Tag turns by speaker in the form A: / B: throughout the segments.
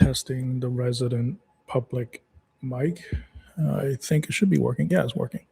A: testing the resident public mic. I think it should be working. Yeah, it's working.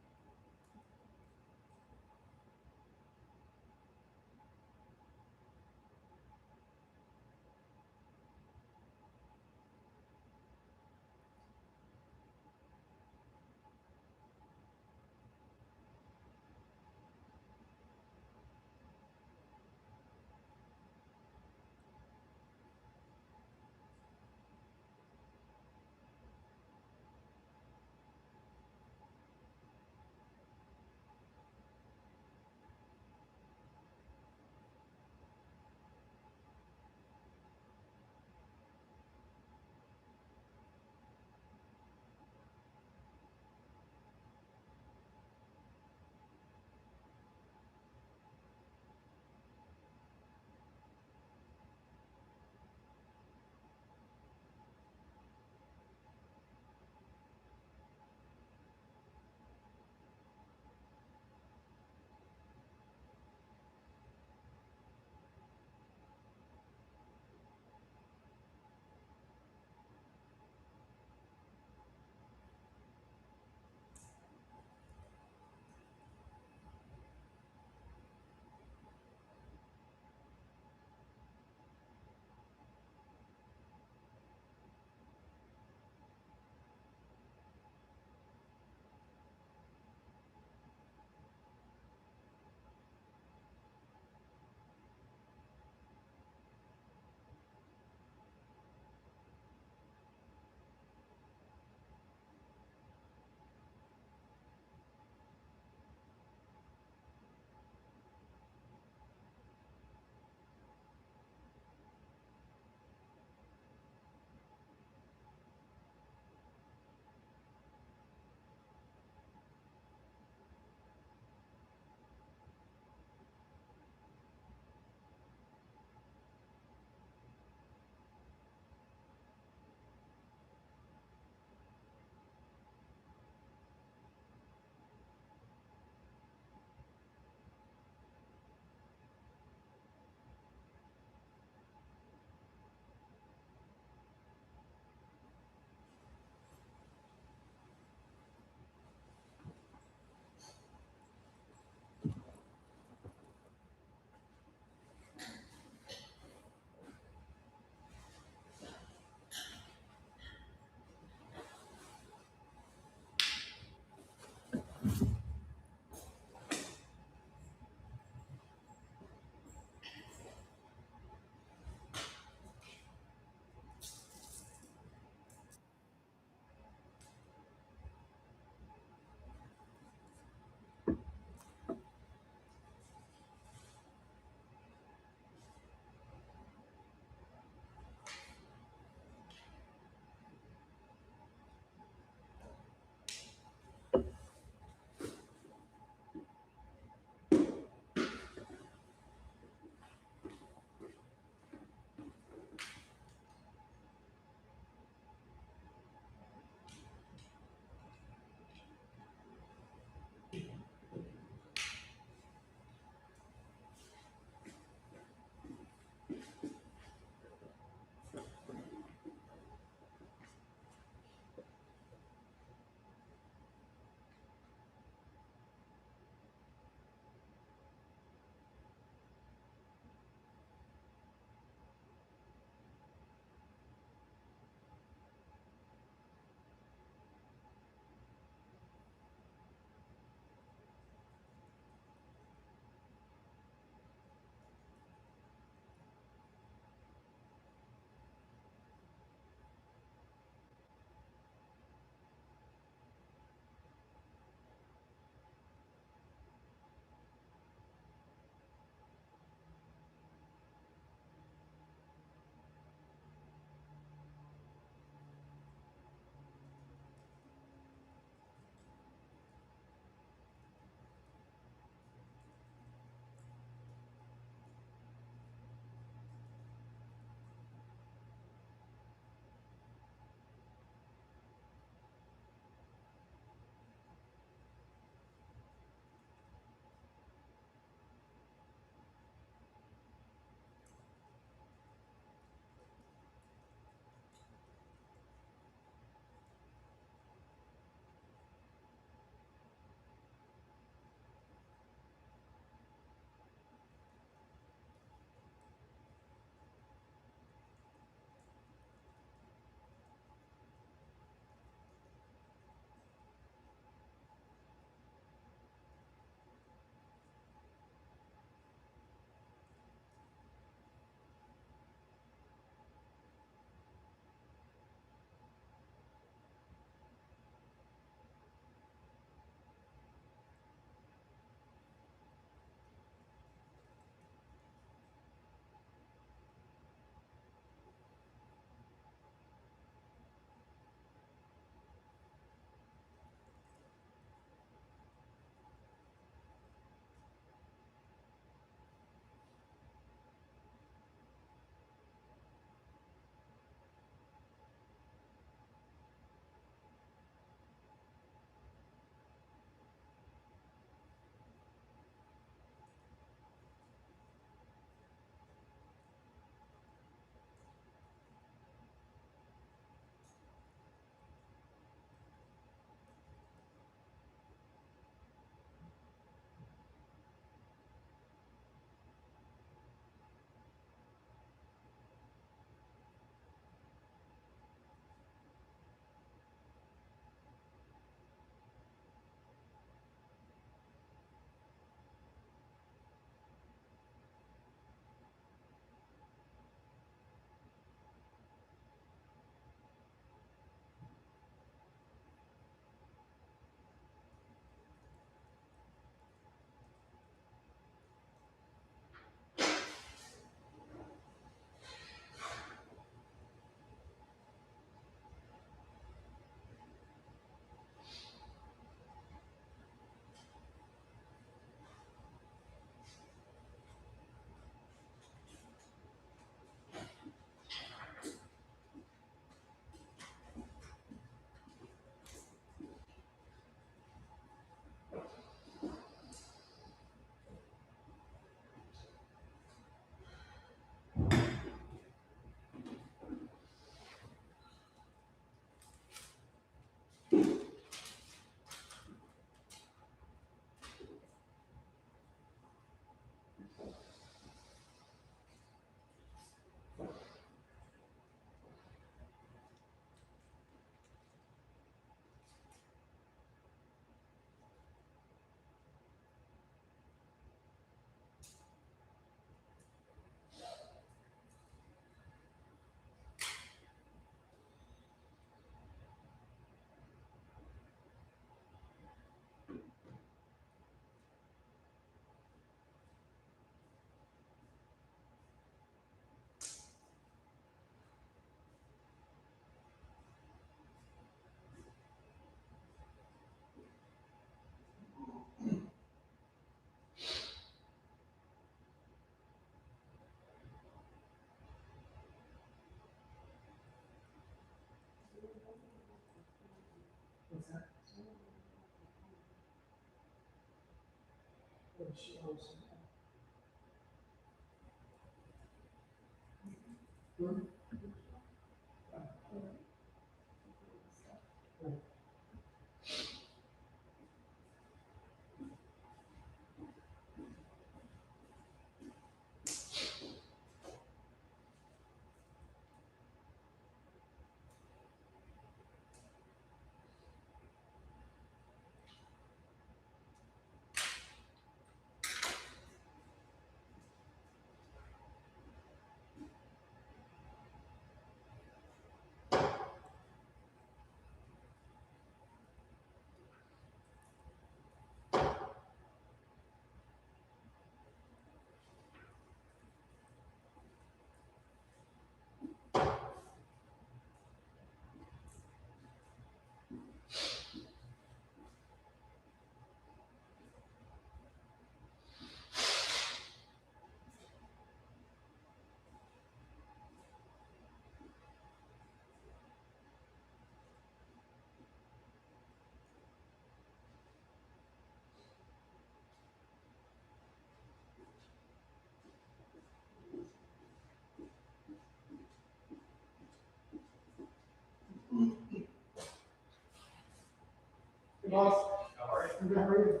B: Hey, boss. How are you? I'm good. How are you?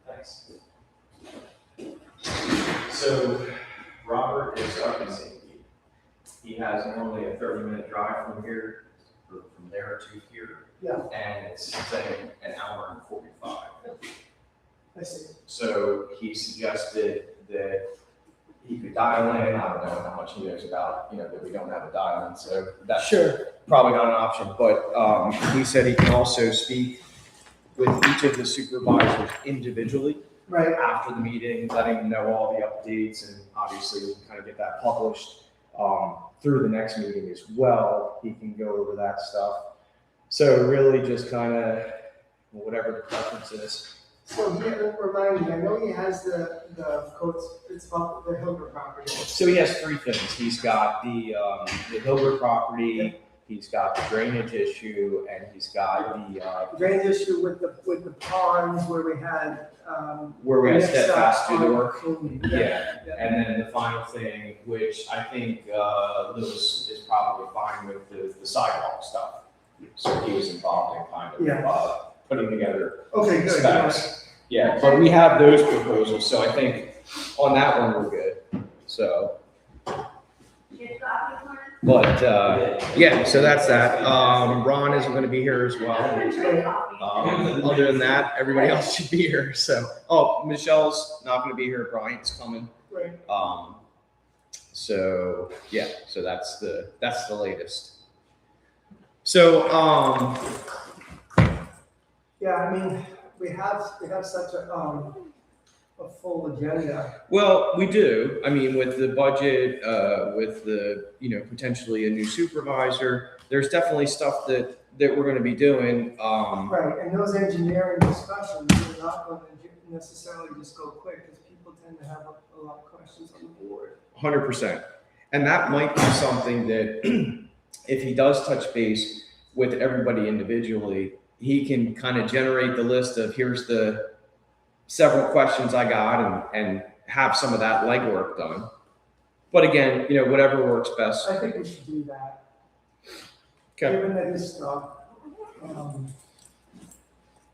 C: Thanks. So Robert is up in St. Pete. He has normally a 30-minute drive from here, or from there to here.
B: Yeah.
C: And it's saying an hour and 45.
B: I see.
C: So he suggested that he could dial in. I don't know how much he knows about, that we don't have a dial in, so that's
B: Sure.
C: probably not an option. But he said he can also speak with each of the supervisors individually.
B: Right.
C: After the meeting, letting them know all the updates, and obviously we can kind of get that published through the next meeting as well. He can go over that stuff. So really just kind of whatever the preference is.
B: So here, remind me, I know he has the codes, it's about the Hilbert property.
C: So he has three things. He's got the Hilbert property, he's got the drainage issue, and he's got the
B: Drainage issue with the ponds where we had.
C: where we had
B: mixed
C: steadfast
B: up
C: do the
B: on
C: work.
B: cleaning.
C: Yeah. And then the final thing, which I think Lewis is probably fine with, the sidewalk stuff. So he was involved in kind of
B: Yeah.
C: putting together
B: Okay, good.
C: specs. Yeah, but we have those proposals, so I think on that one we're good. So, but yeah, so that's that. Ron isn't going to be here as well. Other than that, everybody else should be here. So, Michelle's not going to be here. Bryant's coming.
B: Right.
C: So yeah, so that's the latest. So
B: Yeah, I mean, we have such a full agenda.
C: well, we do. I mean, with the budget, with the potentially a new supervisor, there's definitely stuff that we're going to be doing.
B: Right, and those engineering discussions are not going to necessarily just go quick, because people tend to have a lot of questions on the board.
C: 100%. And that might be something that if he does touch base with everybody individually, he can kind of generate the list of here's the several questions I got and have some of that legwork done. But again, whatever works best.
B: I think we should do that.
C: Okay.
B: Given that his stuff.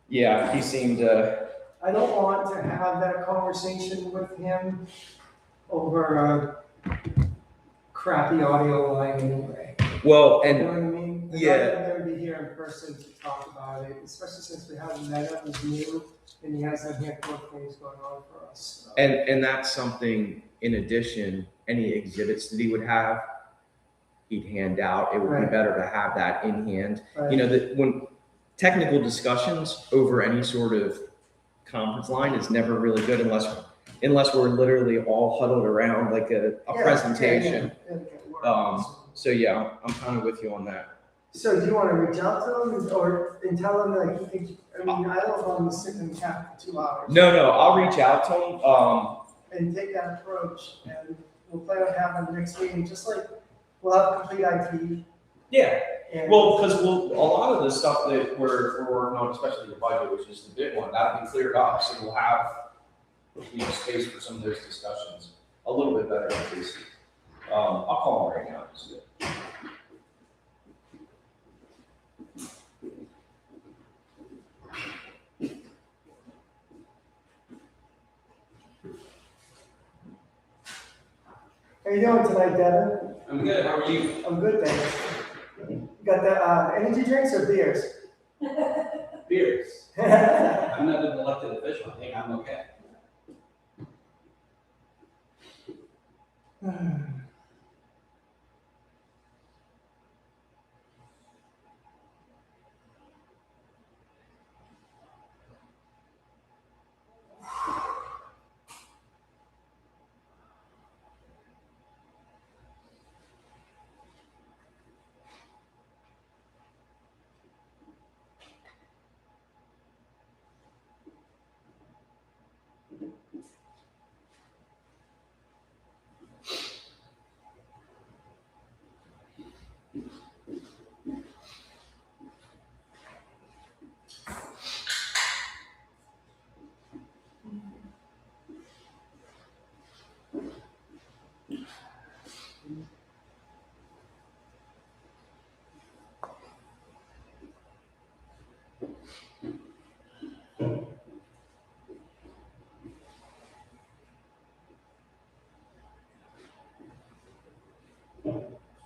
C: Yeah, he seemed.
B: I don't want to have that conversation with him over a crappy audio line anyway.
C: Well,
B: You know
C: and
B: what I mean?
C: yeah.
B: I'm gonna be here in person to talk about it, especially since we haven't met him, he's new, and he has a handful of things going on for us. So.
C: and that's something in addition, any exhibits that he would have, he'd hand out. It would be
B: Right.
C: better to have that in hand.
B: Right.
C: That when technical discussions over any sort of conference line is never really good unless we're literally all huddled around like a
B: Yeah,
C: presentation.
B: yeah, yeah, yeah.
C: So yeah, I'm kind of with you on that.
B: So do you want to reach out to him and tell him that he thinks, I mean, I don't want him to sit in the cab for 2 hours.
C: No, I'll reach out to him.
B: And take that approach, and we'll plan on having the next meeting, just like we'll have complete IT.
C: Yeah.
B: And
C: Well, because a lot of the stuff that we're working on, especially the budget, which is the big one, that'll be cleared up. So we'll have leave space for some of those discussions a little bit better than Casey. I'll call him right now. Just
B: How you doing tonight, Devin?
D: I'm good, how are you?
B: I'm good, thanks. You got the energy drinks or beers?
D: Beers. I'm not an elected official, I think I'm okay.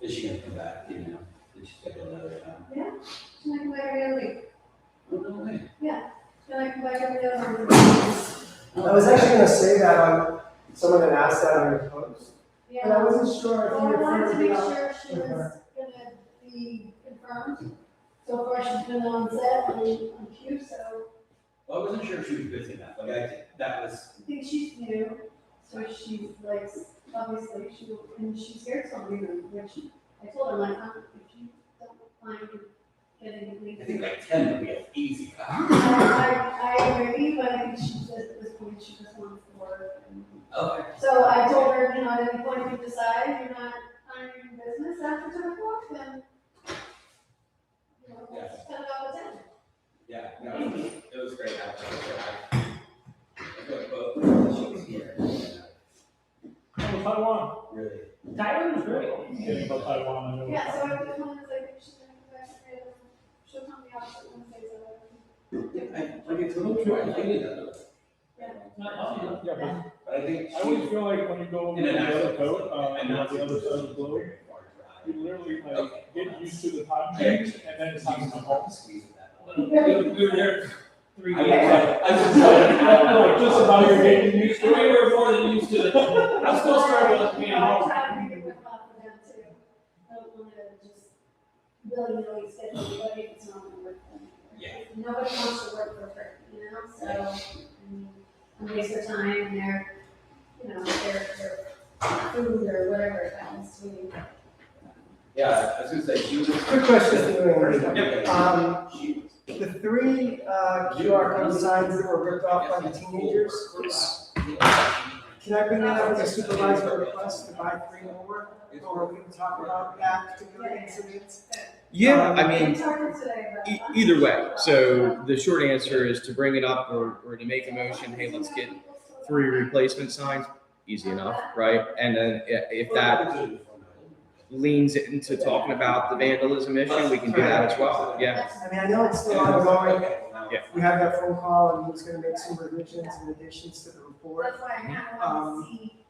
D: Is she gonna come back, you know? Did she take another time?
E: Yeah, she's gonna come back every other week.
D: Oh, no way.
E: Yeah, she's gonna come back every other week.
B: I was actually gonna say that on, someone had asked that on your post, but I
E: Yeah.
B: wasn't sure if
E: Well,
B: you
E: I wanted to
B: referred
E: make
B: to
E: sure she was gonna be confirmed. So far, she's been on set on cue, so
D: Well, I wasn't sure if she was busy enough, like that was,
E: I think she's new. So she's like, obviously, she's here till noon, which I told her, like, if you don't mind getting to leave.
D: I think like 10 would be an easy cut.
E: I agree, but I think she just, at this point, she just wants to work.
D: Okay.
E: So I told her, you know, at any point if you decide you're not honoring business after 2 o'clock, then, you know,
D: Yeah.
E: just cut it off the 10.
D: Yeah, no, it was great. I feel like both, she was here.
A: Oh, Taiwan.
D: Really.
A: Taiwan is great. Yeah, about Taiwan, I know.
E: Yeah, so I just wanted to say, she's gonna come back every other, she'll come the opposite Wednesdays or
D: Like it's a little true, I like it.
E: Yeah.
A: Yeah,
D: But I think.
A: but I always feel like when you go over
D: In
A: to
D: an
A: the other
D: actual-
A: coast,
D: and
A: on
D: not
A: the other side of the globe, you literally like get used to the time change and then it's time to come home. We were there 3 days. Like, just about you're getting used to it.
F: We were more than used to it. I'm still struggling with being
E: I
F: home.
E: try to make it work out for them too. I don't want to just willy-nilly schedule anybody if it's not gonna work for them.
D: Yeah.
E: Nobody wants to work for free, you know, so, I mean, and waste their time and their, you know, their food or whatever it happens to be.
D: Yeah, I was gonna say, she was.
B: Quick question for you, Andy.
D: Yep. She was.
B: The 3 QR code signs that were ripped off by the teenagers, can I bring that up as a supervisor request to buy 3 more? Or we can talk about that particular incident?
C: Yeah, I
E: I
C: mean,
E: talked today about.
C: either way. So the short answer is to bring it up or to make a motion, hey, let's get 3 replacement signs, easy enough, right? And then if that leans into talking about the vandalism issue, we can do that as well, yeah.
B: I mean, I know it's still ongoing.
C: Yeah.
B: We had that phone call and he was gonna make some revisions and additions to the report.
E: That's why I kind of want to see.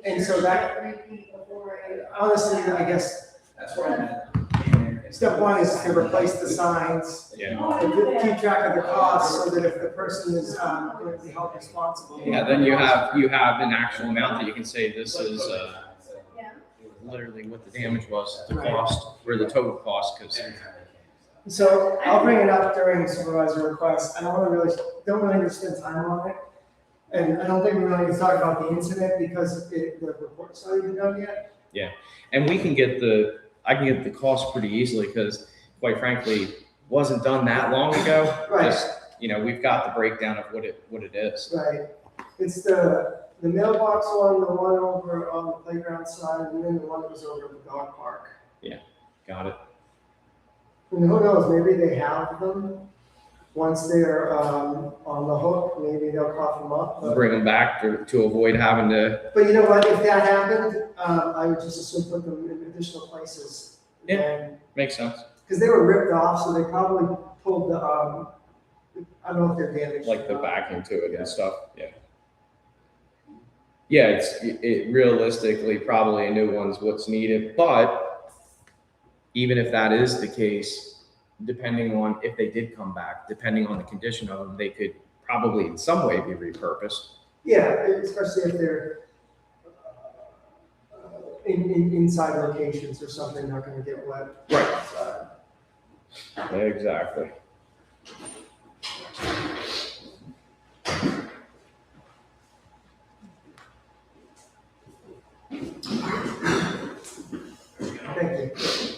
B: And so that-
E: Repeat before I.
B: Honestly, I guess
D: That's where I'm at.
B: step 1 is to replace the signs.
C: Yeah,
B: And keep track of the costs so that if the person is going to be held responsible.
C: yeah, then you have an actual amount that you can say this is
E: Yeah.
C: literally what the damage was, the cost, or the total cost, because
B: So I'll bring it up during supervisor request. I don't really need to spend time on it. And I don't think we really need to talk about the incident because the report's not even done yet.
C: and I can get the cost pretty easily, because quite frankly, wasn't done that long ago.
B: Right.
C: Just, you know, we've got the breakdown of what it is.
B: Right. It's the mailbox one, the one over on the playground side, and then the one that was over at the dog park.
C: Got it.
B: And who knows, maybe they have them, once they're, on the hook, maybe they'll cough them up, but.
C: Bring them back to avoid having to,
B: But you know what, if that happened, I would just assume put them in additional places.
C: Yeah.
B: And
C: make sense,
B: because they were ripped off, so they probably pulled the, I don't know if they're damaged.
C: like
B: or
C: the
B: not.
C: backing to it and stuff, yeah. Yeah, it realistically, probably a new one's what's needed, but even if that is the case, depending on if they did come back, depending on the condition of them, they could probably in some way be repurposed.
B: Yeah, especially if they're inside locations or something, not gonna get wet.
C: Right.
B: outside.
C: Exactly.
B: Thank you.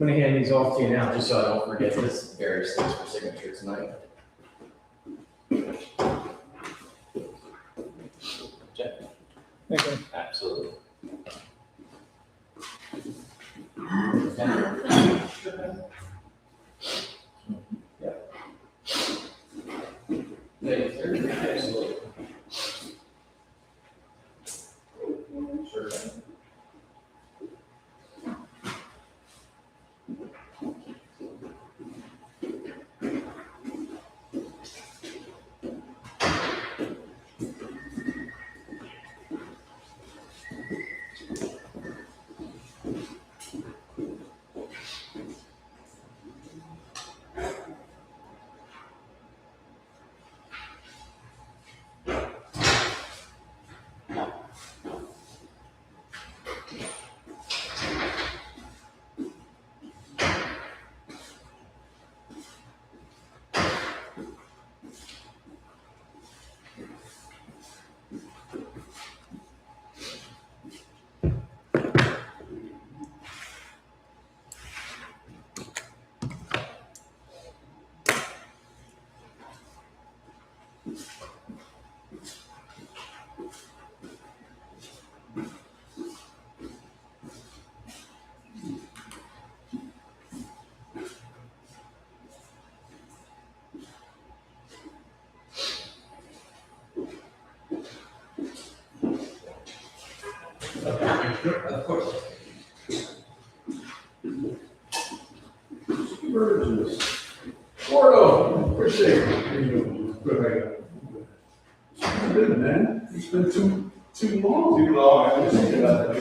C: I'm gonna hand these off to you now, just so I don't forget this various things for signature tonight. Check.
A: Okay.
C: Absolutely. Absolutely. Sure.
D: Of course.
G: Burgess. Gordo, appreciate it. Good, good, man. It's been too long.
D: Too long, I was thinking about that.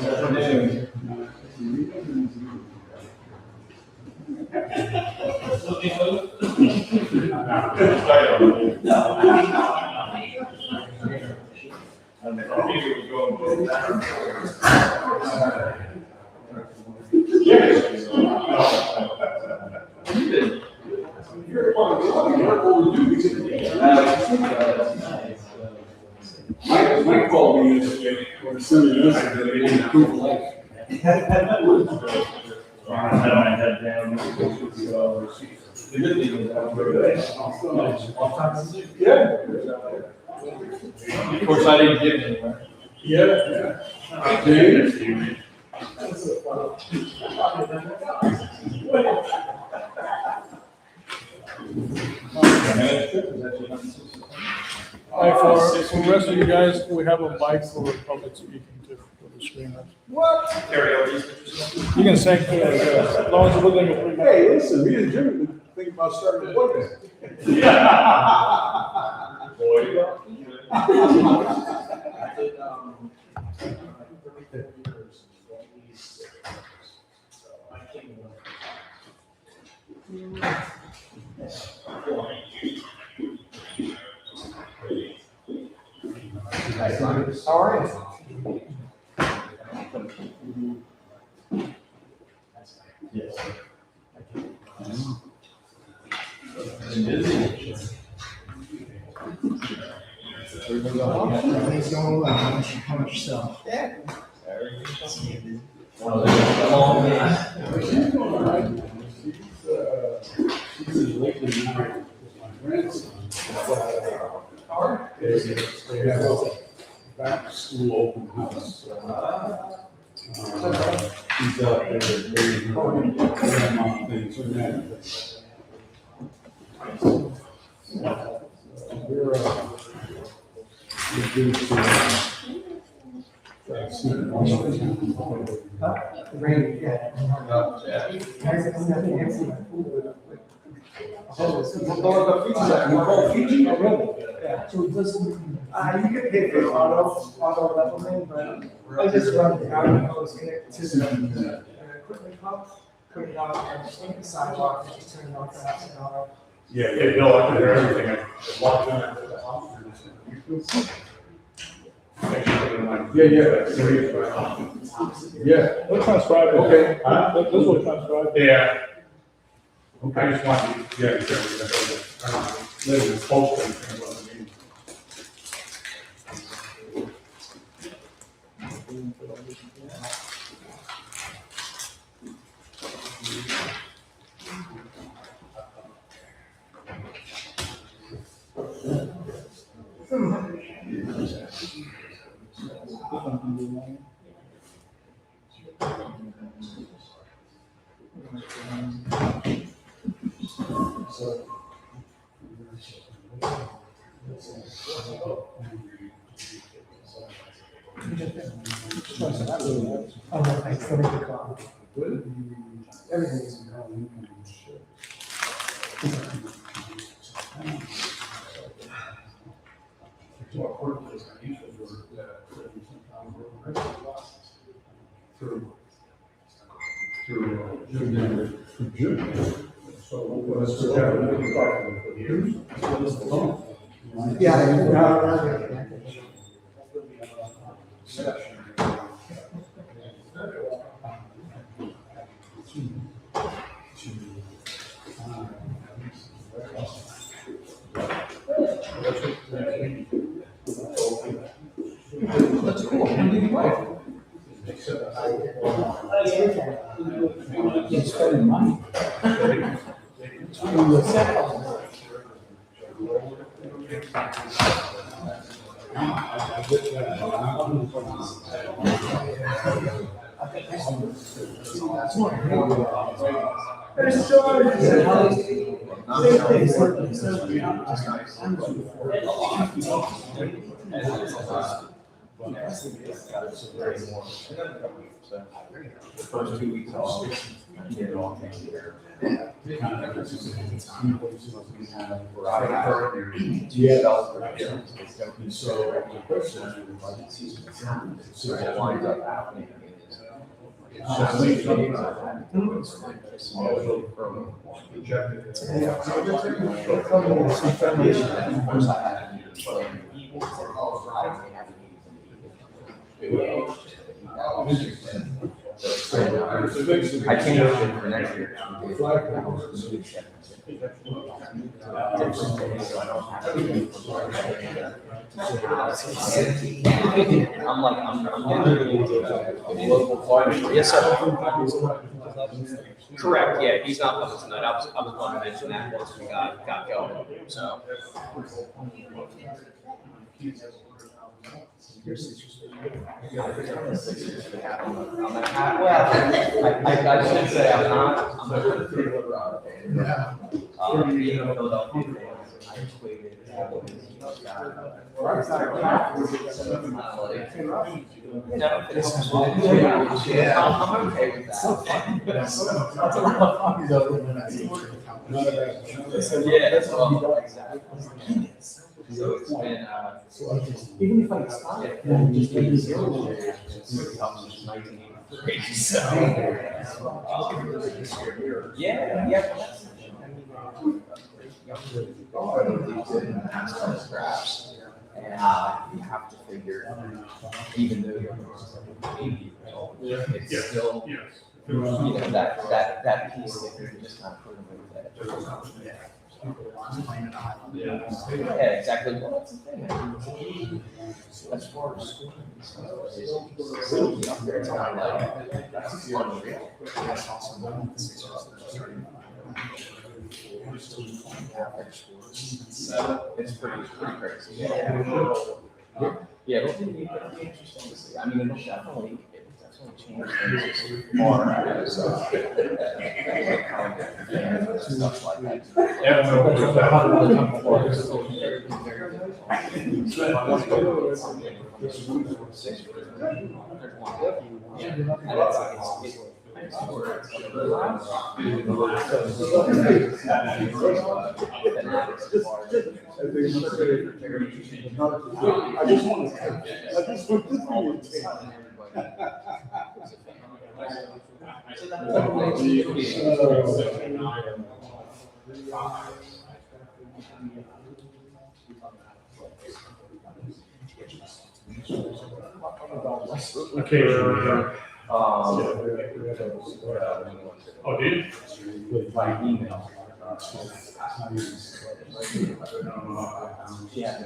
G: You're part of the line, you're overdue. Mike called me yesterday, or sent me a message that he didn't approve of life.
H: I had my head down. So, the good thing is I'm very good.
G: Yeah.
H: Of course, I didn't get anywhere.
G: Yeah. James?
A: All right, for the rest of you guys, we have a mic for public speaking to the screeners.
B: What?
A: You can say, as long as you're within the 3 minutes.
G: Hey, listen, me and Jimmy been thinking about starting a podcast.
B: How are you?
I: Everything's going well. How much yourself?
B: Yeah.
G: Back to school open house. He's out there very hard. Things are that. We're due to.
B: Rain, yeah. You can pay for auto leveling, but I just run the hose connected to the equipment pump, put it on, and just take the sidewalk, and just turn it on for half an hour.
H: Yeah, Bill, I can hear everything.
G: Yeah.
A: We'll transcribe it.
G: Okay.
A: This will transcribe it.
H: Yeah. I just want to, yeah, post it.
B: Oh, no, thanks, let me get caught. Everything's. Yeah.
C: The first 2 weeks off, get it all taken care of.
G: So the question
C: What winds up happening is. I changed it for next year. I'm local fire. Yes, sir. Correct, yeah, he's not coming tonight. I was going to mention that once we got going, so. I should say I'm not. I'm a pretty liberal. Being a Philadelphia fan, I tweeted I'm okay with that.
I: That's a lot of fun, though, when that's
C: Yeah, that's well, exactly. So it's been,
I: even if I expire, then just make it zero.
C: Yeah. And you have to figure, even though you're maybe it's still, you know, that piece that you're just not putting with that. Yeah, exactly. Well, that's the thing. As far as school, it's not like that's unreal. That's awesome. It's pretty crazy. Yeah, it'll be interesting to see. I mean, it'll definitely change things as far as stuff like that.
H: Okay.
G: Oh, did you?
C: By email. Yeah.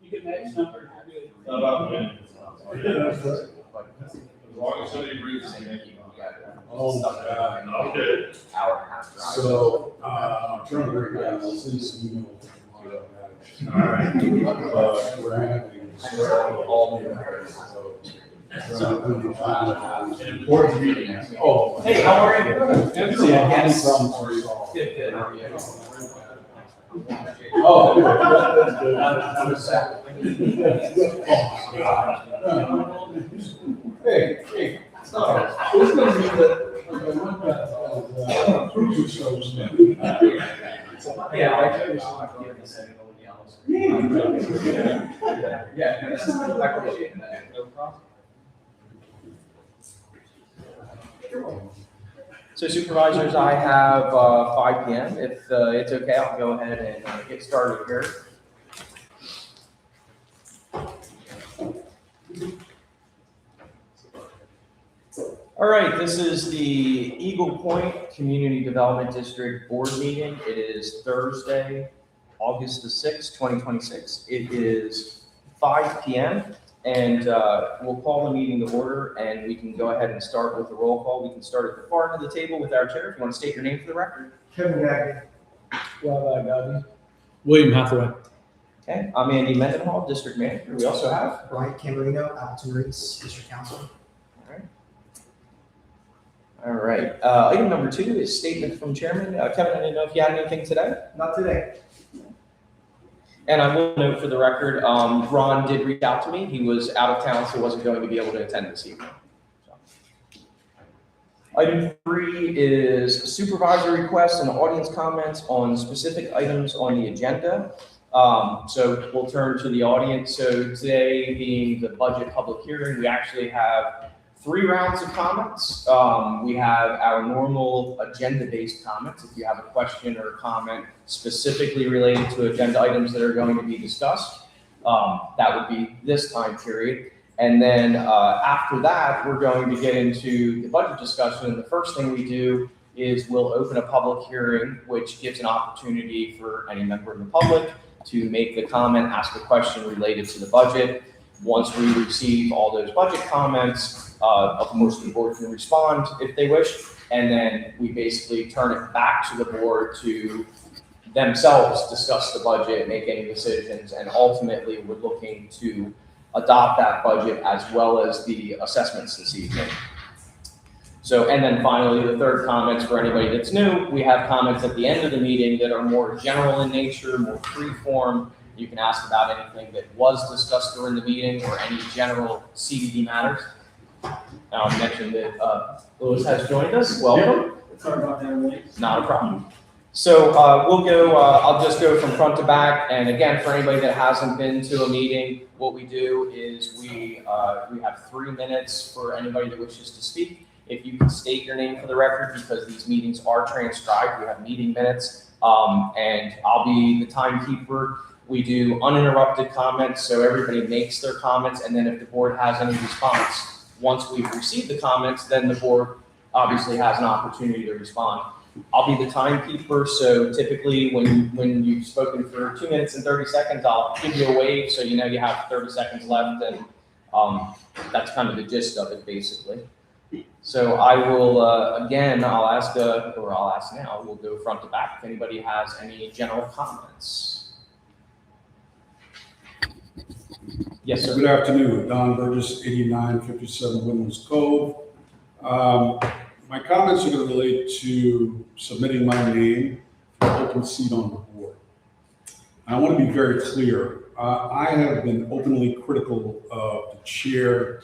F: You get next number.
G: As long as somebody brings it. Okay.
C: Hour and a half drive.
G: So, I'm trying to break down, I'll send some email. All right. We're having.
C: All
G: An important meeting. Oh.
C: Hey, how are you?
G: Any problems for you all?
C: Good. How are you?
G: Oh. Hey. So, it's gonna be the cruiser shows.
C: Yeah, I appreciate that. No problem. So supervisors, I have 5 p.m. If it's okay, I'll go ahead and get started here. All right, this is the Eagle Point Community Development District Board meeting. It is Thursday, August the 6th, 2026. It is 5 p.m. and we'll call the meeting to order and we can go ahead and start with the roll call. We can start at the far end of the table with our chair. If you want to state your name for the record.
B: Kevin Gagnon.
F: William Hathaway.
C: Okay, I'm Andy Mendenhall, District Manager. We also have
I: Brian Camerino, Appleton Reeds, District Counsel.
C: All right. Item number 2 is statement from Chairman. Kevin, I didn't know if you had anything today.
B: Not today.
C: And I will note for the record, Ron did reach out to me. He was out of town, so wasn't going to be able to attend this evening. So. Item 3 is supervisor requests and audience comments on specific items on the agenda. So we'll turn to the audience. So today being the budget public hearing, we actually have 3 rounds of comments. We have our normal agenda-based comments. If you have a question or a comment specifically related to agenda items that are going to be discussed, that would be this time period. And then after that, we're going to get into the budget discussion. And the first thing we do is we'll open a public hearing, which gives an opportunity for any member of the public to make the comment, ask a question related to the budget. Once we receive all those budget comments, of course, the board can respond if they wish, and then we basically turn it back to the board to themselves discuss the budget, make any decisions, and ultimately we're looking to adopt that budget as well as the assessments this evening. So, and then finally, the third comments for anybody that's new, we have comments at the end of the meeting that are more general in nature, more free form. You can ask about anything that was discussed during the meeting or any general CDD matters. I mentioned that Louis has joined us. Welcome.
A: Sorry about that.
C: Not a problem. So we'll go, I'll just go from front to back. And again, for anybody that hasn't been to a meeting, what we do is we have 3 minutes for anybody that wishes to speak. If you can state your name for the record, because these meetings are transcribed, we have meeting minutes, and I'll be the timekeeper. We do uninterrupted comments, so everybody makes their comments, and then if the board has any response, once we've received the comments, then the board obviously has an opportunity to respond. I'll be the timekeeper, so typically when you've spoken for 2 minutes and 30 seconds, I'll give you a wave so you know you have 30 seconds left, and that's kind of the gist of it, basically. So I will, again, I'll ask now, we'll go front to back if anybody has any general comments. Yes, sir.
G: Good afternoon, Don Burgess, 8957 Woodlands Cove. My comments are going to relate to submitting my name for open seat on the board. I want to be very clear. I have been openly critical of the chair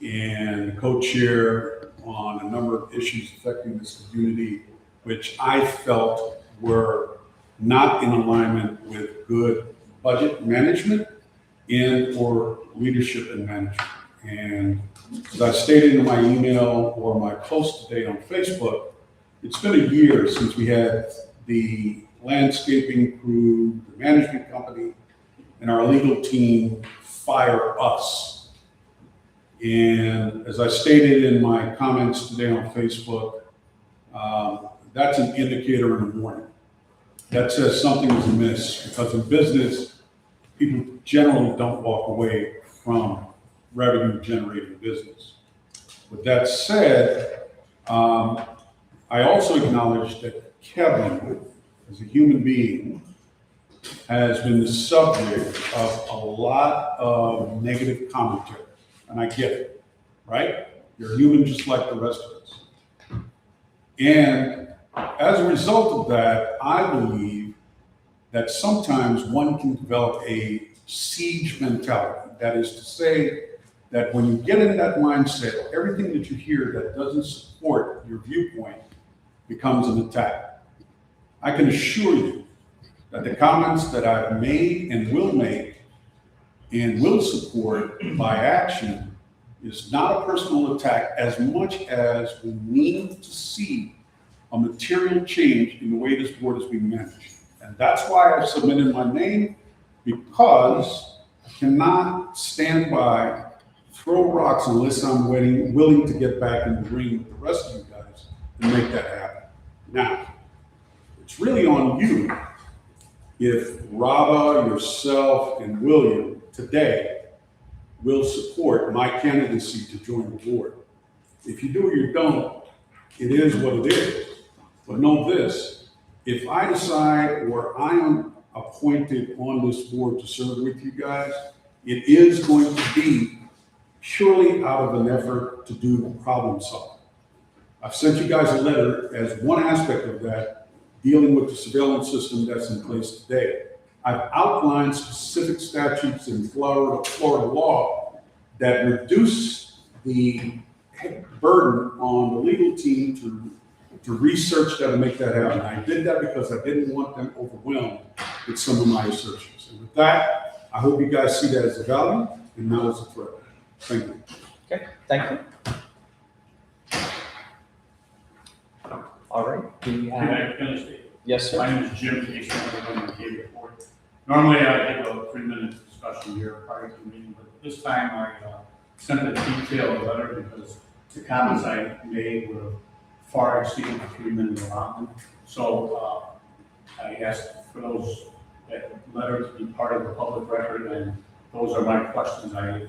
G: and co-chair on a number of issues affecting this community, which I felt were not in alignment with good budget management and or leadership and management. And as I stated in my email or my post today on Facebook, it's been a year since we had the landscaping crew, the management company, and our legal team fire us. And as I stated in my comments today on Facebook, that's an indicator and a warning. That says something is amiss, because in business, people generally don't walk away from revenue generating business. With that said, I also acknowledge that Kevin, as a human being, has been the subject of a lot of negative commentary. And I get it, right? You're human just like the rest of us. And as a result of that, I believe that sometimes one can develop a siege mentality. That is to say that when you get in that mindset, everything that you hear that doesn't support your viewpoint becomes an attack. I can assure you that the comments that I've made and will make and will support by action is not a personal attack, as much as we need to see a material change in the way this board is being managed. And that's why I've submitted my name, because I cannot stand by, throw rocks unless I'm willing to get back in the ring with the rest of you guys and make that happen. Now, it's really on you if Rava, yourself, and William today will support my candidacy to join the board. If you do or you don't, it is what it is. But know this, if I decide or I am appointed on this board to serve with you guys, it is going to be purely out of an effort to do the problem solving. I've sent you guys a letter as one aspect of that, dealing with the surveillance system that's in place today. I've outlined specific statutes in Florida law that reduce the burden on the legal team to research that and make that happen. I did that because I didn't want them overwhelmed with some of my assertions. And with that, I hope you guys see that as a value and not as a threat. Thank you.
C: Okay, thank you. All right, do you
F: Can
C: have?
F: I finish it?
C: Yes, sir.
F: My name is Jim, in case anyone gave a report. Normally I give a 3-minute discussion here prior to the meeting, but this time I sent a detailed letter because the comments I made were far exceeding the 3-minute allotment. So I asked for that letter to be part of the public record, and those are my questions I have for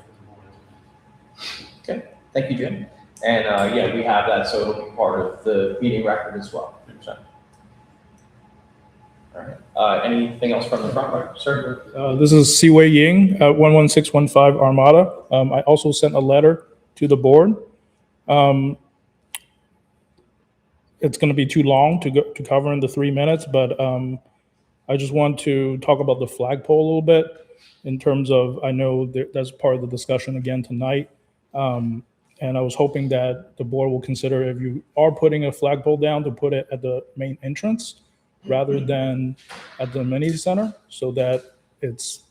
F: the board.
C: Thank you, Jim. And yeah, we have that, so it'll be part of the meeting record as well. So. All right. Anything else from the front row, sir?
H: This is Siwei Ying, 11615 Armada. I also sent a letter to the board. It's going to be too long to cover in the 3 minutes, but I just want to talk about the flagpole a little bit in terms of, I know that's part of the discussion again tonight. And I was hoping that the board will consider, if you are putting a flagpole down, to put it at the main entrance rather than at the amenity center, so that it's,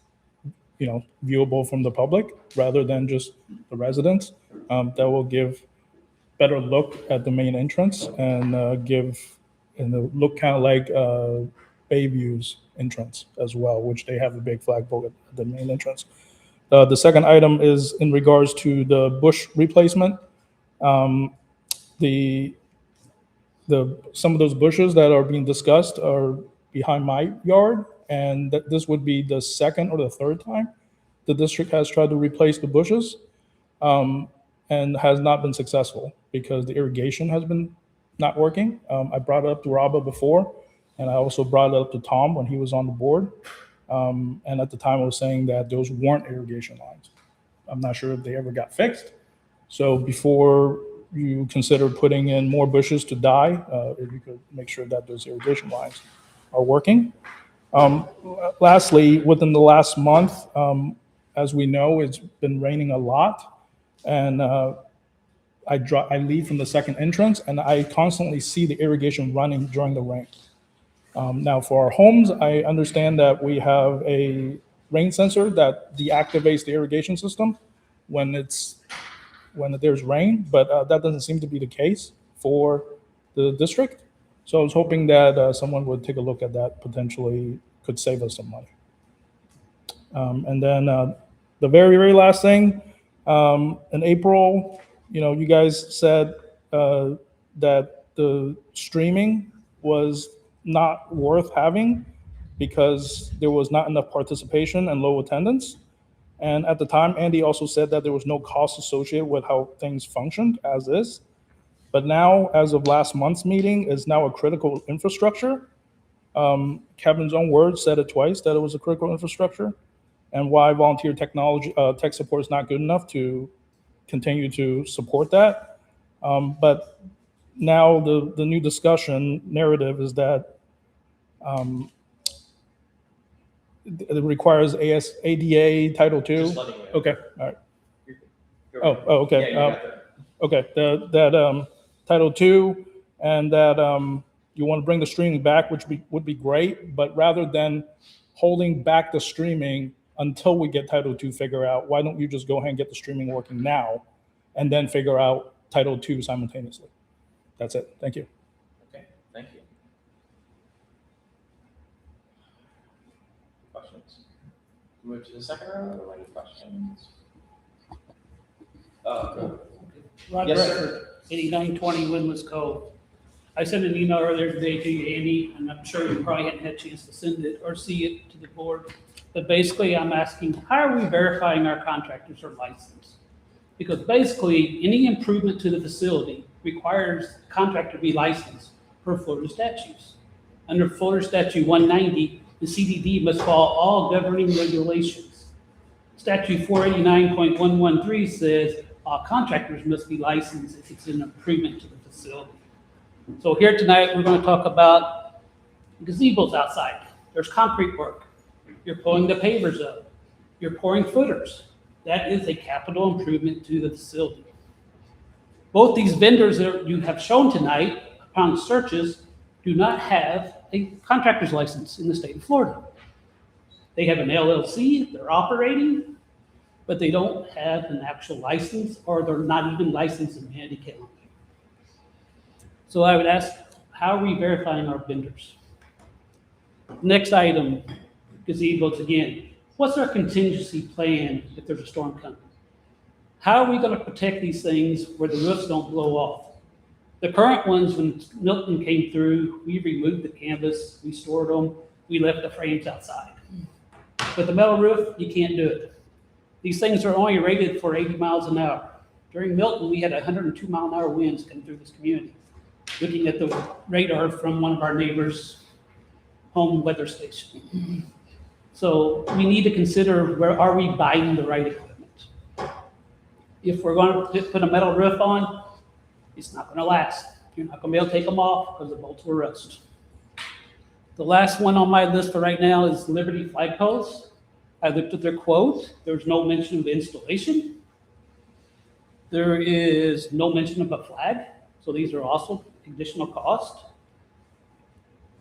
H: viewable from the public rather than just the residents. That will give better look at the main entrance and look kind of like Bayview's entrance as well, which they have a big flagpole at the main entrance. The second item is in regards to the bush replacement. Some of those bushes that are being discussed are behind my yard, and that this would be the second or the third time the district has tried to replace the bushes, and has not been successful because the irrigation has been not working. I brought it up to Rabba before, and I also brought it up to Tom when he was on the board. And at the time I was saying that those weren't irrigation lines. I'm not sure if they ever got fixed. So before you consider putting in more bushes to die, if you could make sure that those irrigation lines are working. Lastly, within the last month, as we know, it's been raining a lot. And I leave from the second entrance, and I constantly see the irrigation running during the rain. Now, for our homes, I understand that we have a rain sensor that deactivates the irrigation system when there's rain, but that doesn't seem to be the case for the district. So I was hoping that someone would take a look at that, potentially could save us some money. And then the very, very last thing, in April, you guys said that the streaming was not worth having because there was not enough participation and low attendance. And at the time, Andy also said that there was no cost associated with how things functioned as is. But now, as of last month's meeting, is now a critical infrastructure. Kevin's own words said it twice, that it was a critical infrastructure, and why volunteer technology, tech support is not good enough to continue to support that. But now the new discussion narrative is that it requires ADA Title II.
C: Just letting you know.
H: Okay, all right.
C: Go ahead.
H: Okay.
C: Yeah, you got that.
H: Okay, that Title II, and that you want to bring the streaming back, which would be great, but rather than holding back the streaming until we get Title II figured out, why don't you just go ahead and get the streaming working now and then figure out Title II simultaneously? That's it. Thank you.
C: Okay, thank you. Questions? Move to the second row, or any questions?
J: Rod
C: Yes,
J: Bradford, 8920 Windless Cove. I sent an email earlier today to you, Andy, and I'm sure you probably hadn't had a chance to send it or see it to the board. But basically, I'm asking, how are we verifying our contractors are licensed? Because basically, any improvement to the facility requires the contractor to be licensed per Florida statutes. Under Florida Statute 190, the CDD must follow all governing regulations. Statute 489.113 says all contractors must be licensed if it's an improvement to the facility. So here tonight, we're going to talk about gazebos outside. There's concrete work. You're pulling the pavers up. You're pouring footers. That is a capital improvement to the facility. Both these vendors that you have shown tonight upon searches do not have a contractor's license in the state of Florida. They have an LLC, they're operating, but they don't have an actual license, or they're not even licensed in Manatee County. So I would ask, how are we verifying our vendors? Next item, gazebos again. What's our contingency plan if there's a storm coming? How are we going to protect these things where the roofs don't blow off? The current ones, when Milton came through, we removed the canvas, we stored them, we left the frames outside. With the metal roof, you can't do it. These things are only rated for 80 miles an hour. During Milton, we had 102 mile an hour winds come through this community. Looking at the radar from one of our neighbors' home weather station. So we need to consider, where are we buying the right equipment? If we're going to put a metal roof on, it's not going to last. You're not going to be able to take them off because the bolts will rust. The last one on my list for right now is Liberty flagpoles. I looked at their quote. There's no mention of installation. There is no mention of a flag. So these are also additional cost.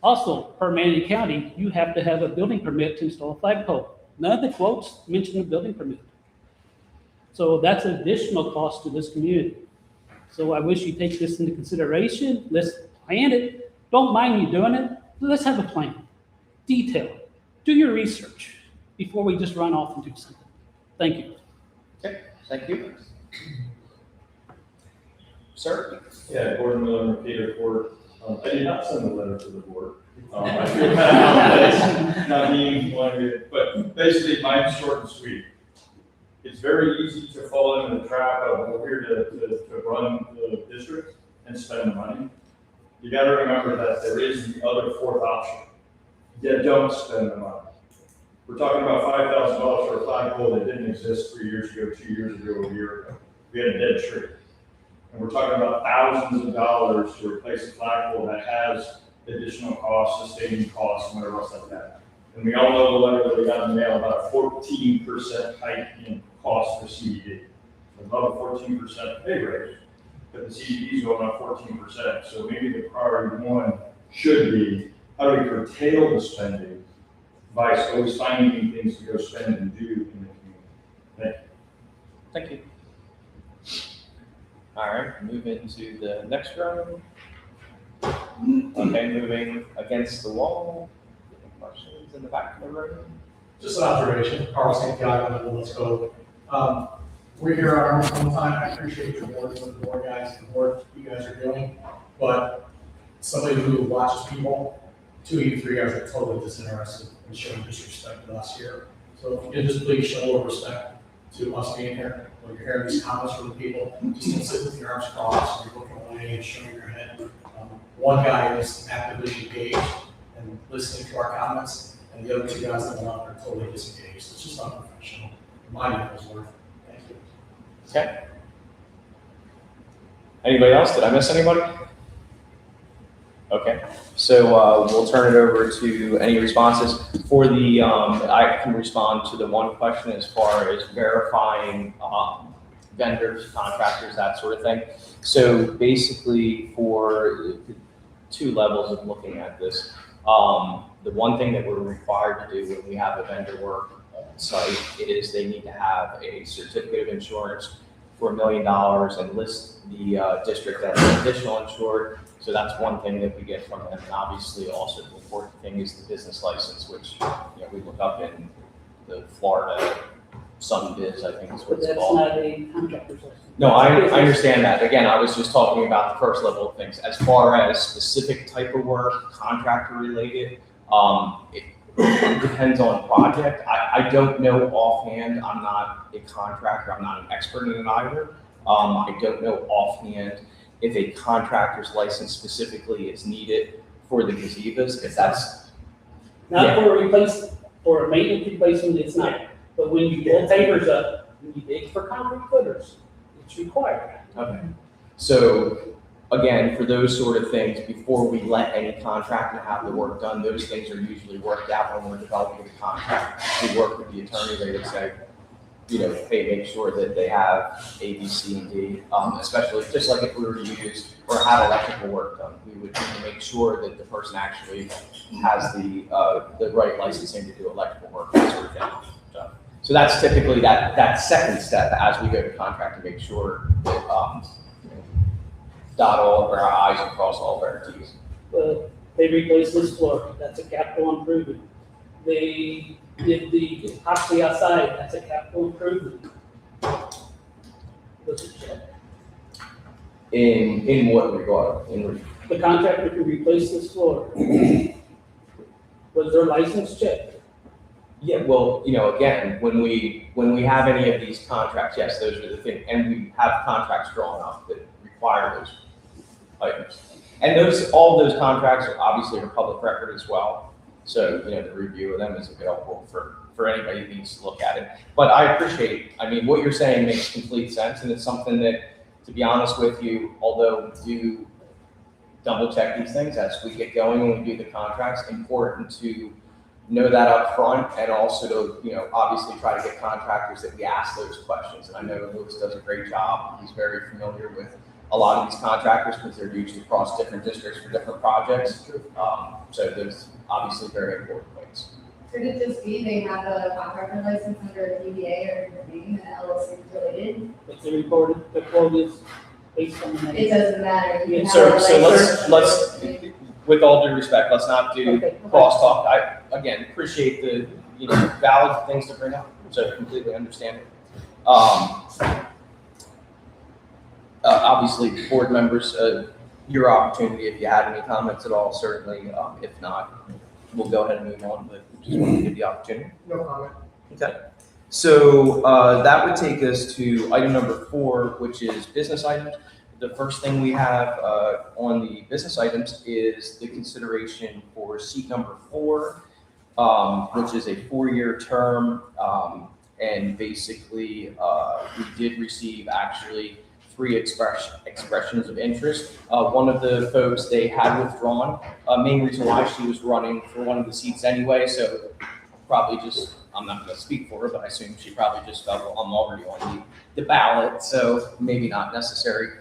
J: Also, per Manatee County, you have to have a building permit to install a flagpole. None of the quotes mention a building permit. So that's additional cost to this community. So I wish you take this into consideration. Let's plan it. Don't mind me doing it. Let's have a plan. Detail. Do your research before we just run off and do something. Thank you.
C: Okay, thank you. Sir?
K: Yeah, Gordon Miller, Peter Court. I did not send the letter to the board. I feel bad, not being one of it, but basically mine's short and sweet. It's very easy to fall into the trap of we're here to run the district and spend the money. You gotta remember that there is the other fourth option. You don't spend the money. We're talking about $5,000 for a flagpole that didn't exist 3 years ago, 2 years ago, a year ago. We had a dead tree. And we're talking about thousands of dollars to replace a flagpole that has additional costs, sustaining costs, and whatever else like that. And we all know the letter that we got in the mail about a 14% hike in cost for CDD. Above a 14% pay raise, but the CDD is going up 14%. So maybe the priority one should be, how do we curtail the spending by always finding things to go spend and do in the community? Thank you.
C: Thank you. All right, move into the next round. Okay, moving against the wall. Any questions in the back of the room?
I: Just an observation, Carl St. John, let's go. We're here on our own time. I appreciate your work with the board guys and the work you guys are doing, but somebody who watches people, 2 of you 3 guys are totally disinterested in showing disrespect to us here. So if you could just please show a little respect to us being here. When you're hearing these comments from the people, just don't sit with your arms crossed, and you're looking away and showing your head. One guy is actively engaged and listening to our comments, and the other 2 guys that went up are totally disengaged. It's just not professional. My name is worth. Thank you.
C: Okay. Anybody else? Did I miss anybody? Okay, so we'll turn it over to any responses. For the, I can respond to the one question as far as verifying vendors, contractors, that sort of thing. So basically for 2 levels of looking at this, the one thing that we're required to do when we have a vendor work site is they need to have a certificate of insurance for $1 million and list the district as an additional insured. So that's one thing that we get from them. And obviously also the important thing is the business license, which we look up in the Florida Sun Biz, I think is what
J: But
C: it's
J: that's
C: called.
J: not a contractor's license.
C: No, I understand that. Again, I was just talking about the first level of things. As far as specific type of work, contractor related, it depends on project. I don't know offhand. I'm not a contractor. I'm not an expert in it either. I don't know offhand if a contractor's license specifically is needed for the gazebos, if that's.
J: Not for a replacement, for a maintenance replacement, it's not. But when you pull pavers up, when you dig for concrete footers, it's required.
C: Okay. So again, for those sort of things, before we let any contractor have the work done, those things are usually worked out when we're developing the contract. We work with the attorney, they would say, they make sure that they have A, B, C, and D, especially just like if we were to use or have electrical work done, we would need to make sure that the person actually has the right licensing to do electrical work, that sort of thing. So that's typically that second step as we go to contract to make sure that dot all of our I's and cross all of our T's.
J: They replaced this floor, that's a capital improvement. They did the epoxy outside, that's a capital improvement. Those are checked.
C: In what regard?
J: The contractor can replace this floor. Was their license checked?
C: Yeah, well, again, when we have any of these contracts, yes, those are the things, and we have contracts drawn up that require those items. And all those contracts are obviously public record as well. So, the review of them is available for anybody who needs to look at it. But I appreciate, what you're saying makes complete sense, and it's something that, to be honest with you, although we do double check these things as we get going and we do the contracts, important to know that up front, and also to, obviously try to get contractors that we ask those questions. And I know Lewis does a great job. He's very familiar with a lot of these contractors because they're used across different districts for different projects. So there's obviously very important points.
E: Could it just be they have a contractor license under a DBA or a name and LLC related?
J: If they reported, the quote is based on the name.
E: It doesn't matter. You can
C: So
E: have a
C: let's,
E: license.
C: with all due respect, let's not do
J: Okay.
C: crosstalk. I, again, appreciate the, valid things to bring up, so completely understand it. Obviously, board members, your opportunity, if you had any comments at all, certainly. If not, we'll go ahead and move on, but just want to give the opportunity.
B: No comment.
C: Okay. So that would take us to item number 4, which is business items. The first thing we have on the business items is the consideration for seat number 4, which is a 4-year term. And basically, we did receive actually 3 expressions of interest. One of the folks, they had withdrawn. Main reason why, she was running for one of the seats anyway, so probably just, I'm not going to speak for her, but I assume she probably just felt, well, I'm already on the ballot, so maybe not necessary.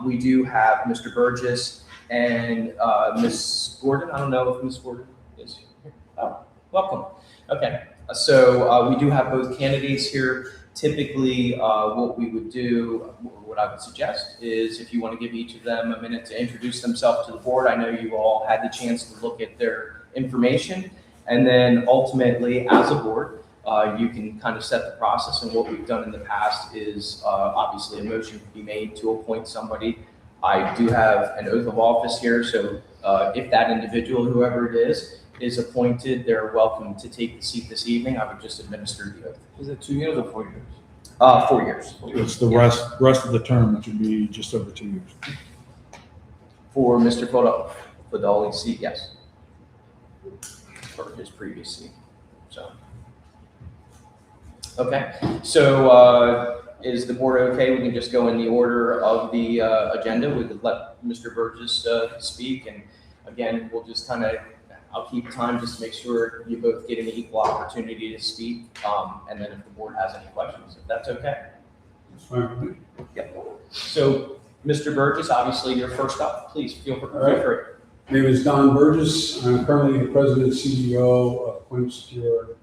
C: We do have Mr. Burgess and Ms. Gordon. I don't know if Ms. Gordon is here. Oh, welcome. Okay, so we do have both candidates here. Typically, what we would do, what I would suggest is if you want to give each of them a minute to introduce themselves to the board. I know you all had the chance to look at their information. And then ultimately, as a board, you can kind of set the process. And what we've done in the past is obviously a motion can be made to appoint somebody. I do have an oath of office here. So if that individual, whoever it is appointed, they're welcome to take the seat this evening. I would just administer the oath. Is it 2 years or 4 years? 4 years.
G: It's the rest of the term, which would be just over 2 years.
C: For Mr. Fodoli's seat, yes. For his previous seat, so. Okay, so is the board okay? We can just go in the order of the agenda. We could let Mr. Burgess speak, and again, we'll just kind of, I'll keep time just to make sure you both get an equal opportunity to speak, and then if the board has any questions, if that's okay.
G: That's fine.
C: Yep. So, Mr. Burgess, obviously you're first up. Please feel free.
G: All right. My name is Don Burgess. I'm currently the president and CEO of Pointe CDD,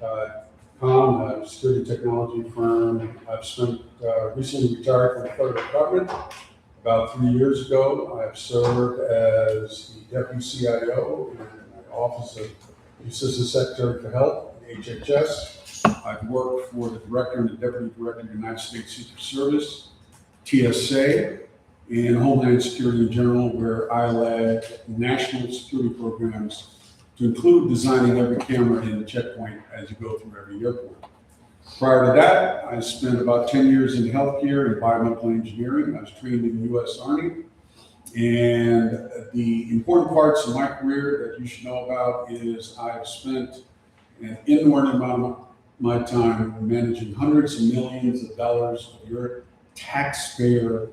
G: a security technology firm. I've spent recently retired from the federal government. About 3 years ago, I've served as the deputy CIO in the Office of the Assistant Secretary for Health, HHS. I've worked for the Director and the Deputy Director of the United States Secret Service, TSA, and Homeland Security in general, where I led national security programs to include designing every camera in the checkpoint as you go through every airport. Prior to that, I spent about 10 years in healthcare and biomedical engineering. I was trained in the U.S. Army. And the important parts of my career that you should know about is I've spent an inordinate amount of my time managing hundreds of millions of dollars of your taxpayer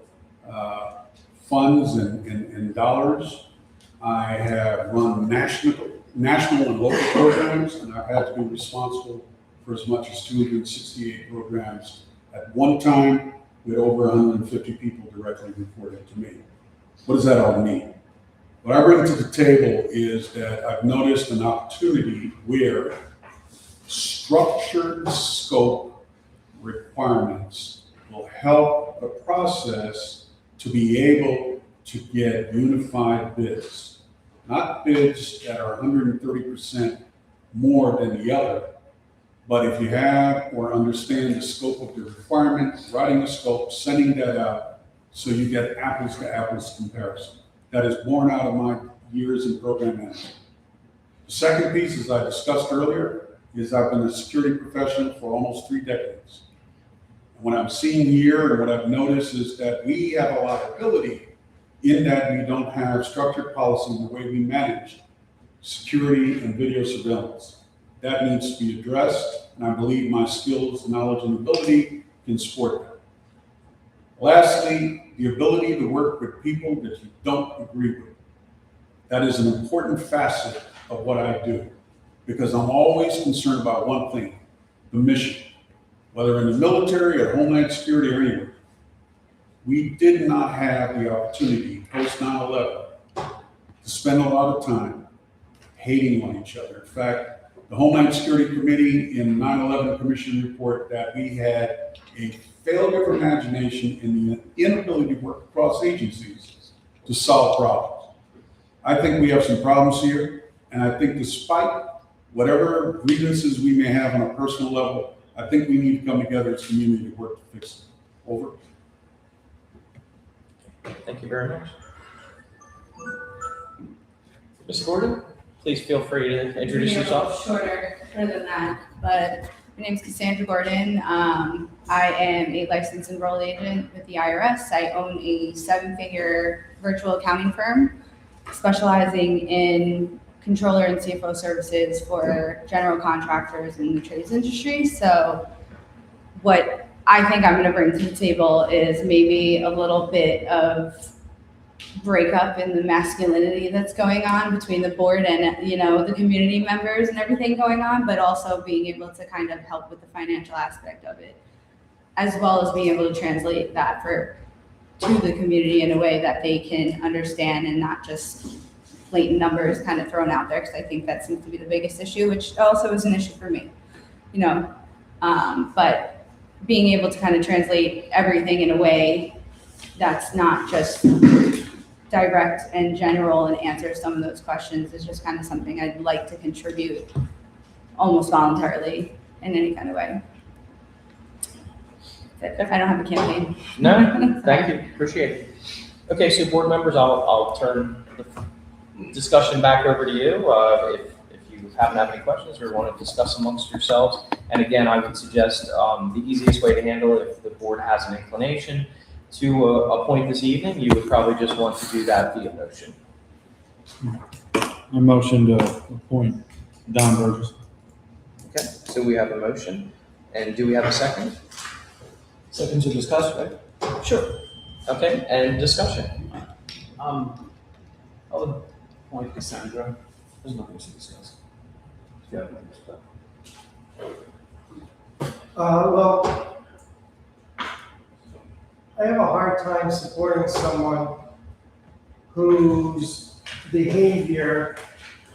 G: funds and dollars. I have run national and local programs, and I've had to be responsible for as much as 268 programs at one time, with over 150 people directly reporting to me. What does that all mean? What I bring to the table is that I've noticed an opportunity where structured scope requirements will help the process to be able to get unified bids. Not bids that are 130% more than the other, but if you have or understand the scope of the requirement, writing the scope, sending that out, so you get apples to apples comparison. That is born out of my years in program management. The second piece, as I discussed earlier, is I've been a security professional for almost 3 decades. And what I'm seeing here and what I've noticed is that we have a liability in that we don't have structured policy in the way we manage security and video surveillance. That needs to be addressed, and I believe my skills, knowledge, and ability can support that. Lastly, the ability to work with people that you don't agree with. That is an important facet of what I do, because I'm always concerned about one thing, the mission. Whether in the military or Homeland Security or anywhere, we did not have the opportunity post 9/11 to spend a lot of time hating on each other. In fact, the Homeland Security Committee in the 9/11 Commission report that we had a failure of imagination in the inability to work across agencies to solve problems. I think we have some problems here, and I think despite whatever grievances we may have on a personal level, I think we need to come together as a community to work to fix it. Over.
C: Thank you very much. Ms. Gordon, please feel free to introduce yourself.
L: Shorter than that, but my name is Cassandra Gordon. I am a licensed enrolled agent with the IRS. I own a 7-figure virtual accounting firm specializing in controller and CFO services for general contractors in the trades industry. So what I think I'm going to bring to the table is maybe a little bit of breakup in the masculinity that's going on between the board and, you know, the community members and everything going on, but also being able to kind of help with the financial aspect of it, as well as being able to translate that to the community in a way that they can understand and not just blatant numbers kind of thrown out there, because I think that seems to be the biggest issue, which also is an issue for me, you know. But being able to kind of translate everything in a way that's not just direct and general and answer some of those questions is just kind of something I'd like to contribute almost voluntarily in any kind of way. I don't have a campaign.
C: No, thank you, appreciate it. Okay, so board members, I'll turn the discussion back over to you. If you haven't have any questions or want to discuss amongst yourselves. And again, I would suggest the easiest way to handle it, if the board has an inclination to appoint this evening, you would probably just want to do that via motion.
H: I motion to appoint Don Burgess.
C: Okay, so we have a motion, and do we have a second?
A: Second to discuss, right?
C: Sure. Okay, and discussion.
A: I'll appoint Cassandra. There's nothing to discuss. Yeah.
B: Well, I have a hard time supporting someone whose behavior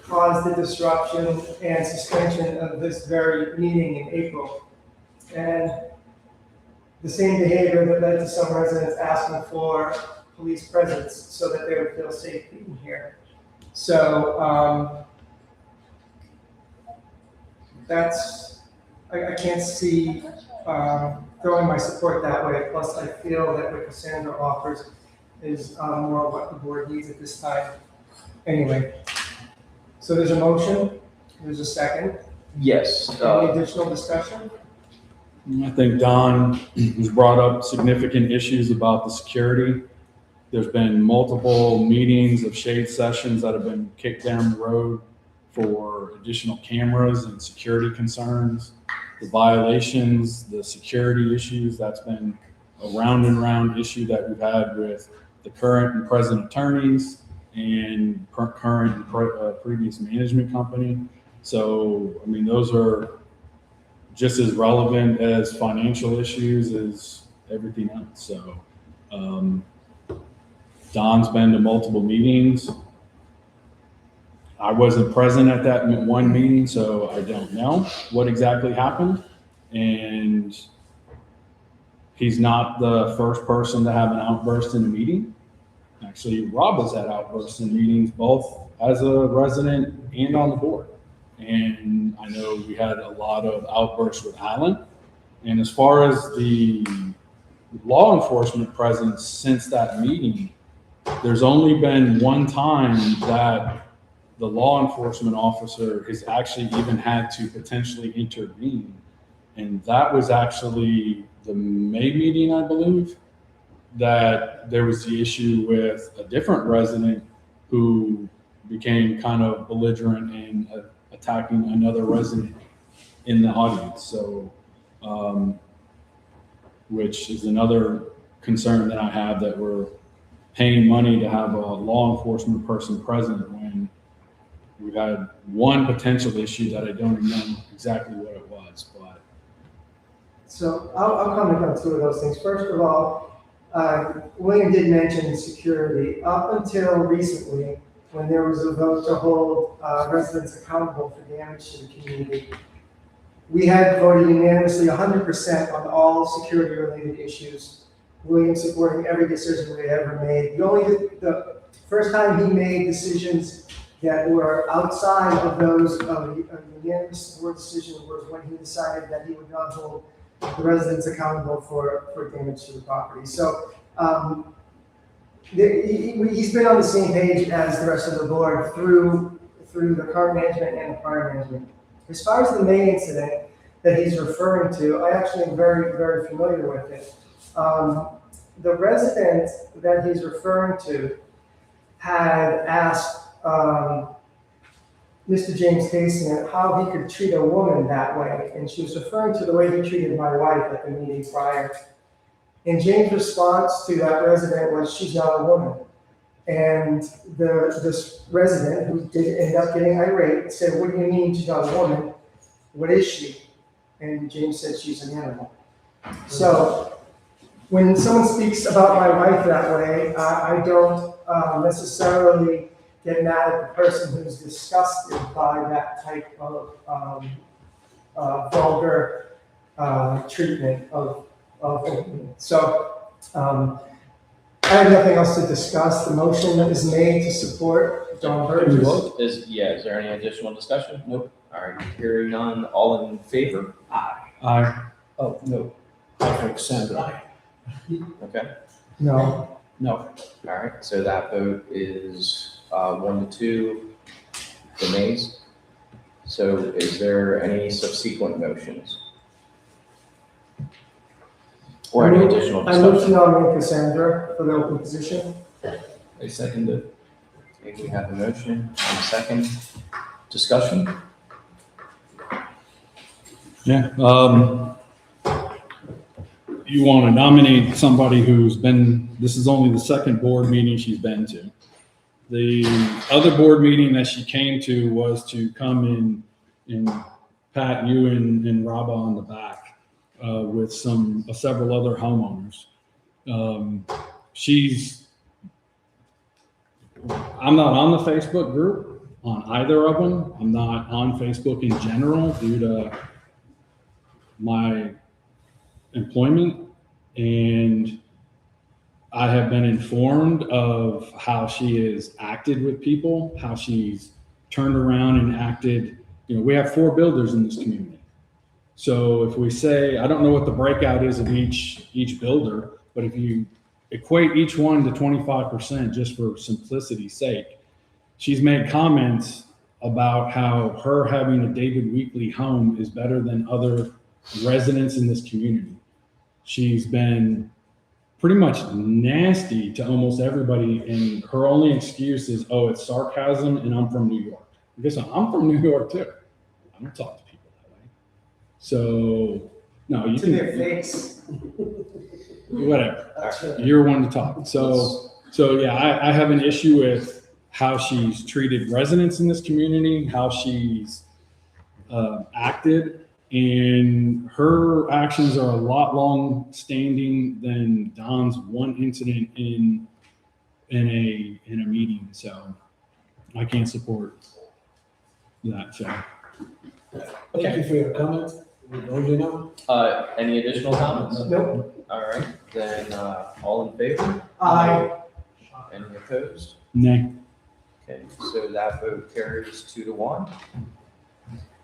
B: caused the disruption and suspension of this very meeting in April. And the same behavior that led to some residents asking for police presence so that they would feel safe being here. So I can't see throwing my support that way. Plus, I feel that what Cassandra offers is more what the board needs at this time. Anyway, so there's a motion, there's a second.
C: Yes.
B: Any additional discussion?
H: I think Don has brought up significant issues about the security. There's been multiple meetings of shade sessions that have been kicked down the road for additional cameras and security concerns, the violations, the security issues. That's been a round and round issue that we've had with the current and present attorneys and current and previous management company. So, I mean, those are just as relevant as financial issues as everything else. So, Don's been to multiple meetings. I wasn't present at that one meeting, so I don't know what exactly happened. And he's not the first person to have an outburst in a meeting. Actually, Rob has had outbursts in meetings, both as a resident and on the board. And I know we had a lot of outbursts with Alan. And as far as the law enforcement presence since that meeting, there's only been one time that
G: the law enforcement officer has actually even had to potentially intervene. And that was actually the May meeting, I believe, that there was the issue with a different resident who became kind of belligerent and attacking another resident in the audience. So, which is another concern that I have, that we're paying money to have a law enforcement person present when we've had one potential issue that I don't even know exactly what it was, but.
B: So I'll comment on two of those things. First of all, William did mention security. Up until recently, when there was a vote to hold residents accountable for damage to the community, we had voted unanimously 100% on all security-related issues. William supporting every decision we ever made. The first time he made decisions that were outside of those of a unanimous board decision was when he decided that he would not hold the residents accountable for damage to the property. So he's been on the same page as the rest of the board through the current management and the prior management. As far as the May incident that he's referring to, I actually am very, very familiar with it. The resident that he's referring to had asked Mr. James Casey how he could treat a woman that way, and she was referring to the way he treated my wife at the meeting prior. And James' response to that resident was, "She's not a woman." And this resident, who did end up getting irate, said, "What do you mean she's not a woman? What is she?" And James said, "She's an animal." So when someone speaks about my wife that way, I don't necessarily get mad at the person who's disgusted by that type of vulgar treatment of women. So I have nothing else to discuss. The motion that was made to support Don Burgess.
C: Is there any additional discussion? Nope. All right, hearing none, all in favor?
G: Aye.
C: Oh, no. I think Sandra. Okay,
B: No.
C: no. All right, so that vote is 1-2, the nays. So is there any subsequent motions? Or any additional
B: I move to
C: discussion?
B: nominate Cassandra for the open position.
C: I second it. Okay, we have a motion and a second. Discussion?
G: Yeah, you want to nominate somebody who's been, this is only the second board meeting she's been to. The other board meeting that she came to was to come in and pat you and Rob on the back with several other homeowners. I'm not on the Facebook group on either of them. I'm not on Facebook in general due to my employment, and I have been informed of how she has acted with people, how she's turned around and acted. You know, we have 4 builders in this community. So if we say, I don't know what the breakout is of each builder, but if you equate each one to 25% just for simplicity's sake, she's made comments about how her having a David Weekley home is better than other residents in this community. She's been pretty much nasty to almost everybody, and her only excuse is, "Oh, it's sarcasm, and I'm from New York." Guess I'm from New York too. I don't talk to people that way. So no, you
B: To
G: can
B: their face.
G: whatever.
B: That's right.
G: You're one to talk. So yeah, I have an issue with how she's treated residents in this community, how she's acted. And her actions are a lot long standing than Don's one incident in a meeting. So I can't support that. So
I: Thank you for your comment. We voted you know.
C: Any additional comments?
B: Nope.
C: All right, then, all in favor?
B: Aye.
C: Any opposed?
G: nay.
C: Okay, so that vote carries 2-1.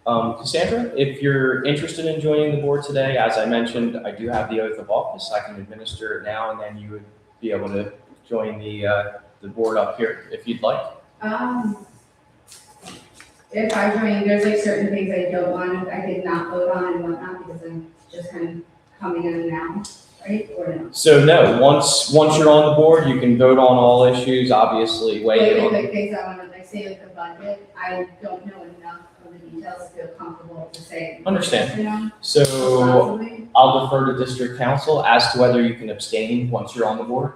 C: Cassandra, if you're interested in joining the board today, as I mentioned, I do have the oath of office. I can administer it now, and then you would be able to join the board up here if you'd like.
L: if I join, there's like certain things I don't want, I did not vote on and whatnot, because I'm just kind of coming in now, right, or no?
C: So no, once you're on the board, you can vote on all issues, obviously weigh in on.
L: Like things I want to, like say like the budget, I don't know enough of the details to feel comfortable to say.
C: Understand.
L: You know?
C: So
L: Possibly.
C: I'll defer to district council as to whether you can abstain once you're on the board.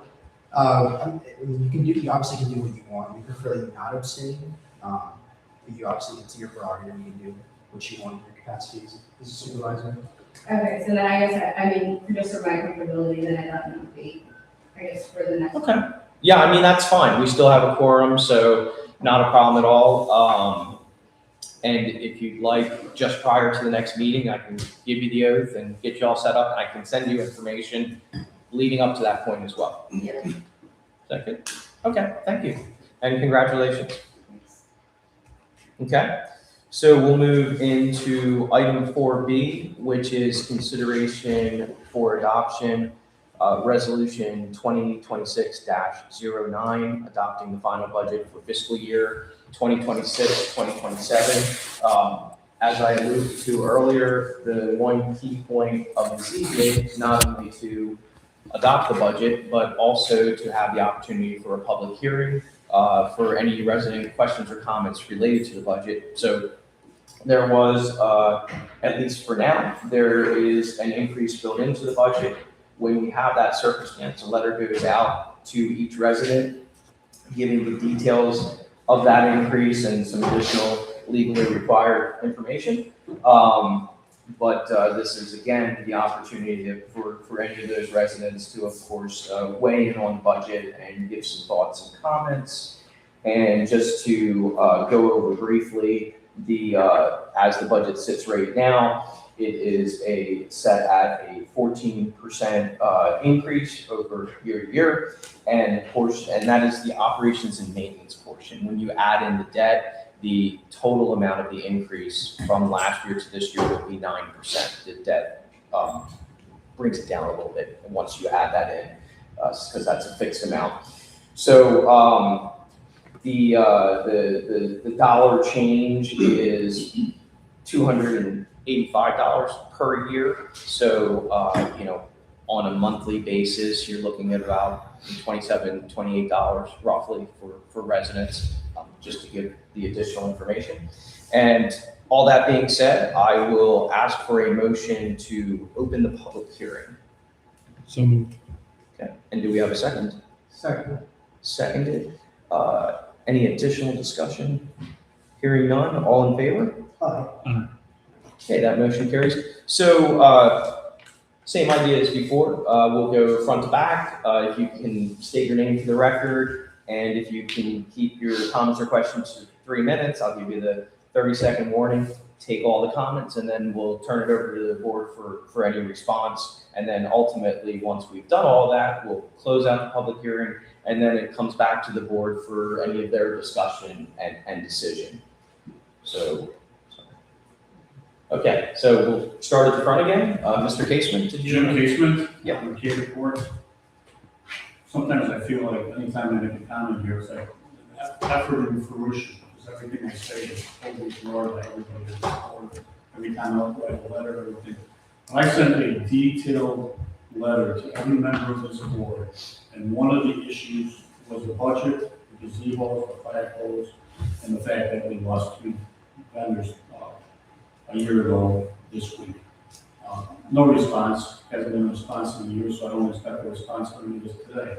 M: You obviously can do what you want. We prefer you not abstain. But you obviously, it's your prerogative. You can do what you want in your capacity as a supervisor.
L: Okay, so then I guess, I mean, just for my comfortability, then I don't know, I guess for the next.
C: Okay. Yeah, I mean, that's fine. We still have a quorum, so not a problem at all. And if you'd like, just prior to the next meeting, I can give you the oath and get you all set up, and I can send you information leading up to that point as well.
L: Yeah.
C: Is that good? Okay, thank you. And congratulations. Okay, so we'll move into item 4B, which is consideration for adoption, resolution 2026-09, adopting the final budget for fiscal year 2026-2027. As I alluded to earlier, the one key point of this evening is not only to adopt the budget, but also to have the opportunity for a public hearing for any resident questions or comments related to the budget. So there was, at least for now, there is an increase built into the budget. When we have that circumstance, a letter goes out to each resident, giving the details of that increase and some additional legally required information. But this is, again, the opportunity for any of those residents to, of course, weigh in on the budget and give some thoughts and comments. And just to go over briefly, as the budget sits right now, it is set at a 14% increase over year to year, and that is the operations and maintenance portion. When you add in the debt, the total amount of the increase from last year to this year would be 9%. The debt brings it down a little bit once you add that in, because that's a fixed amount. So the dollar change is $285 per year. So on a monthly basis, you're looking at about $27, $28 roughly for residents, just to give the additional information. And all that being said, I will ask for a motion to open the public hearing.
H: So moved.
C: Okay, and do we have a second?
B: Second.
C: Seconded. Any additional discussion? Hearing none, all in favor?
B: Aye.
C: Okay, that motion carries. So, same idea as before. We'll go front to back. If you can state your name for the record, and if you can keep your comments or questions to 3 minutes, I'll give you the 30-second warning. Take all the comments, and then we'll turn it over to the board for any response. And then ultimately, once we've done all that, we'll close out the public hearing, and then it comes back to the board for any of their discussion and decision. So, okay, so we'll start at the front again. Mr. Casement, did you?
F: Jim Casement.
C: Yeah.
F: From K Report. Sometimes I feel like anytime I make a comment here, it's like effort and fruition, because everything I say is totally ignored by everybody that's supported. Every time I write a letter, everything. I sent a detailed letter to every member of this board, and one of the issues was the budget, the gazebos, the flagpoles, and the fact that we lost 2 vendors a year ago this week. No response, hasn't been a response in a year, so I don't expect a response from you this today.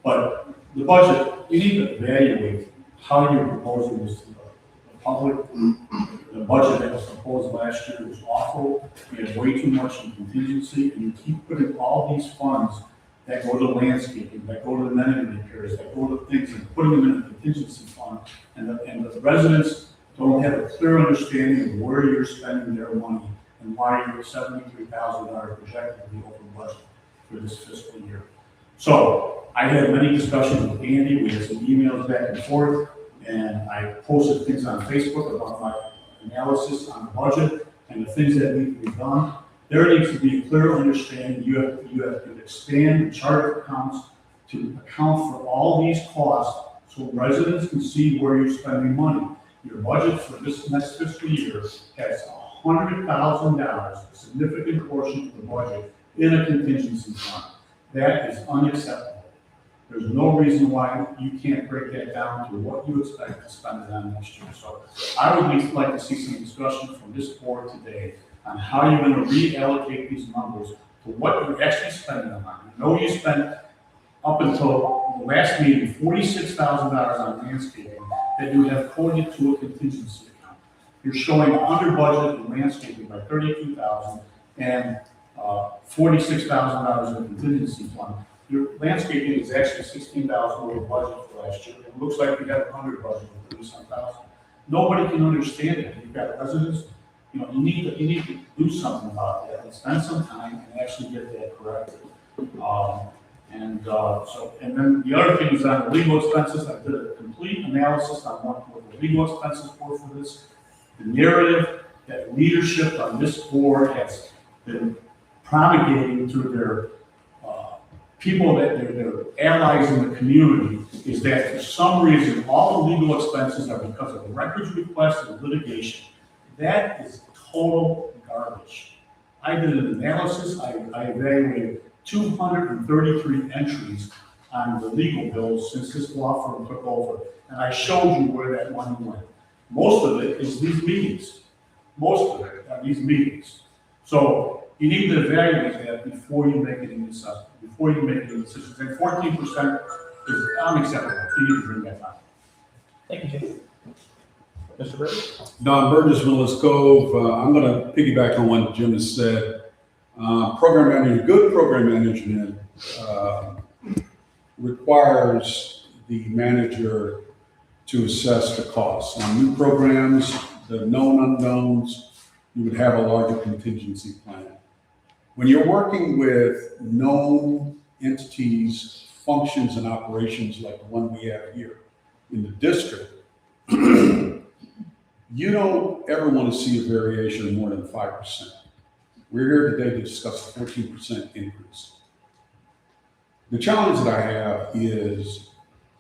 F: But the budget, you need to evaluate how you're proposing this to the public. The budget that was proposed last year was awful. We had way too much in contingency, and you keep putting all these funds that go to landscaping, that go to amenity repairs, that go to things, and putting them in a contingency fund. And the residents don't have a clear understanding of where you're spending their money and why you're $73,000 projected to be over budget for this fiscal year. So I had many discussions with Andy. We had some emails back and forth, and I posted things on Facebook about my analysis on the budget and the things that need to be done. There needs to be a clear understanding. You have to expand the chart of accounts to account for all these costs so residents can see where you're spending money. Your budget for this next fiscal year has $100,000, a significant portion of the budget, in a contingency fund. That is unacceptable. There's no reason why you can't break that down to what you expect to spend it on next year. So I would like to see some discussion from this board today on how you're gonna reallocate these numbers to what you're actually spending them on. I know you spent, up until the last meeting, $46,000 on landscaping that you have quoted to a contingency account. You're showing under budget in landscaping by $32,000 and $46,000 in the contingency fund. Your landscaping is actually $16,000 over budget for last year. It looks like you have a under budget of $30,000. Nobody can understand it. You've got residents, you need to do something about that and spend some time and actually get that corrected. And then the other thing is on the legal expenses. I did a complete analysis on what the legal expenses were for this. The narrative that leadership on this board has been propagating through their people that they're allies in the community is that for some reason, all the legal expenses are because of the records request and litigation. That is total garbage. I did an analysis. I evaluated 233 entries on the legal bills since this law firm took over, and I showed you where that money went. Most of it is these meetings. Most of it are these meetings. So you need to evaluate that before you make any assessment, before you make any decisions. And 14% is unacceptable. You need to bring that down.
A: Thank you, Jim. Mr. Burgess?
G: Don Burgess, Willis Cove. I'm going to piggyback on what Jim has said. Program management, good program management requires the manager to assess the costs. On new programs, the known unknowns, you would have a larger contingency plan. When you're working with known entities, functions, and operations like the one we have here in the district, you don't ever want to see a variation of more than 5%. We're here today to discuss a 14% increase. The challenge that I have is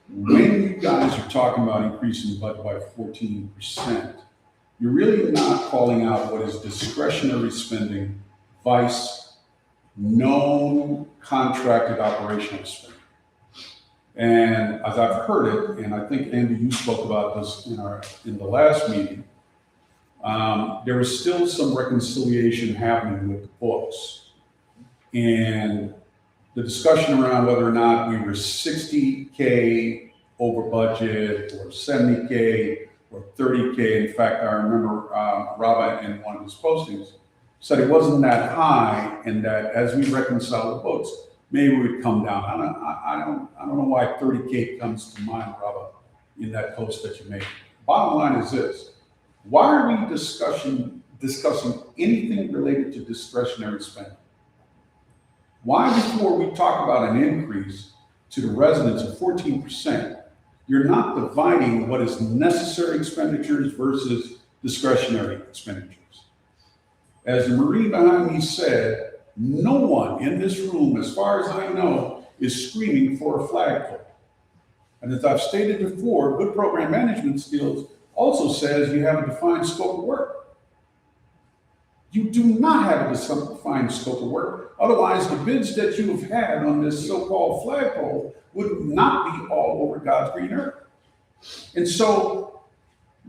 G: when you guys are talking about increasing the budget by 14%, you're really not calling out what is discretionary spending vice known contracted operational spending. And as I've heard it, and I think Andy, you spoke about this in the last meeting, there was still some reconciliation happening with the books. And the discussion around whether or not we were 60K over budget or 70K or 30K. In fact, I remember Robert in one of his postings said it wasn't that high, and that as we reconcile the books, maybe we would come down. I don't know why 30K comes to mind, Robert, in that post that you made. Bottom line is this: why are we discussing anything related to discretionary spending? Why, before we talk about an increase to the residents of 14%, you're not dividing what is necessary expenditures versus discretionary expenditures? As the Marine behind me said, no one in this room, as far as I know, is screaming for a flagpole. And as I've stated before, good program management skills also says you have a defined scope of work. You do not have a defined scope of work. Otherwise, the bids that you have had on this so-called flagpole would not be all over God's green earth. And so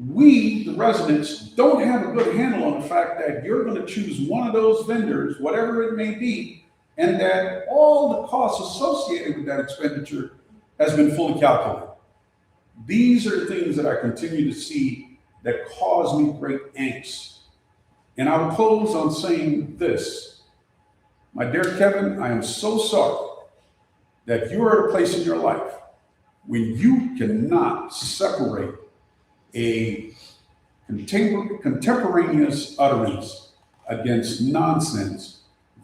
G: we, the residents, don't have a good handle on the fact that you're going to choose one of those vendors, whatever it may be, and that all the costs associated with that expenditure has been fully calculated. These are the things that I continue to see that cause me great angst. And I will close on saying this. My dear Kevin, I am so sorry that you are at a place in your life when you cannot separate a contemporaneous utterance against nonsense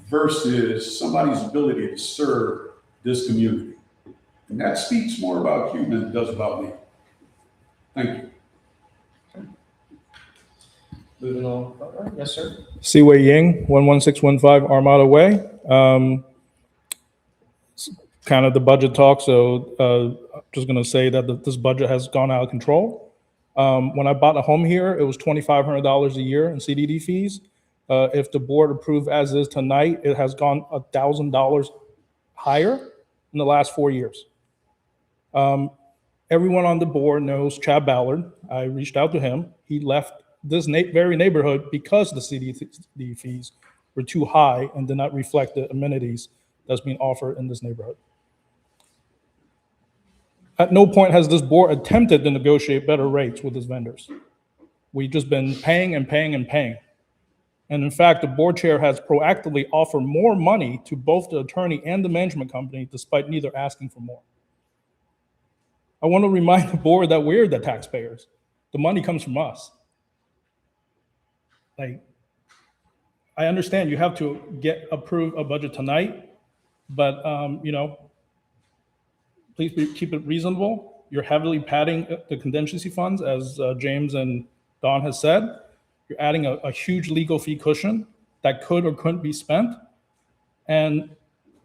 G: versus somebody's ability to serve this community. And that speaks more about you than it does about me. Thank you.
C: Moving on. Yes, sir.
H: Seaway Ying, 11615 Armada Way. Kind of the budget talk, so just going to say that this budget has gone out of control. When I bought a home here, it was $2,500 a year in CDD fees. If the board approved as is tonight, it has gone $1,000 higher in the last 4 years. Everyone on the board knows Chad Ballard. I reached out to him. He left this very neighborhood because the CDD fees were too high and did not reflect the amenities that's being offered in this neighborhood. At no point has this board attempted to negotiate better rates with its vendors. We've just been paying and paying and paying. And in fact, the board chair has proactively offered more money to both the attorney and the management company, despite neither asking for more. I want to remind the board that we're the taxpayers. The money comes from us. Like, I understand you have to approve a budget tonight, but please keep it reasonable. You're heavily padding the contingency funds, as James and Don has said. You're adding a huge legal fee cushion that could or couldn't be spent. And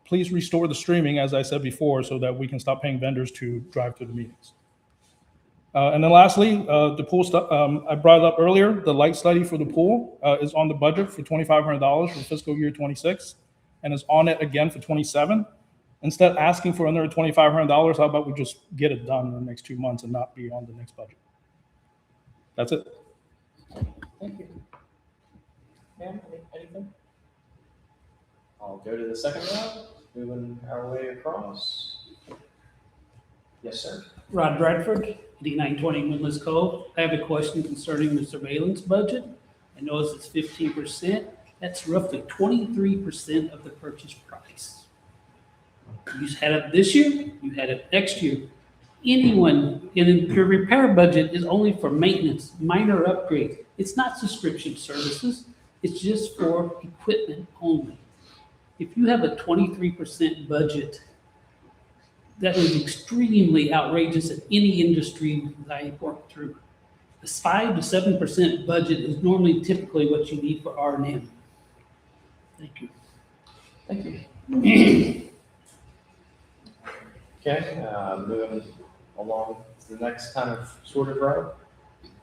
H: please restore the streaming, as I said before, so that we can stop paying vendors to drive to the meetings. And then lastly, the pool stuff, I brought it up earlier, the light study for the pool is on the budget for $2,500 for fiscal year 26, and is on it again for 27. Instead of asking for another $2,500, how about we just get it done in the next 2 months and not be on the next budget? That's it.
C: Thank you. Ma'am, anything? I'll go to the second round, moving our way across. Yes, sir.
J: Rod Bradford, D920 Windless Cove. I have a question concerning the surveillance budget. I notice it's 15%. That's roughly 23% of the purchase price. You had it this year, you had it next year. Anyone in your repair budget is only for maintenance, minor upgrades. It's not subscription services. It's just for equipment only. If you have a 23% budget, that is extremely outrageous in any industry that I work through. The 5 to 7% budget is normally typically what you need for R&M. Thank you.
C: Thank you. Okay, moving along to the next kind of sort of row.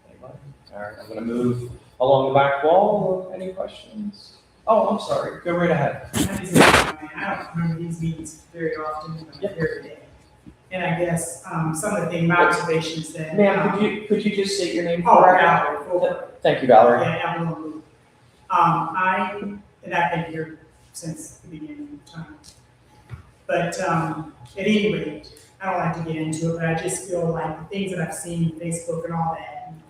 C: Anybody? All right, I'm going to move along the back wall. Any questions? Oh, I'm sorry. Go right ahead.
N: I don't remember these meetings very often, but very day. And I guess some of my observations that.
C: Ma'am, could you just state your name?
N: Oh, Valerie.
C: Thank you, Valerie.
N: Yeah, Avalon. I've been here since the beginning of time. But at any rate, I don't like to get into it, but I just feel like the things that I've seen, Facebook and all that, and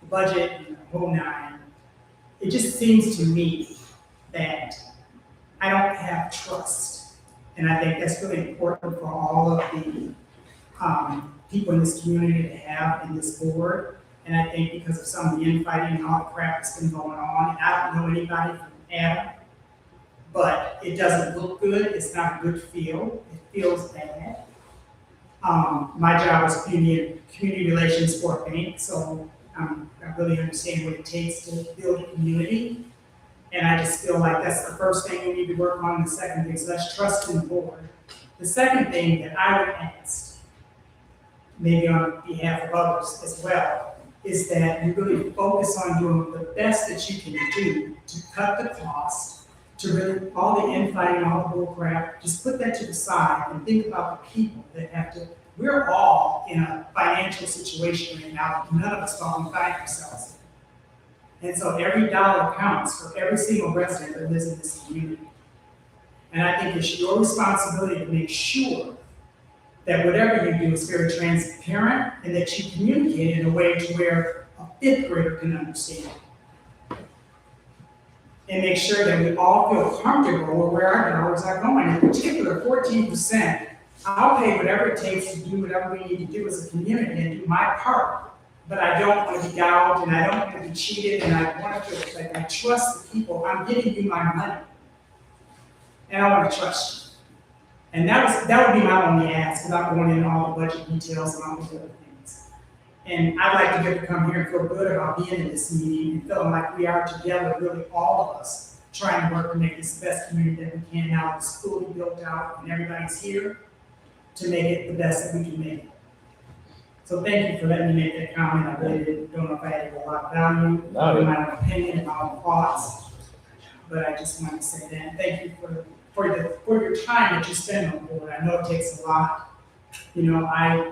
N: the budget and the whole nine, it just seems to me that I don't have trust. And I think that's really important for all of the people in this community to have in this board. And I think because of some of the infighting and all the crap that's been going on, and I don't know anybody from Adam, but it doesn't look good. It's not a good feel. It feels bad. My job is community relations for a bank, so I really understand what it takes to build a community. And I just feel like that's the first thing we need to work on. The second thing, so that's trust in the board. The second thing that I would ask, maybe on behalf of others as well, is that you really focus on doing the best that you can do to cut the cost, to really, all the infighting, all the bull crap, just put that to the side and think about the people that have to, we're all in a financial situation right now, none of us can find ourselves in. And so every dollar counts for every single resident that lives in this community. And I think it's your responsibility to make sure that whatever you do is very transparent and that you communicate in a way to where a fifth grader can understand. And make sure that we all feel comfortable with where our dollars are going. In particular, 14%, I'll pay whatever it takes to do whatever we need to do as a community and do my part. But I don't want to be gouged and I don't want to be cheated and I want to feel like I trust the people. I'm giving you my money. And I want to trust you. And that would be my only ask without going into all the budget details and all those other things. And I'd like to get to come here and feel good about being in this meeting and feeling like we are together, really all of us, trying to work to make this the best community that we can now. It's fully built out and everybody's here to make it the best that we can make it. So thank you for letting me make that comment. I really don't know if I added a lot of value,
C: No.
N: in my own opinion and my own thoughts. But I just wanted to say that. Thank you for your time that you spend on the board. I know it takes a lot. You know, I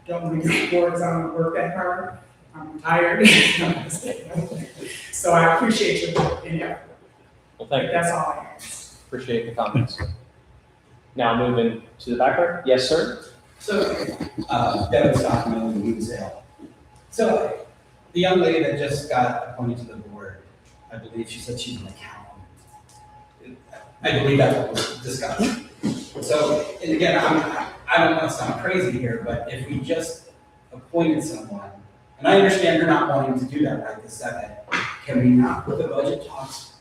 N: don't want to get bored because I don't work that hard. I'm tired. So I appreciate your work and effort.
O: Well, thank you.
N: That's all I ask.
O: Appreciate the comments. Now moving to the back row. Yes, sir?
P: So, Devin Stockman in Woodsdale. So, the young lady that just got appointed to the board, I believe she said she's an accountant. I believe that's what was discussed. So, and again, I don't want to sound crazy here, but if we just appointed someone, and I understand you're not wanting to do that right this second, can we not put the budget talks?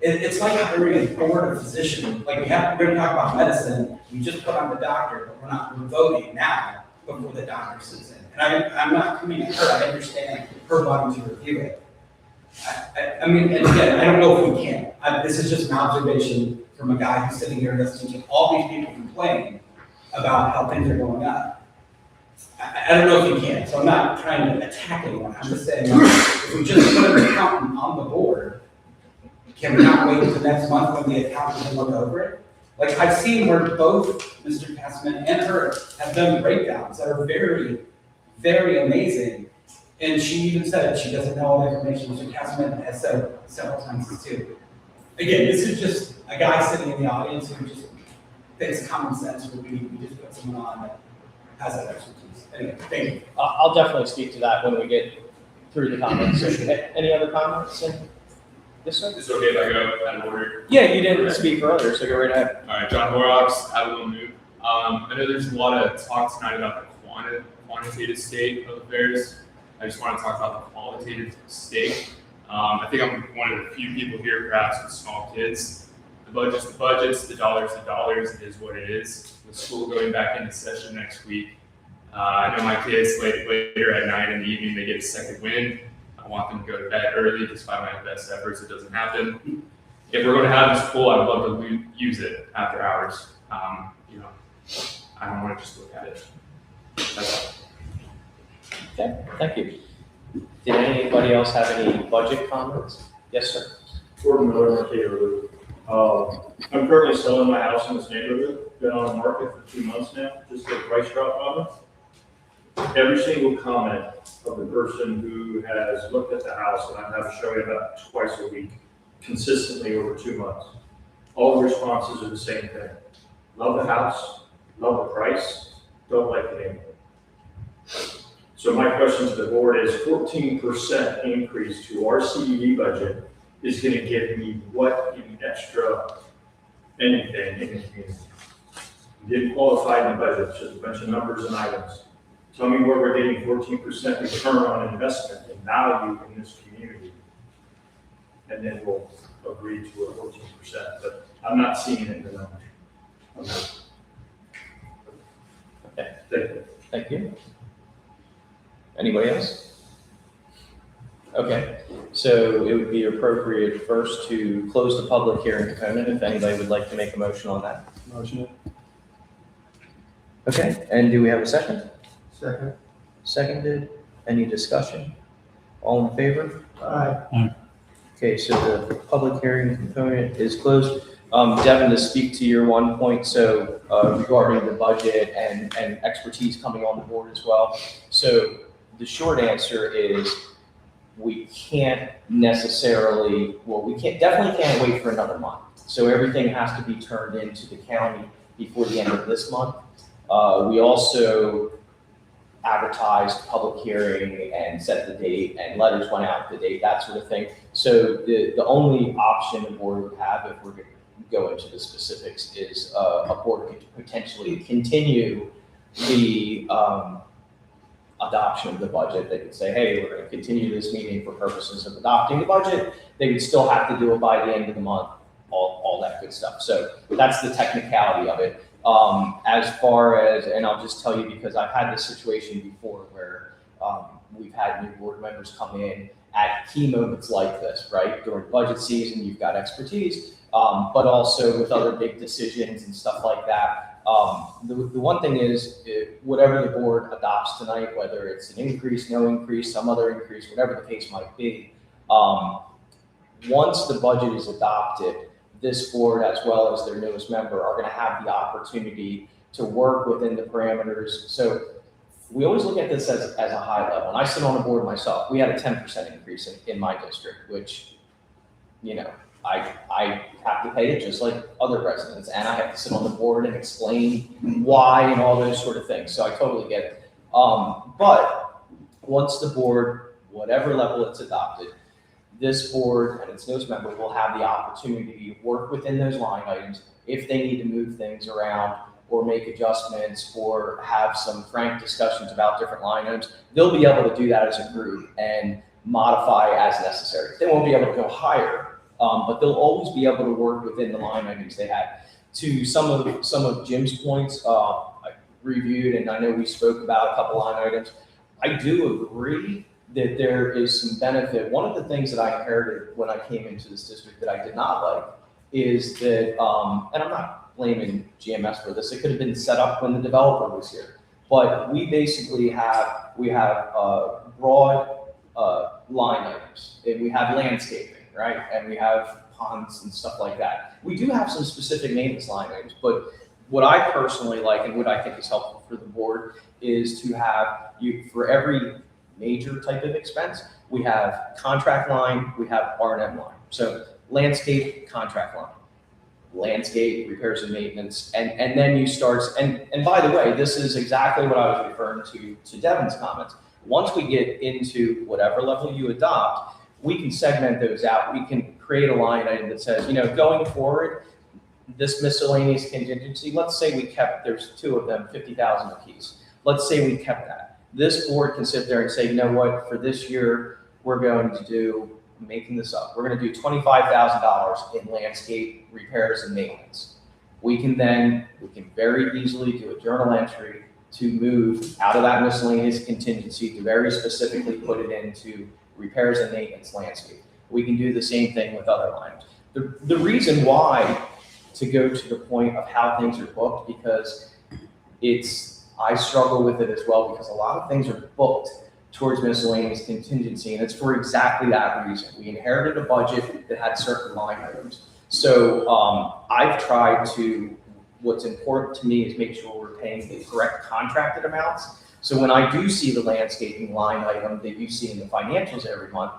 P: It's like hiring a board of physician, like we're going to talk about medicine, we just put on the doctor, but we're voting now before the doctor sits in. And I'm not coming at her, I understand her wanting to review it. I mean, and again, I don't know if we can. This is just an observation from a guy who's sitting here listening to all these people complain about how things are going up. I don't know if you can, so I'm not trying to attack anyone. I'm just saying, if we just put an accountant on the board, can we not wait until next month when the accountant can look over it? Like, I've seen where both Mr. Castman and her have done breakdowns that are very, very amazing. And she even said she doesn't know all the information. Mr. Castman has said several times too. Again, this is just a guy sitting in the audience who just thinks common sense would be, we just put someone on that has that expertise. Anyway, thank you.
O: I'll definitely speak to that when we get through the comments. Any other comments? Yes, sir?
K: Is it okay if I go out of order?
O: Yeah, you didn't speak earlier, so go right ahead.
K: All right, John Horrocks, Avalon New. I know there's a lot of talk tonight about the quantitative state of affairs. I just want to talk about the qualitative state. I think I'm one of the few people here, perhaps, with small kids. The budget's, the dollars, it is what it is. With school going back into session next week, I know my kids later at night in the evening, they get a second wind. I want them to go to bed early, despite my best efforts, it doesn't happen. If we're going to have this pool, I'd love to use it after hours. You know, I don't want to just look at it. That's all.
O: Okay, thank you. Did anybody else have any budget comments? Yes, sir.
K: Gordon Miller, Mercator. I'm currently selling my house in this neighborhood. Been on the market for 2 months now, just a price drop on it. Every single comment of the person who has looked at the house, and I have to show you about twice a week, consistently over 2 months. All the responses are the same thing. Love the house, love the price, don't like the neighborhood. So my question to the board is 14% increase to our CDD budget is going to give me what in extra anything in the community? You didn't qualify in the budget, it's just a bunch of numbers and items. Tell me where we're getting 14% return on investment and value in this community. And then we'll agree to a 14%, but I'm not seeing it in the numbers.
O: Okay,
K: Thank you.
O: thank you. Anybody else? Okay, so it would be appropriate first to close the public hearing component if anybody would like to make a motion on that.
G: Motion.
O: Okay, and do we have a second?
B: Second.
O: Seconded. Any discussion? All in favor?
B: Aye.
O: Okay, so the public hearing component is closed. Devin, to speak to your one point, so regarding the budget and expertise coming on the board as well. So the short answer is we can't necessarily, well, definitely can't wait for another month. So everything has to be turned into the county before the end of this month. We also advertised public hearing and set the date, and letters went out the date, that sort of thing. So the only option the board would have, if we're going to go into the specifics, is a board could potentially continue the adoption of the budget. They could say, hey, we're going to continue this meeting for purposes of adopting the budget. They would still have to do it by the end of the month, all that good stuff. So that's the technicality of it. As far as, and I'll just tell you because I've had this situation before where we've had new board members come in at key moments like this, right? During budget season, you've got expertise, but also with other big decisions and stuff like that. The one thing is, whatever the board adopts tonight, whether it's an increase, no increase, some other increase, whatever the case might be, once the budget is adopted, this board, as well as their newest member, are going to have the opportunity to work within the parameters. So we always look at this as a high level. And I sit on the board myself. We had a 10% increase in my district, which, you know, I have to pay it just like other residents, and I have to sit on the board and explain why and all those sort of things. So I totally get it. But once the board, whatever level it's adopted, this board and its newest member will have the opportunity to work within those line items if they need to move things around or make adjustments or have some frank discussions about different line items. They'll be able to do that as a group and modify as necessary. They won't be able to go higher, but they'll always be able to work within the line items they had. To some of Jim's points, I reviewed, and I know we spoke about a couple line items. I do agree that there is some benefit. One of the things that I inherited when I came into this district that I did not like is that, and I'm not blaming GMS for this, it could have been set up when the developer was here, but we basically have broad line items, and we have landscaping, right? And we have ponds and stuff like that. We do have some specific maintenance line items, but what I personally like and what I think is helpful for the board is to have you, for every major type of expense, we have contract line, we have R&M line. So landscape, contract line, landscape, repairs and maintenance, and then you start, and by the way, this is exactly what I was referring to Devin's comments. Once we get into whatever level you adopt, we can segment those out. We can create a line item that says, you know, going forward, this miscellaneous contingency, let's say we kept, there's two of them, 50,000 apiece. Let's say we kept that. This board can sit there and say, you know what, for this year, we're going to do, I'm making this up, we're going to do $25,000 in landscape repairs and maintenance. We can very easily do a journal entry to move out of that miscellaneous contingency to very specifically put it into repairs and maintenance landscape. We can do the same thing with other lines. The reason why, to go to the point of how things are booked, because I struggle with it as well, because a lot of things are booked towards miscellaneous contingency, and it's for exactly that reason. We inherited a budget that had certain line items. So I've tried to, what's important to me is make sure we're paying the correct contracted amounts. So when I do see the landscaping line item that you see in the financials every month,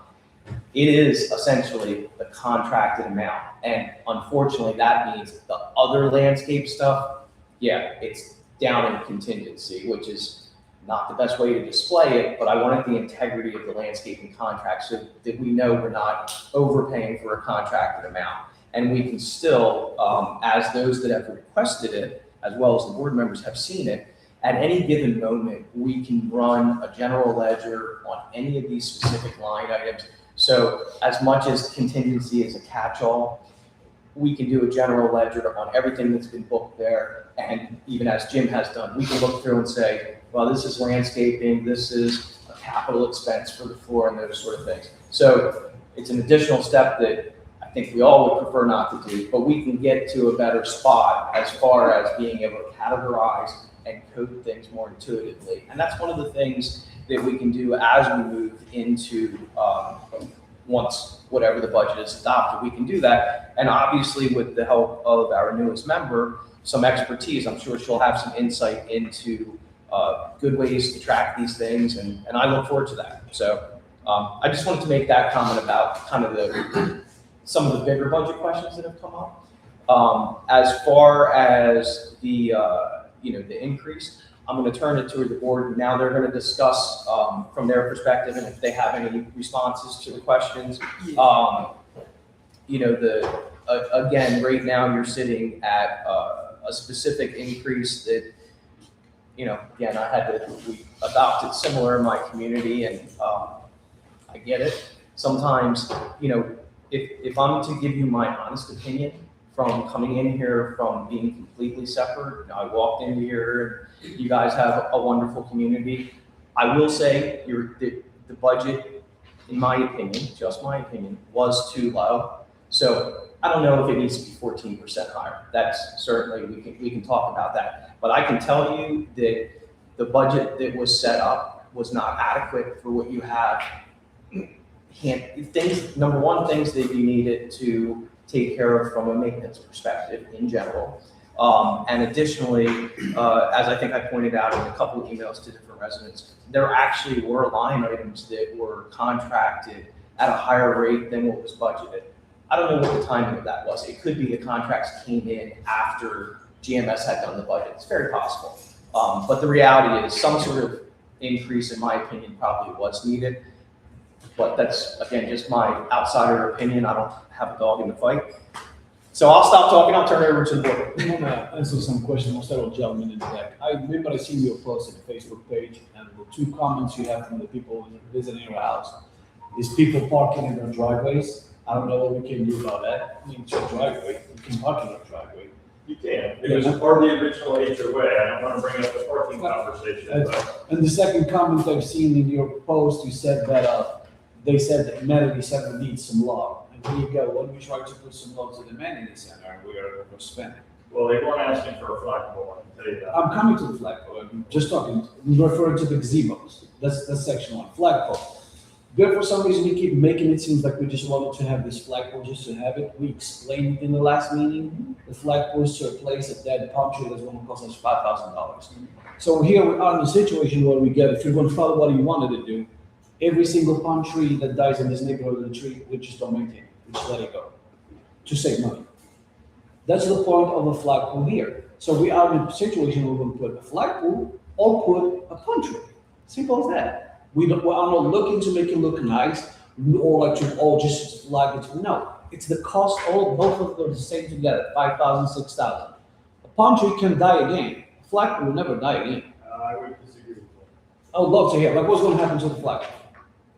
O: it is essentially the contracted amount. And unfortunately, that means the other landscape stuff, yeah, it's down in contingency, which is not the best way to display it, but I wanted the integrity of the landscaping contract so that we know we're not overpaying for a contracted amount. And we can still, as those that have requested it, as well as the board members have seen it, at any given moment, we can run a general ledger on any of these specific line items. So as much as contingency is a catch-all, we can do a general ledger on everything that's been booked there. And even as Jim has done, we can look through and say, well, this is landscaping, this is a capital expense for the floor and those sort of things. So it's an additional step that I think we all would prefer not to do, but we can get to a better spot as far as being able to categorize and code things more intuitively. And that's one of the things that we can do as we move into once whatever the budget is adopted, we can do that. And obviously with the help of our newest member, some expertise, I'm sure she'll have some insight into good ways to track these things, and I look forward to that. So I just wanted to make that comment about kind of some of the bigger budget questions that have come up. As far as the increase, I'm going to turn it to the board. Now they're going to discuss from their perspective, and if they have any responses to the questions. Again, right now you're sitting at a specific increase that, again, we adopted similar in my community, and I get it. Sometimes, if I'm to give you my honest opinion from coming in here from being completely separate, I walked into here and you guys have a wonderful community. I will say the budget, in my opinion, just my opinion, was too low. So I don't know if it needs to be 14% higher. That's certainly, we can talk about that. But I can tell you that the budget that was set up was not adequate for what you have. Number one, things that you needed to take care of from a maintenance perspective in general. And additionally, as I think I pointed out in a couple of emails to different residents, there actually were line items that were contracted at a higher rate than what was budgeted. I don't know what the timing of that was. It could be the contracts came in after GMS had done the budget. It's very possible. But the reality is some sort of increase, in my opinion, probably was needed. But that's, again, just my outsider opinion. I don't have a dog in the fight. So I'll stop talking. I'll turn it over to the board.
Q: I want to answer some questions from several gentlemen in the back. I remember I seen your post on the Facebook page, and the 2 comments you have from the people visiting your house is people parking in their driveways. I don't know what we can do about that. I mean, it's your driveway. You can park in your driveway.
K: You can. It was part of the original HOA. I don't want to bring up the parking conversation. But
Q: And the second comment I've seen in your post, you said that they said that Amenity Center needs some love. And here you go. When we try to put some love to the Amenity Center, we are overspending.
K: well, they weren't asking for a flagpole, I can tell you that.
Q: I'm coming to the flagpole. I'm just talking, referring to the gazebos. That's section 1, flagpole. But for some reason, we keep making it seem like we just wanted to have this flagpole just to have it. We explained it in the last meeting. The flagpole is to replace a dead palm tree that's going to cost us $5,000. So here we are in a situation where we get, if you're going to follow what you wanted to do, every single palm tree that dies in this neighborhood, the tree, we just don't maintain it. We just let it go to save money. That's the point of a flagpole here. So we are in a situation where we're going to put a flagpole or put a palm tree. Simple as that. We are not looking to make it look nice or like to all just flag it. No, it's the cost. Both of them are the same together, $5,000, $6,000. A palm tree can die again. A flagpole will never die again.
K: I would disagree with that.
Q: I would love to hear. Like, what's going to happen to the flagpole?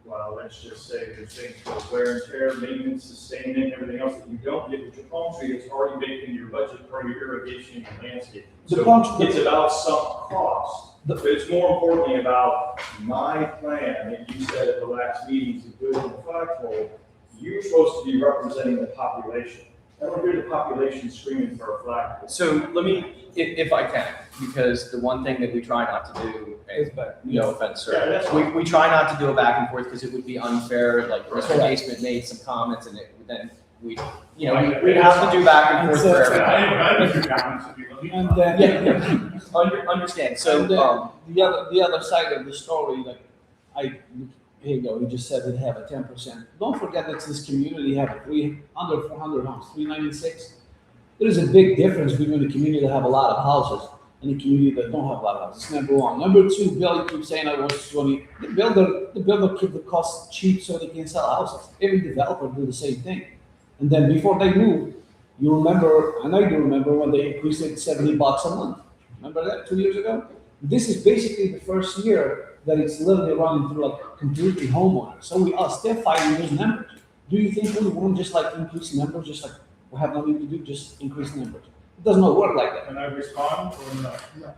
K: Well, let's just say there's things for wear and tear, maintenance, sustainment, everything else that you don't get with your palm tree that's already baked into your budget for your irrigation and landscaping.
Q: The
K: So
Q: palm tree-
K: it's about some cost, but it's more importantly about my plan that you said at the last meeting to do it in the flagpole. You're supposed to be representing the population. I don't hear the population screaming for a flagpole.
O: So let me, if I can, because the one thing that we try not to do, no offense,
K: Yeah,
O: sir,
K: that's
O: we try not to do a back and forth because it would be unfair. Like Mr. Basement made some comments and then we'd have to do back and forth for everything.
F: I didn't your comments.
Q: And then,
O: Yeah, understand. So,
Q: and then the other side of the story, like here you go, you just said it have a 10%. Don't forget that this community have under 400 homes, 396. There is a big difference between the community that have a lot of houses and the community that don't have a lot of houses. Number one. Number two, Bill, you keep saying I was 20. The builder keep the costs cheap so they can sell houses. Every developer do the same thing. And then before they move, you remember, and I do remember when they increased it $70 a month. Remember that 2 years ago? This is basically the first year that it's literally running through like completely homeowners. So we are still fighting those numbers. Do you think we want just like increase numbers, just like we have nothing to do, just increase numbers? It does not work like that.
F: Can I respond or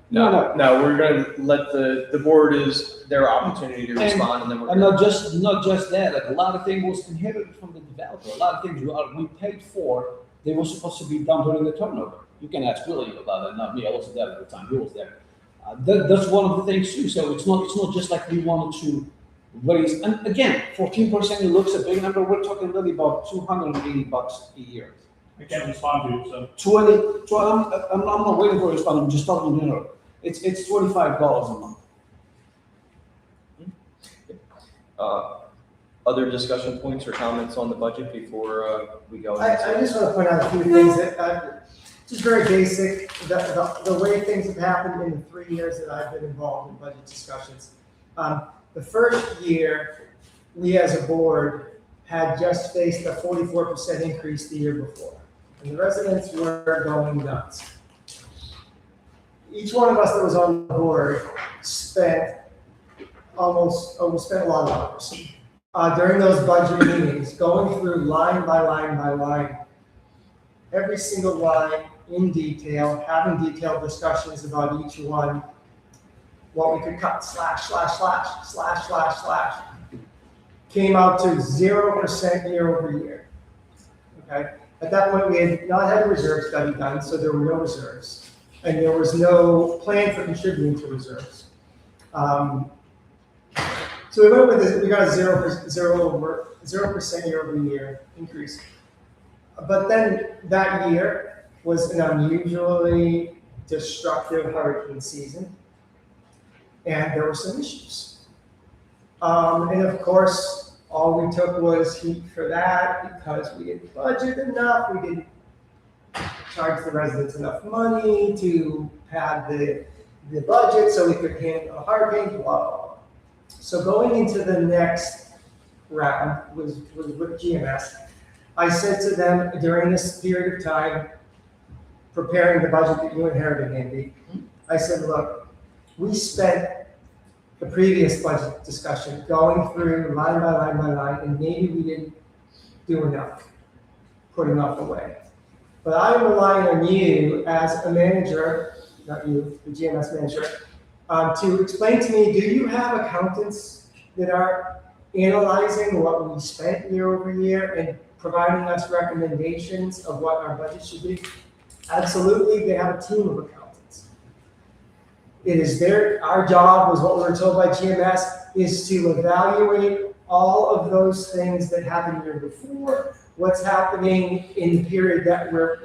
O: No,
F: no?
O: no, we're going to let the board is their opportunity to respond and then we're
Q: And
O: gonna.
Q: not just that, like a lot of things was inherited from the developer. A lot of things we paid for, they were supposed to be done during the turnover. You can ask Willie about that, not me. I wasn't there at the time. He was there. That's one of the things too. So it's not just like we wanted to raise. And again, 14% looks a big number. We're talking really about $280 a year.
F: I can't respond to you, so.
Q: I'm not waiting for a response. I'm just talking in general. It's $25 a month.
O: Other discussion points or comments on the budget before we go
B: I
O: into?
B: just want to point out a few things that, just very basic, the way things have happened in the 3 years that I've been involved in budget discussions. The first year, we as a board had just faced a 44% increase the year before. And the residents were going nuts. Each one of us that was on the board spent almost spent a lot of hours. During those budget meetings, going through line by line by line, every single line in detail, having detailed discussions about each one, what we could cut, slash, came out to 0% year over year. Okay, At that point, we had not had a reserve study done, so there were no reserves. And there was no plan for contributing to reserves. So we went with this, we got a 0% year-over-year increase. But then that year was an unusually destructive hurricane season. And there were some issues. And of course, all we took was heat for that because we didn't budget enough, we didn't charge the residents enough money to pad the budget so we could handle a hurricane, blah, blah, blah. So going into the next round was with GMS. I said to them during this period of time, preparing the budget that you inherited, Andy, I said, look, we spent the previous budget discussion going through line by line by line, and maybe we didn't do enough, put enough away. But I'm relying on you as a manager, not you, the GMS manager, to explain to me, do you have accountants that are analyzing what we spent year over year and providing us recommendations of what our budget should be? Absolutely, they have a team of accountants. It is our job, was what we were told by GMS, is to evaluate all of those things that happened the year before, what's happening in the period that we're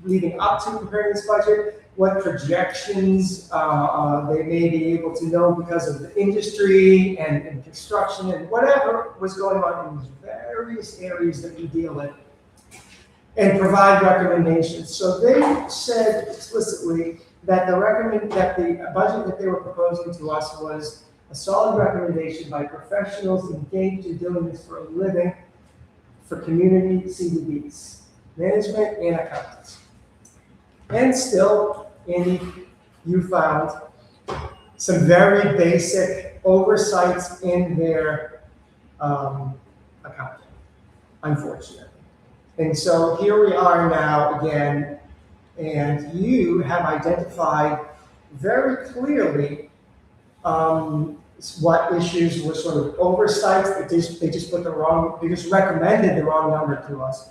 B: leading up to preparing this budget, what projections they may be able to know because of the industry and construction and whatever was going on in these various areas that we deal with, and provide recommendations. So they said explicitly that the budget that they were proposing to us was a solid recommendation by professionals engaged in doing this for a living for community CDDs, management and accountants. And still, Andy, you found some very basic oversights in their accounting, unfortunately. And so here we are now again, and you have identified very clearly what issues were sort of oversights that they just recommended the wrong number to us.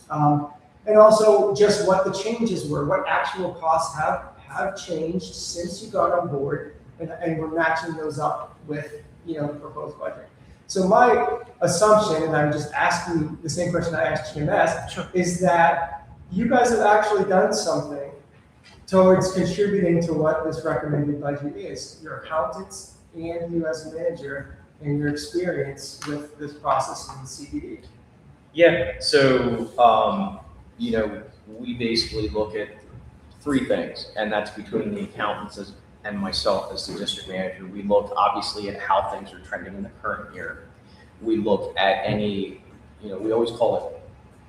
B: And also just what the changes were, what actual costs have changed since you got on board, and we're matching those up with the proposed budget. So my assumption, and I'm just asking you the same question I asked GMS, is that you guys have actually done something towards contributing to what this recommended budget is. Your accountants and you as a manager and your experience with this process in the CDD.
O: Yeah, so, we basically look at three things, and that's between the accountants and myself as the district manager. We look obviously at how things are trending in the current year. We look at any, we always call it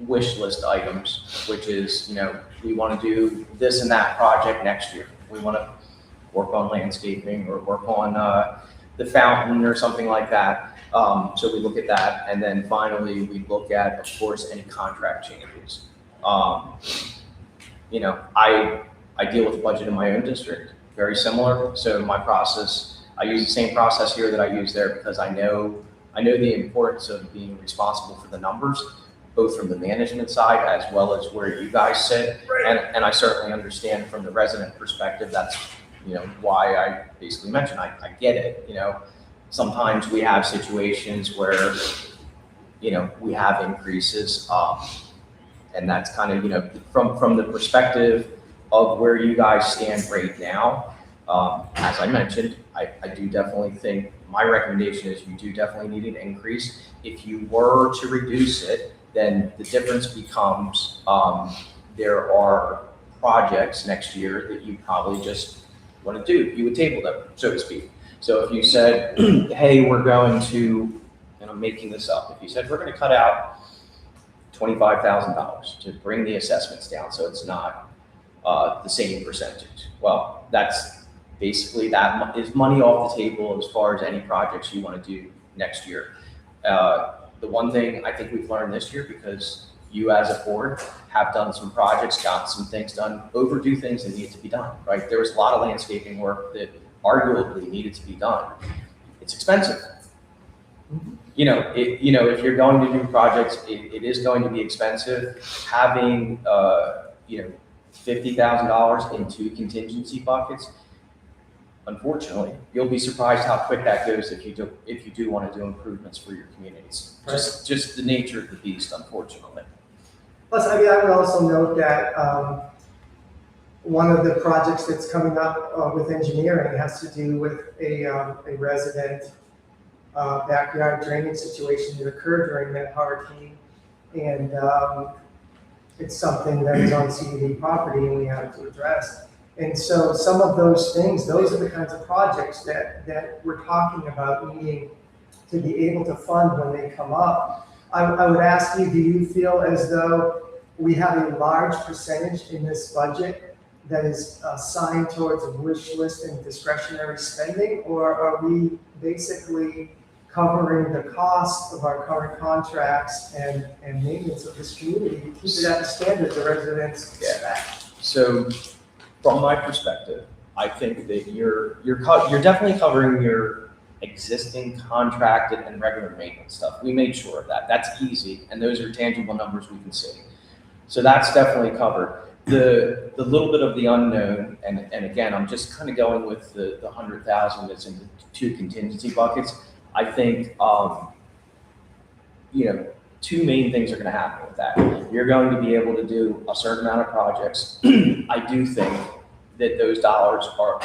O: wish list items, which is, we want to do this and that project next year. We want to work on landscaping or work on the fountain or something like that. So we look at that, and then finally we look at, of course, any contract changes. I deal with the budget in my own district, very similar. So my process, I use the same process here that I use there because I know the importance of being responsible for the numbers, both from the management side as well as where you guys sit. And I certainly understand from the resident perspective, that's why I basically mentioned I get it. Sometimes we have situations where we have increases, and that's kind of from the perspective of where you guys stand right now. As I mentioned, I do definitely think my recommendation is you do definitely need an increase. If you were to reduce it, then the difference becomes there are projects next year that you probably just want to do. You would table them, so to speak. So if you said, hey, we're going to, and I'm making this up, if you said we're going to cut out $25,000 to bring the assessments down so it's not the same percentage. Well, that's basically, that is money off the table as far as any projects you want to do next year. The one thing I think we've learned this year, because you as a board have done some projects, got some things done, overdue things that need to be done, right? There was a lot of landscaping work that arguably needed to be done. It's expensive. if you're going to do projects, it is going to be expensive. Having, $50,000 in 2 contingency buckets, unfortunately, you'll be surprised how quick that goes if you do want to do improvements for your communities. Just the nature of the beast, unfortunately.
B: Plus, I would also note that one of the projects that's coming up with engineering has to do with a resident backyard drainage situation that occurred during that hurricane. And it's something that is on CDD property and we have to address. And so some of those things, those are the kinds of projects that we're talking about needing to be able to fund when they come up. I would ask you, do you feel as though we have a large percentage in this budget that is assigned towards a wish list and discretionary spending, or are we basically covering the cost of our current contracts and maintenance of this community to keep it at the standard the residents expect?
O: So from my perspective, I think that you're definitely covering your existing contracted and regular maintenance stuff. We made sure of that. That's easy, and those are tangible numbers we can see. So that's definitely covered. The little bit of the unknown, and again, I'm just kind of going with the 100,000 that's in the 2 contingency buckets. I think, 2 main things are going to happen with that. You're going to be able to do a certain amount of projects. I do think that those dollars are,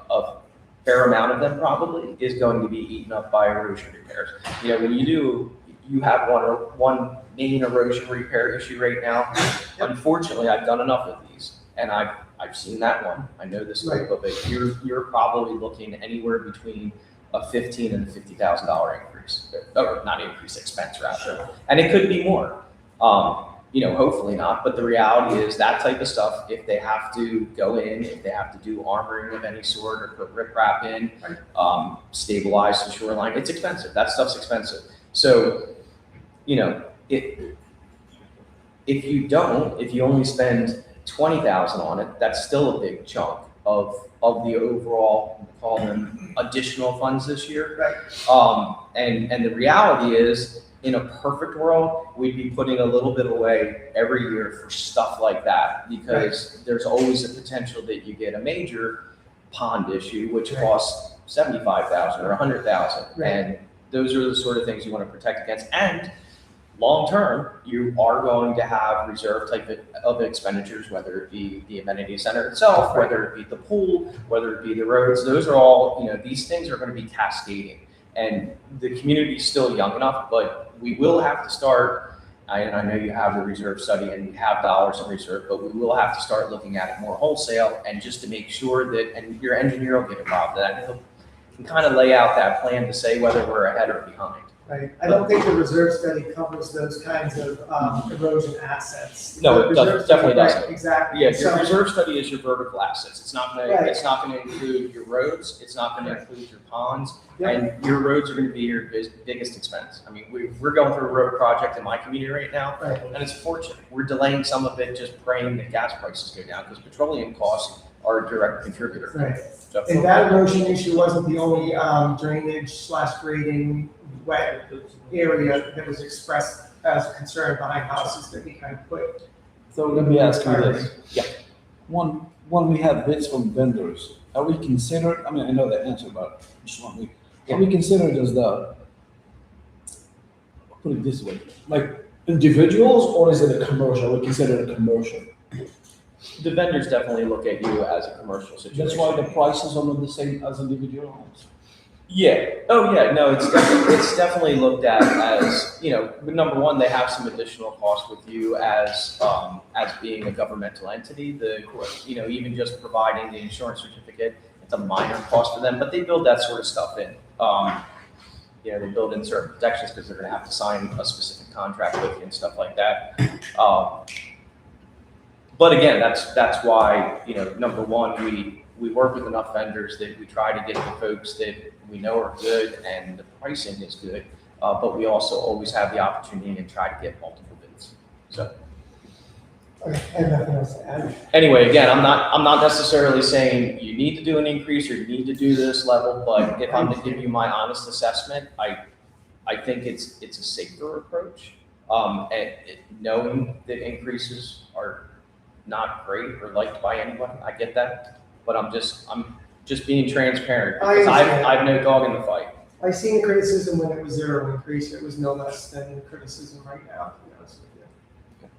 O: a fair amount of them probably is going to be eaten up by erosion repairs. When you have one main erosion repair issue right now. Unfortunately, I've done enough of these, and I've seen that one. I know the scope of it. You're probably looking anywhere between a $15,000 and a $50,000 increase, or not increase, expense rather, and it could be more. Hopefully not, but the reality is that type of stuff, if they have to go in, if they have to do armoring of any sort or put riprap in, stabilize the shoreline, it's expensive. That stuff's expensive. So, if you only spend 20,000 on it, that's still a big chunk of the overall, we'll call them additional funds this year. And the reality is, in a perfect world, we'd be putting a little bit away every year for stuff like that, because there's always a potential that you get a major pond issue, which costs 75,000 or 100,000. And those are the sort of things you want to protect against. And long term, you are going to have reserve type of expenditures, whether it be the amenity center itself, whether it be the pool, whether it be the roads. Those are all, these things are going to be cascading. And the community is still young enough, but we will have to start, and I know you have the reserve study and we have dollars in reserve, but we will have to start looking at it more wholesale, and just to make sure that, and your engineer will get involved in that, can kind of lay out that plan to say whether we're ahead or behind.
B: Right. I don't think the reserve study covers those kinds of erosion assets.
O: No, it definitely doesn't.
B: Right, exactly.
O: Yeah, your reserve study is your vertical assets. It's not going to. It's not going to include your roads. It's not going to include your ponds, and your roads are going to be your biggest expense. I mean, we're going through a road project in my community right now, and it's fortunate. We're delaying some of it, just praying that gas prices go down, because petroleum costs are a direct contributor.
B: Right. And that erosion issue wasn't the only drainage/grading wet area that was expressed as a concern behind houses that we kind of put.
Q: So let me ask you this.
O: Yeah.
Q: When we have bids from vendors, are we considered, I mean, I know the answer, but just want me, are we considered as put it this way, like individuals, or is it a commercial? Are we considered a commercial?
O: The vendors definitely look at you as a commercial situation.
Q: That's why the prices are not the same as individual homes.
O: Yeah. Oh, yeah. No, it's definitely looked at as, number one, they have some additional costs with you as being a governmental entity. Even just providing the insurance certificate, it's a minor cost for them, but they build that sort of stuff in. They build in certain protections because they're going to have to sign a specific contract with you and stuff like that. But again, that's why, number one, we work with enough vendors that we try to get the folks that we know are good and the pricing is good, but we also always have the opportunity and try to get multiple bids. So.
B: Okay, I have nothing else to add.
O: Anyway, again, I'm not necessarily saying you need to do an increase or you need to do this level, but if I'm to give you my honest assessment, I think it's a safer approach. Knowing that increases are not great or liked by anyone, I get that, but I'm just being transparent
B: I
O: because
B: understand.
O: I've no dog in the fight.
B: I seen the criticism when it was zero increase, it was no less than the criticism right now, to be honest with you.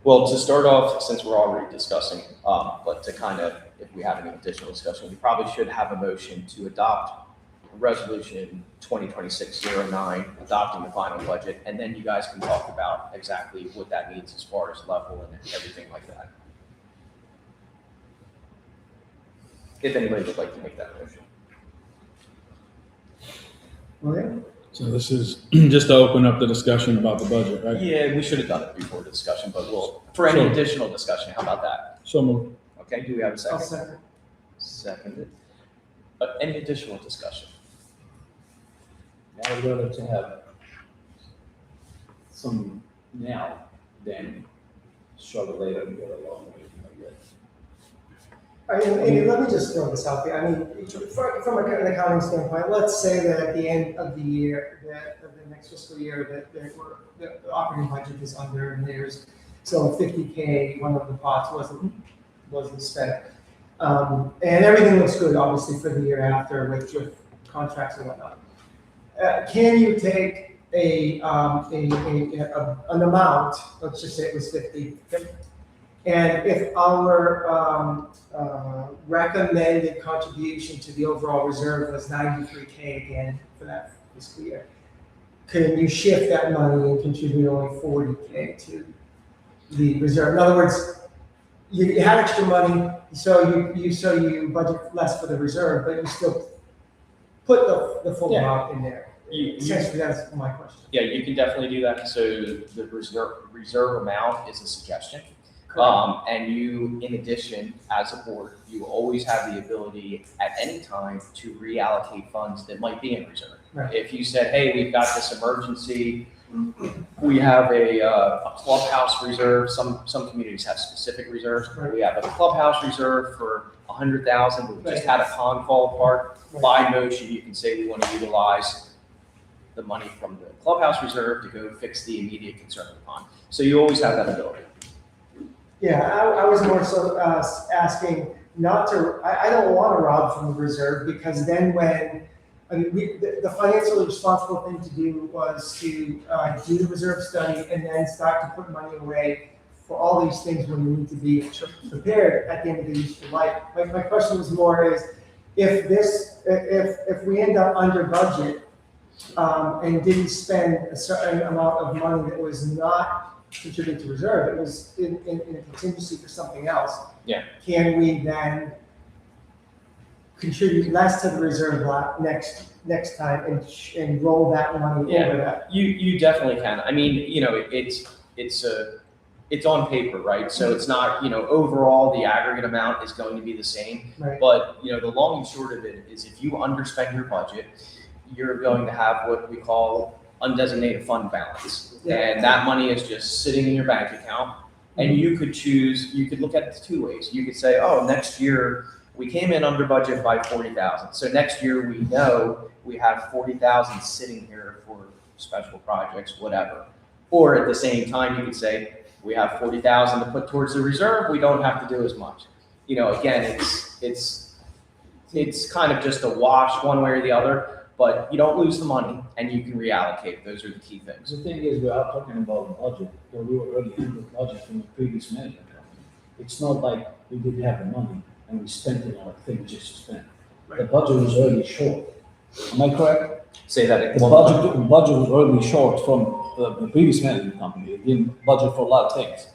O: Well, to start off, since we're already discussing, but to kind of, if we have any additional discussion, we probably should have a motion to adopt Resolution 2026-09, adopting the final budget, and then you guys can talk about exactly what that means as far as level and everything like that. If anybody would like to make that motion.
B: Okay.
H: So this is just to open up the discussion about the budget, right?
O: Yeah, we should have done it before the discussion, but for any
H: Sure.
O: additional discussion, how about that?
H: So moved.
O: Okay, do we have a
B: I'll
O: second?
B: second.
O: Seconded. Any additional discussion?
Q: I would rather to have some now than struggle later and get along with it like that.
B: And let me just throw this out there. I mean, from an accounting standpoint, let's say that at the end of the year, that of the next fiscal year, that the operating budget is under, and there's so 50K, one of the pots wasn't spent. And everything looks good, obviously, for the year after with contracts and whatnot. Can you take an amount, let's just say it was 50, and if our recommended contribution to the overall reserve was 93K again for that fiscal year, can you shift that money and contribute only 40K to the reserve? In other words, you had extra money, so you budget less for the reserve, but you still put the full amount in there. Essentially, that's my question.
O: Yeah, you can definitely do that. So the reserve amount is a suggestion. And you, in addition, as a board, you always have the ability at any time to reallocate funds that might be in reserve.
B: Right.
O: If you said, hey, we've got this emergency, we have a clubhouse reserve. Some communities have specific reserves.
B: Right.
O: We have a clubhouse reserve for 100,000. We just had a pond fall apart.
B: Right.
O: By motion, you can say we want to utilize the money from the clubhouse reserve to go fix the immediate concern of the pond. So you always have that ability.
B: Yeah, I was more so asking not to, I don't want to rob from the reserve, because then when, I mean, the financially responsible thing to do was to do the reserve study and then start to put money away for all these things when we need to be prepared at the end of the useful life. My question was more is, if we end up under budget and didn't spend a certain amount of money that was not contributed to reserve, it was in a contingency for something else.
O: Yeah.
B: Can we then contribute less to the reserve next time and roll that money over that?
O: You definitely can. I mean, it's on paper, right? So it's not, overall the aggregate amount is going to be the same.
B: Right.
O: But, the long and short of it is if you underspend your budget, you're going to have what we call undesignated fund balance.
B: Yeah.
O: And that money is just sitting in your bank account. And you could look at it two ways. You could say, oh, next year we came in under budget by 40,000. So next year we know we have 40,000 sitting here for special projects, whatever. Or at the same time, you could say, we have 40,000 to put towards the reserve. We don't have to do as much. Again, it's kind of just a wash one way or the other. But you don't lose the money, and you can reallocate. Those are the key things.
Q: The thing is, we are talking about the budget, but we were already in the budget from the previous management company. It's not like we didn't have the money and we spent it on things just to spend. The budget was already short. Am I correct?
O: Say that again.
Q: The budget was already short from the previous management company. It didn't budget for a lot of things.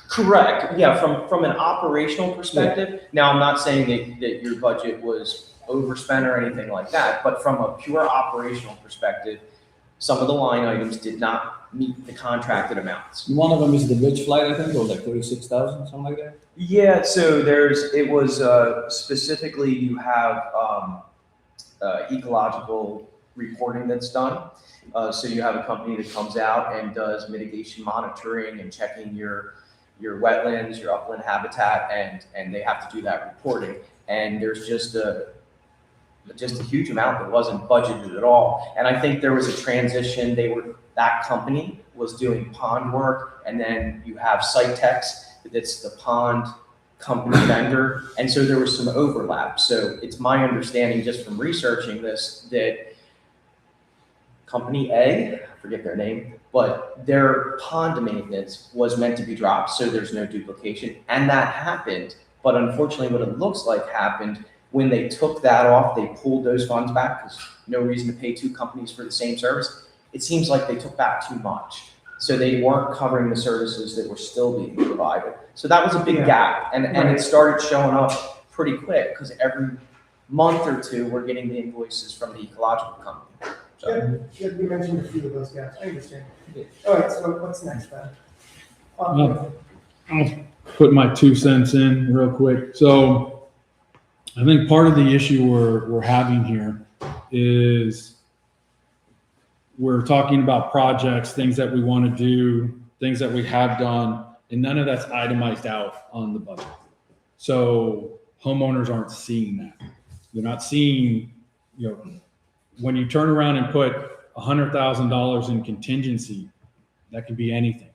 O: Correct. Yeah, from an operational perspective. Now, I'm not saying that your budget was overspent or anything like that, but from a pure operational perspective, some of the line items did not meet the contracted amounts.
Q: One of them is the bridge flight, I think, it was like 36,000, something like that.
O: Yeah, so it was specifically you have ecological reporting that's done. So you have a company that comes out and does mitigation monitoring and checking your wetlands, your upland habitat, and they have to do that reporting. And there's just just a huge amount that wasn't budgeted at all. And I think there was a transition. That company was doing pond work, and then you have Sitex, that's the pond company vendor. And so there was some overlap. So it's my understanding just from researching this that company A, I forget their name, but their pond maintenance was meant to be dropped, so there's no duplication. And that happened, but unfortunately what it looks like happened when they took that off, they pulled those funds back because no reason to pay two companies for the same service. It seems like they took back too much. So they weren't covering the services that were still being provided. So that was a big gap, and it started showing up pretty quick because every month or two we're getting the invoices from the ecological company. So.
B: You mentioned a few of those gaps, I understand. All right, so what's next then?
F: I'll put my 2 cents in real quick. So I think part of the issue we're having here is we're talking about projects, things that we want to do, things that we have done, and none of that's itemized out on the budget. So homeowners aren't seeing that. They're not seeing, when you turn around and put $100,000 in contingency, that could be anything.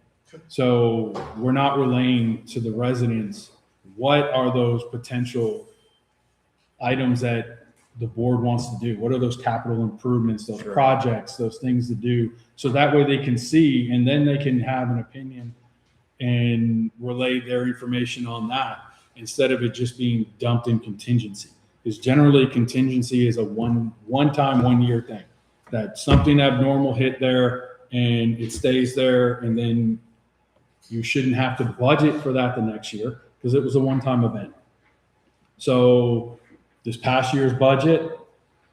F: So we're not relaying to the residents, what are those potential items that the board wants to do? What are those capital improvements, those projects, those things to do? So that way they can see, and then they can have an opinion and relay their information on that instead of it just being dumped in contingency. Because generally contingency is a one-time, 1 year thing. That something abnormal hit there and it stays there, and then you shouldn't have to budget for that the next year because it was a one-time event. So this past year's budget,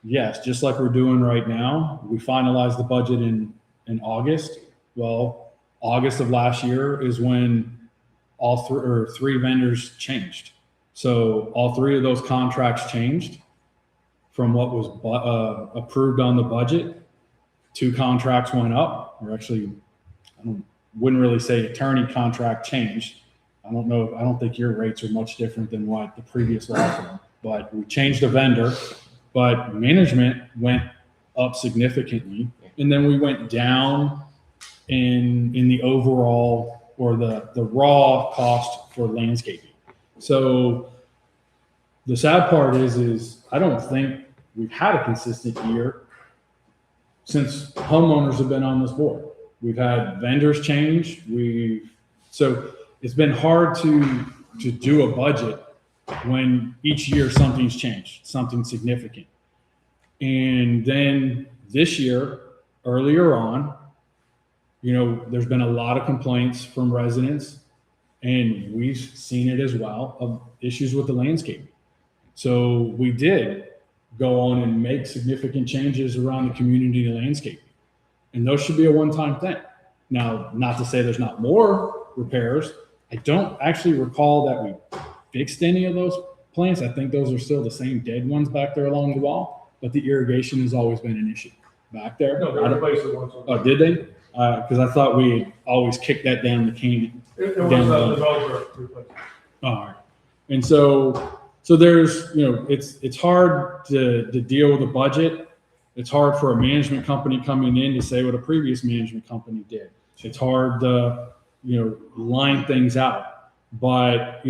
F: yes, just like we're doing right now, we finalized the budget in August. Well, August of last year is when all three vendors changed. So all three of those contracts changed from what was approved on the budget. 2 contracts went up, or actually, wouldn't really say attorney contract changed. I don't think your rates are much different than what the previous law firm, but we changed the vendor, but management went up significantly. And then we went down in the overall, or the raw cost for landscaping. So the sad part is I don't think we've had a consistent year since homeowners have been on this board. We've had vendors change. So it's been hard to do a budget when each year something's changed, something significant. And then this year, earlier on, there's been a lot of complaints from residents, and we've seen it as well, of issues with the landscaping. So we did go on and make significant changes around the community landscaping. And those should be a one-time thing. Now, not to say there's not more repairs. I don't actually recall that we fixed any of those plants. I think those are still the same dead ones back there along the wall, but the irrigation has always been an issue back there.
A: No, they replaced it once.
F: Oh, did they? Because I thought we always kicked that down the can.
A: It was a developer replacement.
F: All right. And so there's, it's hard to deal with a budget. It's hard for a management company coming in to say what a previous management company did. It's hard to, line things out. But,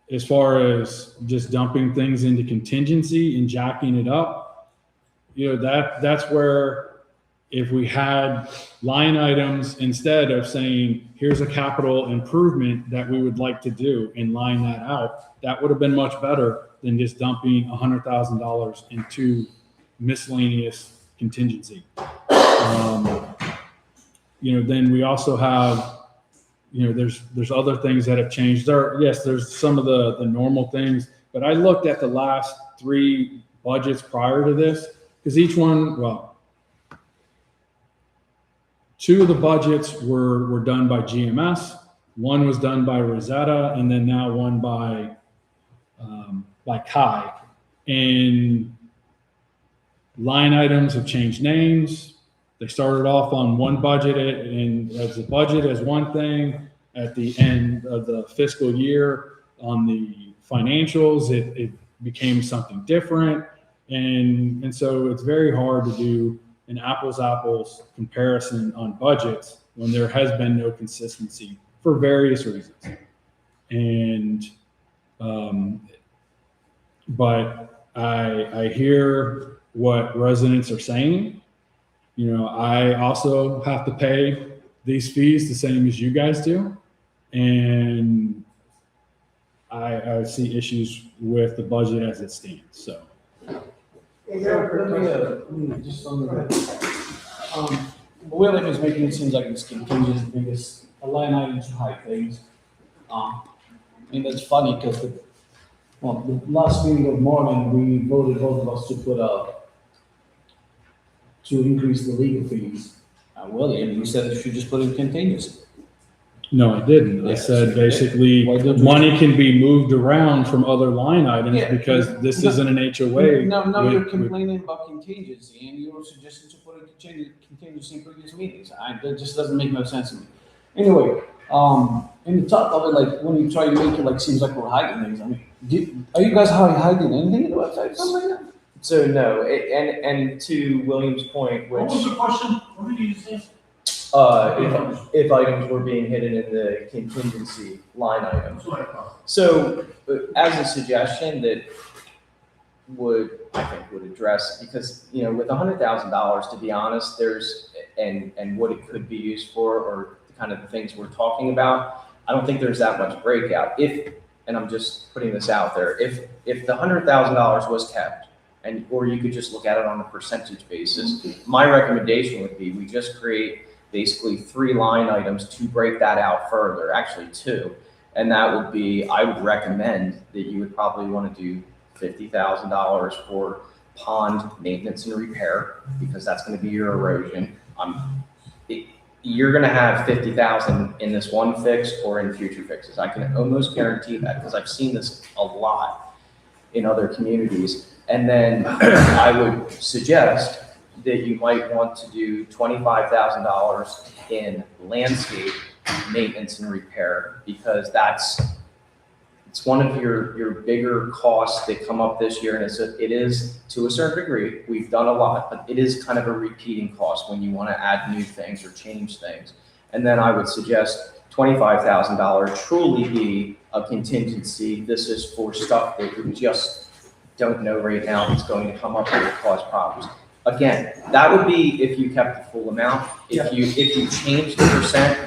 F: as far as just dumping things into contingency and jacking it up, that's where, if we had line items instead of saying, here's a capital improvement that we would like to do and line that out, that would have been much better than just dumping $100,000 into miscellaneous contingency. Then we also have, there's other things that have changed. There's some of the normal things, but I looked at the last 3 budgets prior to this, because each one, 2 of the budgets were done by GMS. One was done by Rosetta, and then now one by Kai. And line items have changed names. They started off on one budget, and as a budget as one thing. At the end of the fiscal year, on the financials, it became something different.
H: And so it's very hard to do an apples comparison on budgets when there has been no consistency for various reasons. And, but I hear what residents are saying. You know, I also have to pay these fees the same as you guys do. And I see issues with the budget as it stands, so.
Q: Just on the, William is making it seem like it's contingent because a line item to hide things. And that's funny because the last meeting of morning, we voted both of us to put up, to increase the legal fees. William, you said you should just put in contingency.
H: No, I didn't. I said basically money can be moved around from other line items because this isn't an HOA.
Q: No, you're complaining about contingency and you were suggesting to put in contingency in previous meetings. That just doesn't make no sense to me. Anyway, in the top of it, like when you try to make it like seems like we're hiding things. I mean, are you guys hiding anything in the website? Something like that?
O: So no, and to William's point, which.
F: What was the question? What did you say?
O: If items were being hidden in the contingency line item.
F: That's what I thought.
O: So as a suggestion that I think would address, because, you know, with $100,000, to be honest, there's, and what it could be used for, or the kind of the things we're talking about, I don't think there's that much breakout. And I'm just putting this out there, if the $100,000 was kept, or you could just look at it on a percentage basis, my recommendation would be we just create basically 3 line items to break that out further, actually 2. And that would be, I would recommend that you would probably want to do $50,000 for pond maintenance and repair, because that's going to be your erosion. You're going to have $50,000 in this one fix or in future fixes. I can almost guarantee that because I've seen this a lot in other communities. And then I would suggest that you might want to do $25,000 in landscape maintenance and repair, because it's one of your bigger costs that come up this year. And it is to a certain degree, we've done a lot, but it is kind of a repeating cost when you want to add new things or change things. And then I would suggest $25,000 truly be a contingency. This is for stuff that we just don't know right now that's going to come up and cause problems. Again, that would be if you kept the full amount. If you change the percent,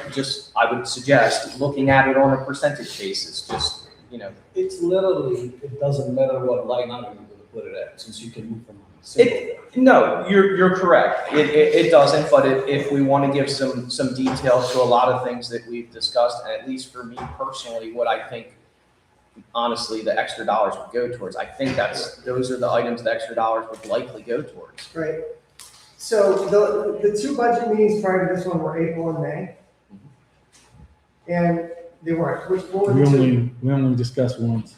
O: I would suggest looking at it on a percentage basis. Just, you know,
Q: it's literally, it doesn't matter what line item you're going to put it at, since you can move from simple.
O: No, you're correct. It doesn't. But if we want to give some detail to a lot of things that we've discussed, and at least for me personally, what I think, honestly, the extra dollars would go towards. I think those are the items the extra dollars would likely go towards.
B: Right. So the 2 budget meetings prior to this one were April and May. And they weren't. What were the 2?
H: We only discussed once.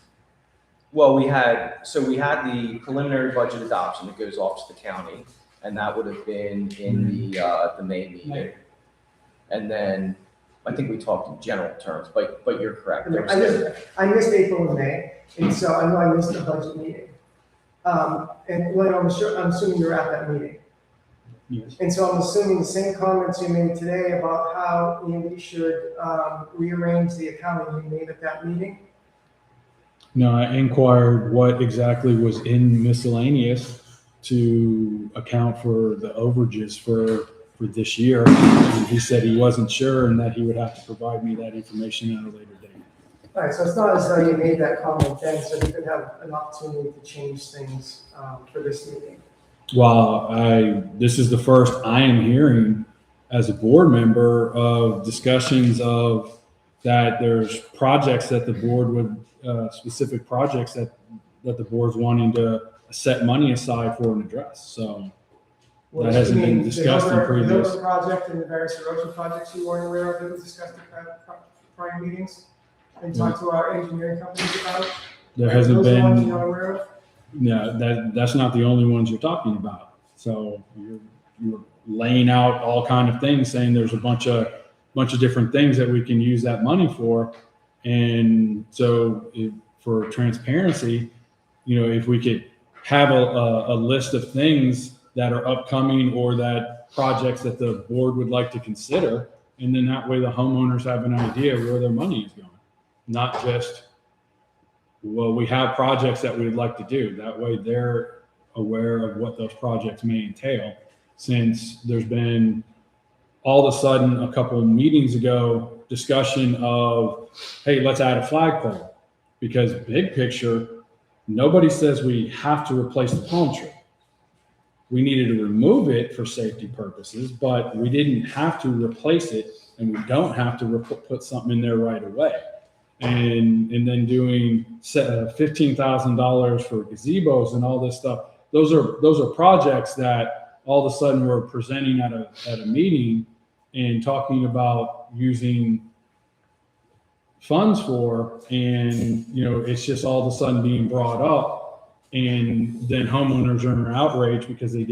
O: Well, we had the preliminary budget adoption that goes off to the county, and that would have been in the May meeting. And then I think we talked in general terms, but you're correct.
B: I missed April and May, and so I know I missed the budget meeting. And Lynn, I'm assuming you're at that meeting.
H: Yes.
B: And so I'm assuming the same comments you made today about how we should rearrange the accounting you made at that meeting.
H: No, I inquired what exactly was in miscellaneous to account for the overages for this year. And he said he wasn't sure and that he would have to provide me that information at a later date.
B: All right, so it's not as though you made that comment then, so you could have an opportunity to change things for this meeting.
H: Well, this is the first I am hearing as a board member of discussions of that there's projects that the board would, specific projects that the board's wanting to set money aside for and address. So that hasn't been discussed in previous.
B: The project and the various erosion projects you weren't aware of that was discussed at prior meetings and talked to our engineering companies about?
H: There hasn't
B: Those ones
H: been.
B: you're not aware of?
H: No, that's not the only ones you're talking about. So you're laying out all kind of things, saying there's a bunch of different things that we can use that money for. And so for transparency, if we could
K: have a list of things that are upcoming or that projects that the board would like to consider. And then that way the homeowners have an idea where their money is going, not just, well, we have projects that we'd like to do. That way they're aware of what those projects may entail, since there's been all of a sudden a couple of meetings ago discussion of, hey, let's add a flagpole, because big picture, nobody says we have to replace the palm tree. We needed to remove it for safety purposes, but we didn't have to replace it, and we don't have to put something in there right away. And then doing $15,000 for gazebos and all this stuff. Those are projects that all of a sudden we're presenting at a meeting and talking about using funds for, and it's just all of a sudden being brought up, and then homeowners are outraged because they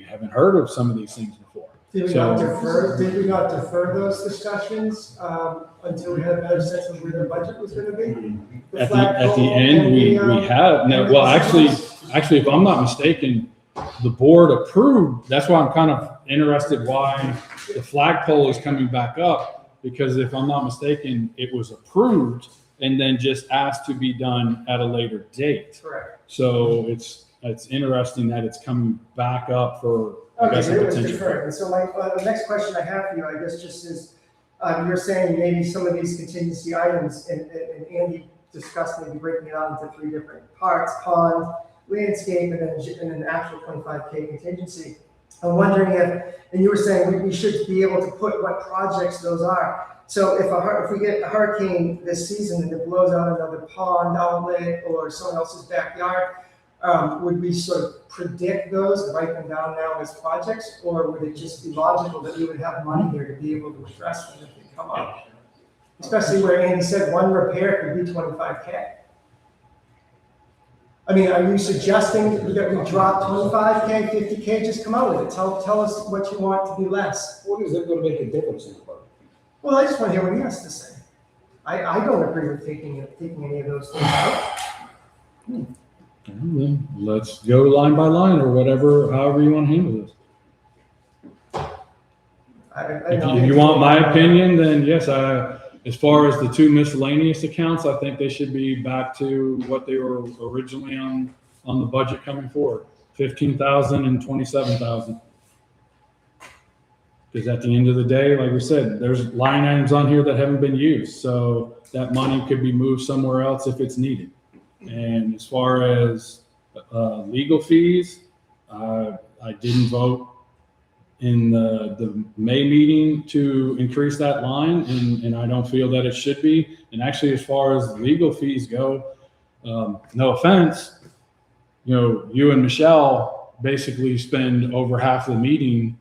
K: haven't heard of some of these things before.
B: Did we not defer those discussions until we had a better sense of where the budget was going to be?
K: At the end, we have no. Well, actually, if I'm not mistaken, the board approved. That's why I'm kind of interested why the flagpole is coming back up, because if I'm not mistaken, it was approved and then just asked to be done at a later date.
B: Correct.
K: So it's interesting that it's coming back up for.
B: Okay, so it was deferred. And so the next question I have for you, I guess, just is, you're saying maybe some of these contingency items, and Andy discussed maybe breaking it out into 3 different parts: pond, landscape, and then the actual 25K contingency. I'm wondering if, and you were saying we should be able to put what projects those are. So if we get a hurricane this season and it blows out another pond outlet or someone else's backyard, would we sort of predict those and write them down now as projects, or would it just be logical that we would have money here to be able to address them if they come up? Especially where Andy said one repair could be 25K. I mean, are you suggesting that we drop 25K, 50K? Just come out with it. Tell us what you want to be less.
Q: What is that going to make a difference in the budget?
B: Well, I just want to hear what he has to say. I don't agree with taking any of those things out.
K: Then let's go line by line or whatever, however you want to handle this. If you want my opinion, then yes, as far as the 2 miscellaneous accounts, I think they should be back to what they were originally on the budget coming forward, 15,000 and 27,000. Because at the end of the day, like we said, there's line items on here that haven't been used, so that money could be moved somewhere else if it's needed. And as far as legal fees, I didn't vote in the May meeting to increase that line, and I don't feel that it should be. And actually, as far as legal fees go, no offense, you and Michelle basically spend over half the meeting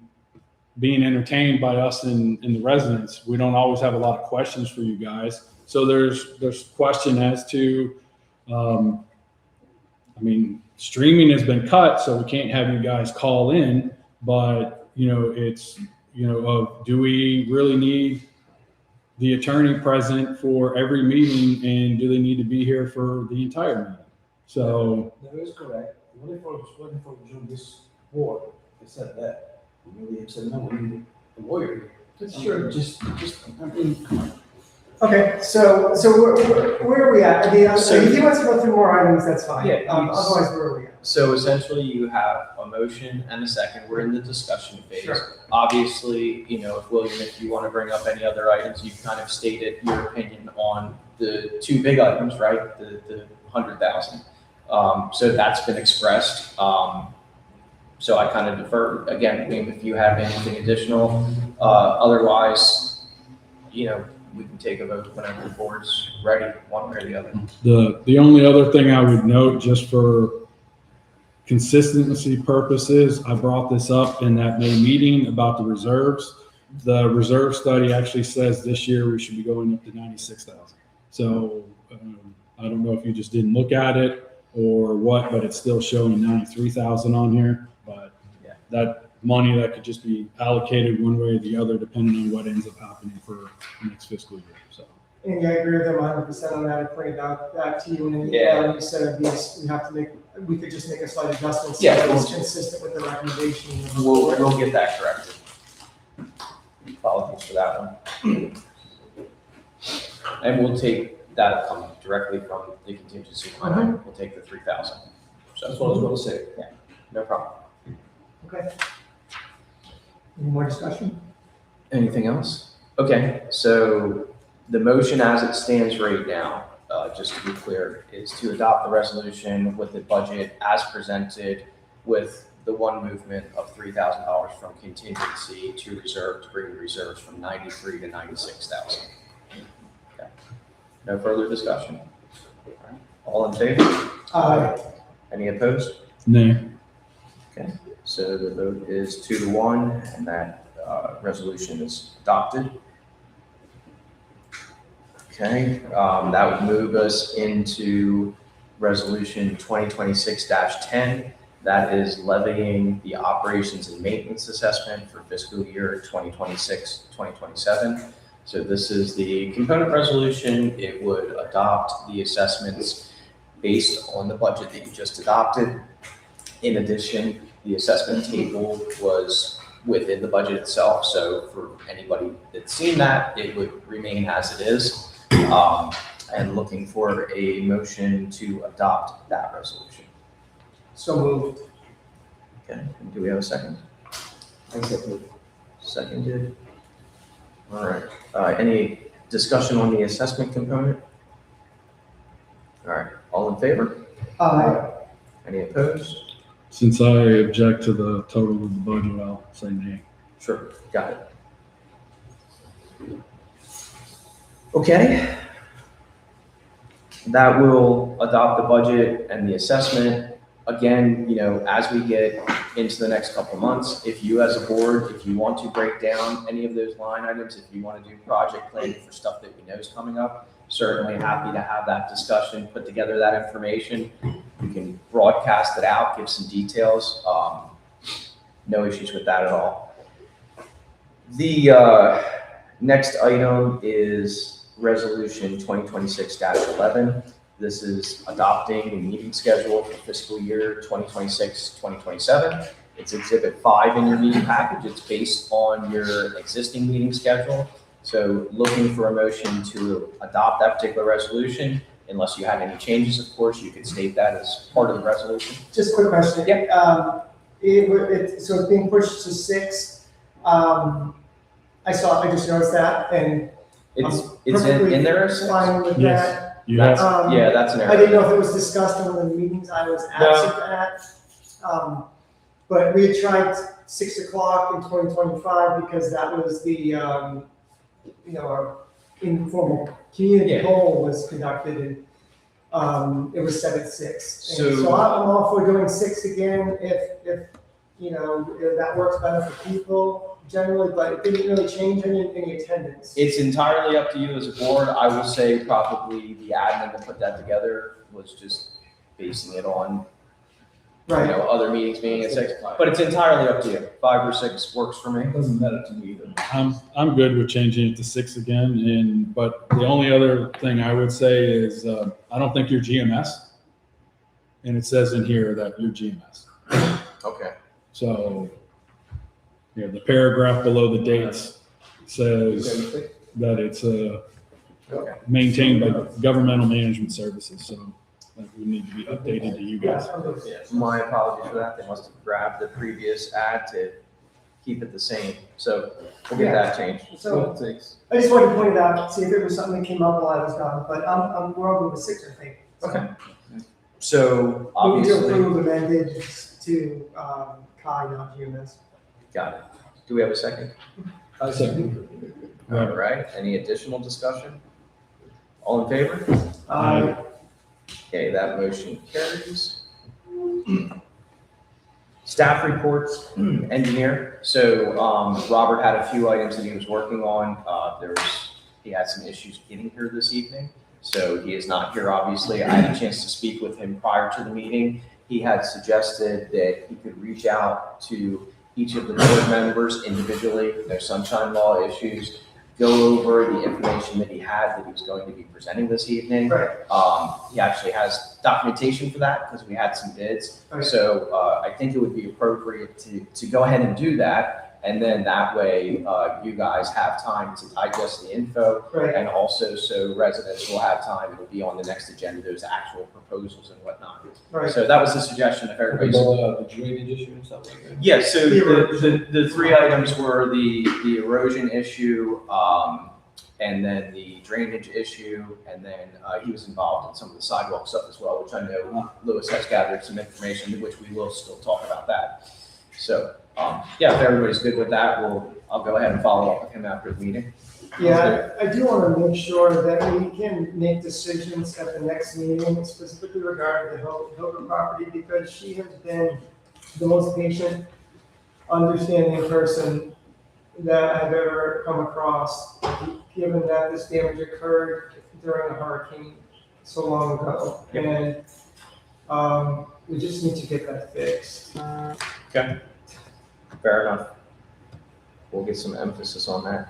K: being entertained by us and the residents. We don't always have a lot of questions for you guys. So there's question as to, streaming has been cut, so we can't have you guys call in, but it's, do we really need the attorney present for every meeting, and do they need to be here for the entire meeting? So.
Q: That is correct. When I joined this board, I said that. Maybe said, no, we need a lawyer.
B: That's true.
Q: Come on.
B: Okay, so where are we at? I mean, so if he wants to go through more items, that's fine.
O: Yeah.
B: Otherwise, where are we at?
O: So essentially, you have a motion and a second. We're in the discussion phase.
B: Sure.
O: Obviously, William, if you want to bring up any other items, you've kind of stated your opinion on the 2 big items, right? The 100,000. So that's been expressed. So I kind of defer again. If you have anything additional, otherwise, we can take a vote whenever the board's ready, one way or the other.
K: The only other thing I would note, just for consistency purposes, I brought this up in that May meeting about the reserves. The reserve study actually says this year we should be going up to 96,000. So I don't know if you just didn't look at it or what, but it's still showing 93,000 on here. But yeah, that money that could just be allocated one way or the other, depending on what ends up happening for the next fiscal year. So
B: And I agree with him 100% on that. I pointed out that to you, and
O: Yeah.
B: you said these, we could just make a slight adjustment.
O: Yeah,
B: So it's
O: we'll-
B: consistent with the recommendation. of the
O: We'll,
B: board.
O: we'll get that corrected. Apologies for that one. And we'll take, that'll come directly from the contingency line. We'll take the 3,000. So
Q: That's what I was gonna say.
O: Yeah, no problem.
B: Okay. Any more discussion?
O: Anything else? Okay, so the motion as it stands right now, just to be clear, is to adopt the resolution with the budget as presented with the one movement of $3,000 from contingency to reserve, to bring the reserves from 93 to 96,000. Okay. No further discussion. All in favor? Any opposed?
H: Nay.
O: Okay, so the vote is 2-1, and that resolution is adopted. Okay, that would move us into resolution 2026-10. That is levying the operations and maintenance assessment for fiscal year 2026-2027. So this is the component resolution. It would adopt the assessments based on the budget that you just adopted. In addition, the assessment table was within the budget itself. So for anybody that's seen that, it would remain as it is. And looking for a motion to adopt that resolution.
B: So moved.
O: Okay, do we have a second?
Q: I second.
O: Seconded. All right, any discussion on the assessment component? All right, all in favor? Any opposed?
H: Since I object to the total of the budget, I'll say nay.
O: Sure, got it. Okay. That will adopt the budget and the assessment. Again, you know, as we get into the next couple of months, if you as a board, if you want to break down any of those line items, if you want to do project planning for stuff that we know is coming up, certainly happy to have that discussion, put together that information. We can broadcast it out, give some details. No issues with that at all. The next item is resolution 2026-11. This is adopting a meeting schedule for fiscal year 2026-2027. It's Exhibit 5 in your meeting package. It's based on your existing meeting schedule. So looking for a motion to adopt that particular resolution. Unless you have any changes, of course, you could state that as part of the resolution.
B: Just a quick question.
O: Yeah.
B: So it's being pushed to 6. I just noticed that, and
O: It's in there. as-
B: fine with
H: Yes.
B: that.
H: Yes.
O: Yeah, that's an error.
B: I didn't know if it was discussed in one of the meetings I was absent at. But we had tried 6 o'clock in 2025 because that was the, our informal community
O: Yeah.
B: poll was conducted, and it was set at 6. And
O: So-
B: so I'm all for doing 6 again if that works better for people generally, but it didn't really change any attendance.
O: It's entirely up to you as a board. I will say probably the admin that put that together was just basing it on, other meetings being at 6. But it's entirely up to you. 5 or 6 works for me.
Q: Doesn't matter to me either.
H: I'm good with changing it to 6 again, but the only other thing I would say is, I don't think you're GMS. And it says in here that you're GMS.
O: Okay.
H: So, the paragraph below the dates says that it's maintained by governmental management services, so that would need to be updated to you guys.
O: My apologies for that. They must have grabbed the previous ad to keep it the same. So we'll get that changed.
B: So I just wanted to point it out, see if it was something that came up while I was gone, but we're on with 6, I think.
O: Okay. So
B: Move to
O: obviously,
B: approve amended to Kai, not GMS.
O: got it. Do we have a second?
Q: I second.
O: All right. Any additional discussion? All in favor? Okay, that motion carries. Staff reports, engineer. So Robert had a few items that he was working on. He had some issues getting here this evening, so he is not here, obviously. I had a chance to speak with him prior to the meeting. He had suggested that he could reach out to each of the board members individually, no sunshine law issues, go over the information that he had that he was going to be presenting this evening.
B: Right.
O: He actually has documentation for that because we had some bids.
B: Right.
O: So I think it would be appropriate to go ahead and do that. And then that way, you guys have time to digest the info.
B: Right.
O: And also so residents will have time, it'll be on the next agenda, those actual proposals and whatnot.
B: Right.
O: So that was the suggestion if everybody's.
Q: The drainage issue and stuff like that?
O: Yeah, so the three items were the erosion issue, and then the drainage issue, and then he was involved in some of the sidewalk stuff as well, which I know Lewis has gathered some information, which we will still talk about that. So, yeah, if everybody's good with that, I'll go ahead and follow up with him after the meeting.
B: Yeah, I do want to make sure that we can make decisions at the next meeting, specifically regarding the Hilda property, because she has been the most patient, understanding person that I've ever come across, given that this damage occurred during a hurricane so long ago. And we just need to get that fixed.
O: Okay, fair enough. We'll get some emphasis on that.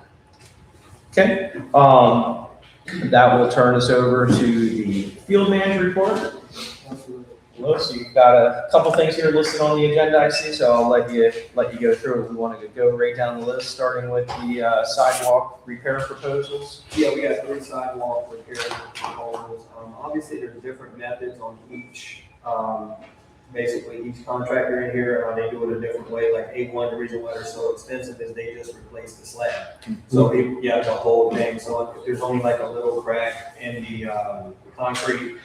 O: Okay, that will turn us over to the field manager report. Lewis, you've got a couple things here listed on the agenda, I see, so I'll let you go through it. We wanted to go right down the list, starting with the sidewalk repair proposals.
R: Yeah, we got 3 sidewalk repair proposals. Obviously, there's different methods on each. Basically, each contractor in here, they do it a different way. Like A1, the reason why they're so expensive is they just replace the slab. So the whole thing. So if there's only like a little crack in the concrete,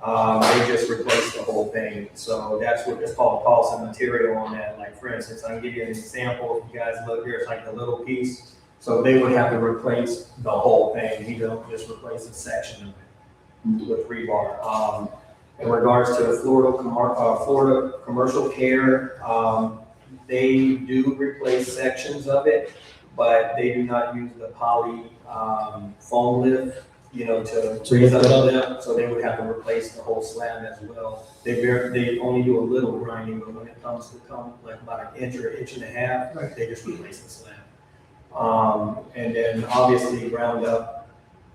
R: they just replace the whole thing. So that's what it's called, cost of material on that. Like for instance, I can give you an example. If you guys look here, it's like the little piece. So they would have to replace the whole thing. You don't just replace a section of it with rebar. In regards to Florida commercial care, they do replace sections of it, but they do not use the poly foam lift, to raise up the lift. So they would have to replace the whole slab as well. They only do a little grinding, but when it comes to like about an inch or inch and a half, they just replace the slab. And then obviously ground up.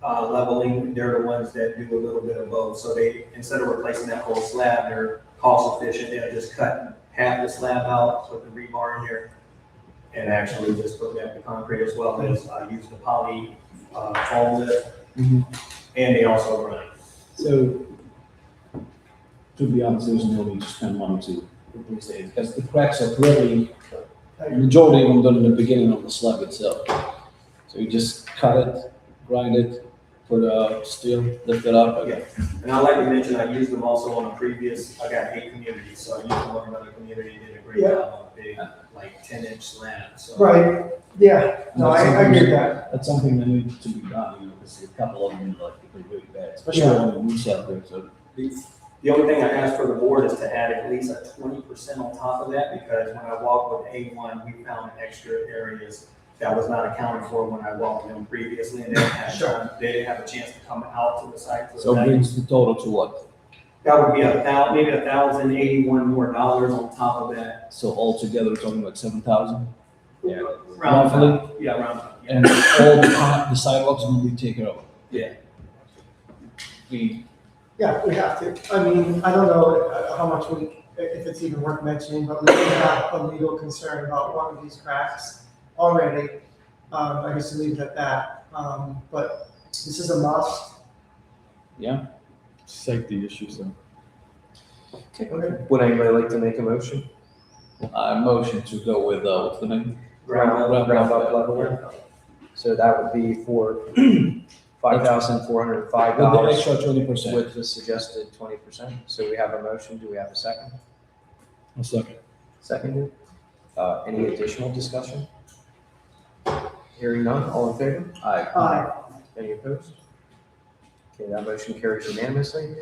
R: Leveling, they're the ones that do a little bit of both. So they, instead of replacing that whole slab, they're cost efficient. They'll just cut half the slab out, put the rebar in there, and actually just put that in concrete as well as use the poly foam lift. And they also grind.
Q: So, to be honest, there's no need to spend money to replace it because the cracks are clearly, majority of them done in the beginning of the slab itself. So you just cut it, grind it, put steel, lift it up.
R: Yeah, and I like to mention I used them also on a previous. I got 8 communities, so I used them on another community. Did a great job on a big, like 10-inch slab. So.
B: Right. Yeah. No, I get that.
Q: That's something that needs to be done. Because a couple of them like really bad, especially on the roots out there. So
R: the only thing I asked for the board is to add at least a 20% on top of that, because when I walked with A1, we found extra areas that was not accounted for when I walked them previously, and they didn't have a chance to come out to the site.
Q: So it brings the total to what?
R: That would be maybe $1,081 more on top of that.
Q: So altogether, we're talking about 7,000.
R: Yeah,
Q: roughly.
R: Yeah, around. Yeah.
Q: And all the sidewalks will be taken over.
R: Yeah.
B: Yeah, we have to. I mean, I don't know how much if it's even worth mentioning, but we have a legal concern about one of these cracks already. I guess to leave it at that. But this is a must.
Q: Yeah.
H: Safety issues though.
O: Okay. Would anybody like to make a motion?
Q: Motion to go with what's the name?
O: Ground up leveler. So that would be for $5,405.
Q: With the extra 20%.
O: With the suggested 20%. So we have a motion. Do we have a second?
Q: A second.
O: Seconded. Any additional discussion? Hearing none. All in favor?
B: Aye.
O: Any opposed? Okay, that motion carries unanimously.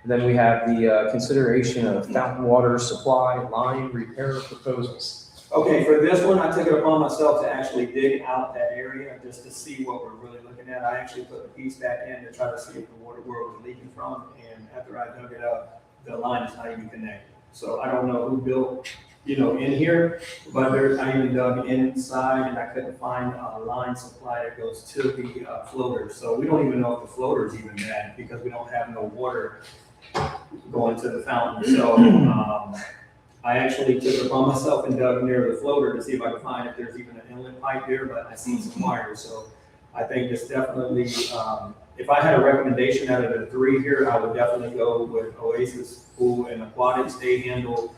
O: And then we have the consideration of fountain water supply line repair proposals.
R: Okay, for this one, I took it upon myself to actually dig out that area just to see what we're really looking at. I actually put the piece back in to try to see if the water where it was leaking from, and after I dug it up, the line is not even connected. So I don't know who built in here, but I even dug inside and I couldn't find a line supply that goes to the floater. So we don't even know if the floater is even bad because we don't have no water going to the fountain. So I actually took it upon myself and dug near the floater to see if I could find if there's even an inlet pipe there, but I seen some wires. So I think it's definitely, if I had a recommendation out of the three here, I would definitely go with Oasis Pool and Aquatics. They handle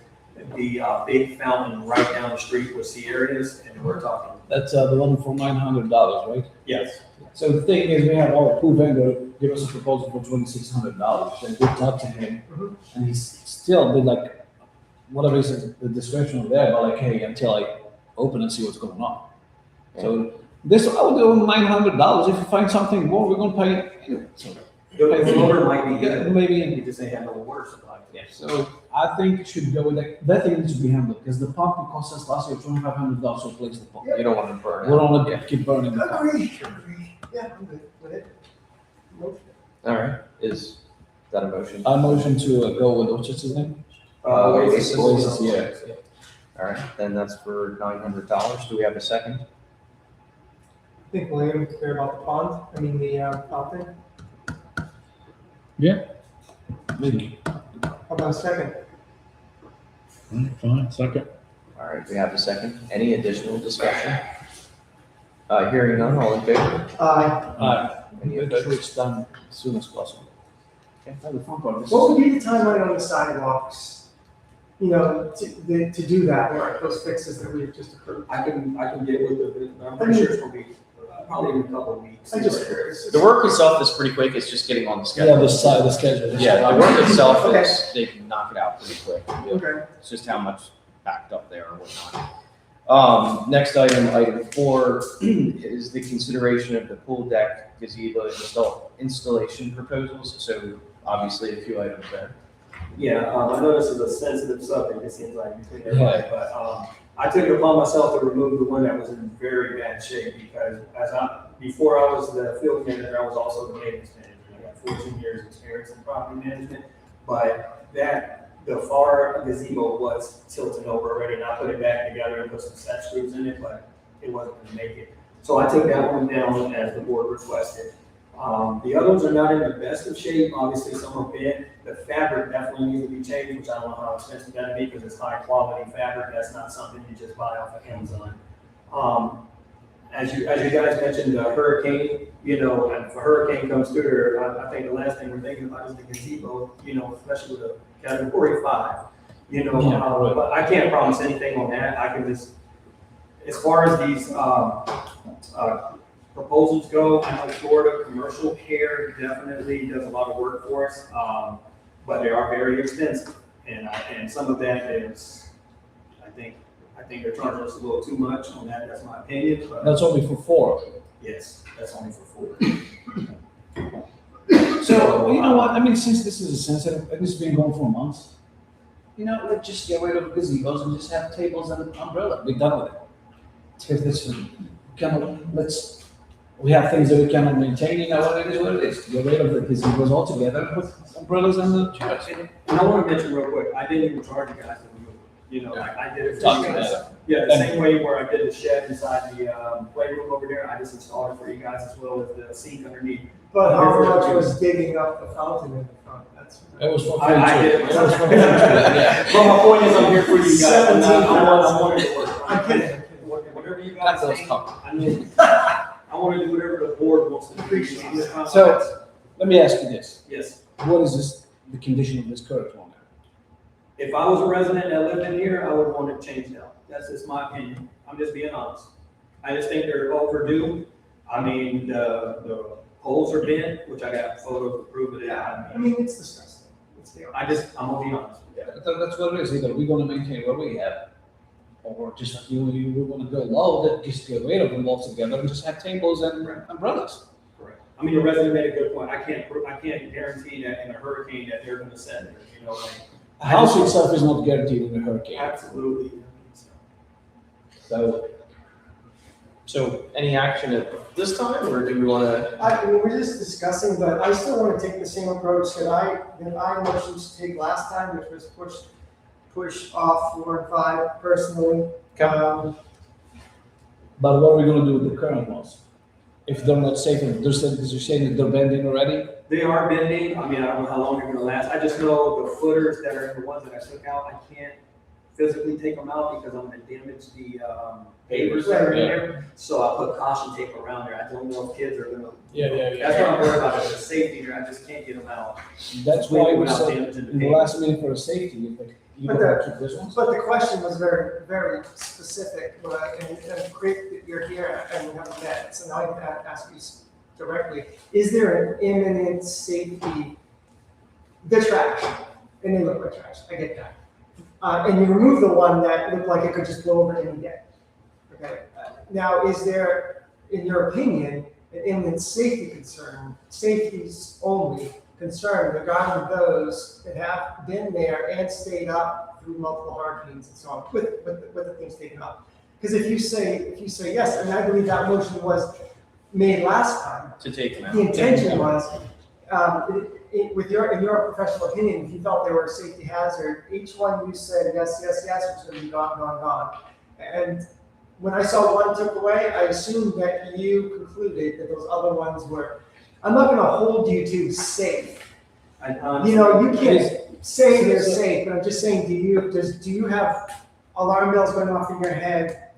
R: the big fountain right down the street where Sierra is, and we're talking.
Q: That's the one for $900, right?
R: Yes.
Q: So the thing is, we have our pool vendor give us a proposal for $2,600, and we talked to him, and he's still did like, whatever is the discretion there, but like, hey, until I open and see what's going on. So this, I would do $900. If you find something more, we're gonna pay anyway. So
R: The floater might be good.
Q: maybe.
R: You just ain't have no water supply.
Q: Yeah, so I think it should go with that. That thing needs to be handled because the pump it cost us last year $2,500 to replace the pump.
C: You don't want to burn
Q: We
C: it.
Q: don't want to keep burning the pump.
B: Agree. Yeah, I'm good with it.
C: All right, is that a motion?
Q: I motion to go with, what's his name?
C: Oasis.
Q: Oasis, yeah.
C: All right, then that's for $900. Do we have a second?
B: I think William care about the pond, the fountain.
H: Yeah.
Q: Maybe.
B: How about a second?
H: Fine, second.
C: All right, we have a second. Any additional discussion? Hearing none, all in favor?
B: Aye.
C: Any
Q: Make
C: opposed?
Q: sure it's done as soon as possible. Okay, now the fun part.
B: What would be the timeline on the sidewalks, to do that, or those fixes that we've just approved?
R: I can get with the, I'm pretty sure it's gonna be probably in a couple of weeks.
B: I'm just curious.
O: The work itself is pretty quick, it's just getting on the
Q: Yeah,
O: schedule.
Q: the schedule.
O: Yeah, the work itself
B: Okay.
O: is, they can knock it out pretty quick.
B: Okay.
O: It's just how much backed up there or whatnot. Next item 4, is the consideration of the pool deck gazebo installation proposals. So obviously a few items there.
R: Yeah, I know this is a sensitive subject, it seems like between everybody, but, I took it upon myself to remove the one that was in very bad shape because before I was the field manager, I was also the maintenance manager. I got 14 years experience in property management, but the far gazebo was tilted over already, and I put it back together and put some set screws in it, but it wasn't gonna make it. So I took that one down as the board requested. The other ones are not in the best of shape, obviously some are bent. The fabric definitely needs to be changed, which I don't know how expensive that'd be because it's high quality fabric, that's not something you just buy off of Amazon. As you guys mentioned, the hurricane, and if a hurricane comes through there, I think the last thing we're thinking about is the gazebo, especially with a category 5. But I can't promise anything on that. I can just, as far as these proposals go, I know Florida Commercial Care definitely does a lot of work for us, but they are very expensive, and some of that is, I think they're charging us a little too much on that. That's my opinion. But
Q: That's only for 4.
R: yes, that's only for 4.
Q: So, you know what, since this is a sensitive, and this has been going for months, let's just get rid of gazebos and just have tables and an umbrella, be done with it. Because this, we have things that we cannot maintain, what it is, get rid of the gazebos altogether, and put umbrellas and the chairs.
R: And I want to mention real quick, I didn't even charge you guys to remove it. I did it for
Q: Talk
R: you guys.
Q: together.
R: Yeah, the same way where I did the shed inside the playroom over there, I just installed it for you guys as well as the sink underneath.
B: But how much was digging up the fountain in the front?
Q: It was for
R: I did it
Q: It was
R: myself.
Q: for yeah.
R: Well, my point is, I'm here for you guys. I want to work.
B: I'm kidding.
R: Whatever you guys
Q: That's
R: think,
Q: tough.
R: I want to do whatever the board wants to do.
Q: So, let me ask you this.
R: Yes.
Q: What is the condition of this current one?
R: If I was a resident that lived in here, I would want it changed out. That's just my opinion. I'm just being honest. I just think they're overdue. The poles are bent, which I got photos to prove it.
B: It's disgusting.
R: I'm gonna be honest.
Q: That's what it is, either we're gonna maintain what we have, or just, we wanna go low, that just get rid of them altogether and just have tables and umbrellas.
R: Correct. The resident made a good point. I can't guarantee that in a hurricane that they're gonna set there,
Q: A house itself is not guaranteed in a hurricane.
R: Absolutely.
O: So any action at this time, or do we want to?
B: We're just discussing, but I still want to take the same approach that I motioned to take last time, which was push push off 4 and 5 personally.
Q: But what are we gonna do with the current ones? If they're not safe, if they're saying, because you're saying that they're bending already?
R: They are bending, I mean, I don't know how long they're gonna last, I just know the footers that are the ones that I took out, I can't physically take them out because I'm gonna damage the, pavers that are in there. So I put caution tape around there, I don't know if kids are gonna.
Q: Yeah.
R: That's what I'm worried about, is the safety there, I just can't get them out.
Q: That's why we
R: Without
Q: said
R: damaging the
Q: in the
R: pavers.
Q: last meeting for safety, if you
B: But
Q: want to keep this one.
B: But the question was very, very specific, and great that you're here and we haven't met, so now I can ask you directly. Is there an imminent safety, the trash, and they look like trash, I get that. And you remove the one that looked like it could just blow over any day, okay? Now, is there, in your opinion, an imminent safety concern, safety's only concern regarding those that have been there and stayed up through multiple hurricanes and so on, with the things taken up? Because if you say yes, and I believe that motion was made last time,
O: To take them out.
B: the intention was, in your professional opinion, if you felt they were a safety hazard, each one you said yes, was going to be gone. And when I saw one took away, I assumed that you concluded that those other ones were. I'm not going to hold you to safe. You know, you can't say they're safe, but I'm just saying, do you have alarm bells going off in your head?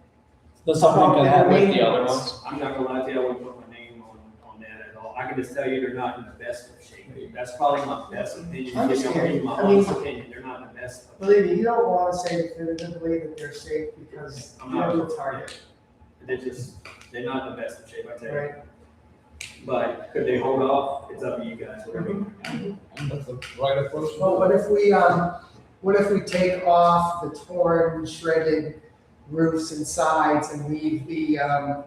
Q: That's something can happen with the other ones.
R: I'm not gonna lie to you, I wouldn't put my name on that at all. I can just tell you they're not in the best of shape. That's probably my best opinion.
B: I understand.
R: My
B: I mean-
R: honest opinion, they're not in the best. of
B: Believe me, you don't want to say definitively that they're safe because
R: I'm
B: you
R: not
B: know
R: a
B: it's hard.
R: target. They're not in the best of shape, I tell you.
B: Right.
R: But could they hold off? It's up to you guys, whatever.
Q: And that's the right approach.
B: Well, what if we take off the torn, shredded roofs and sides and leave the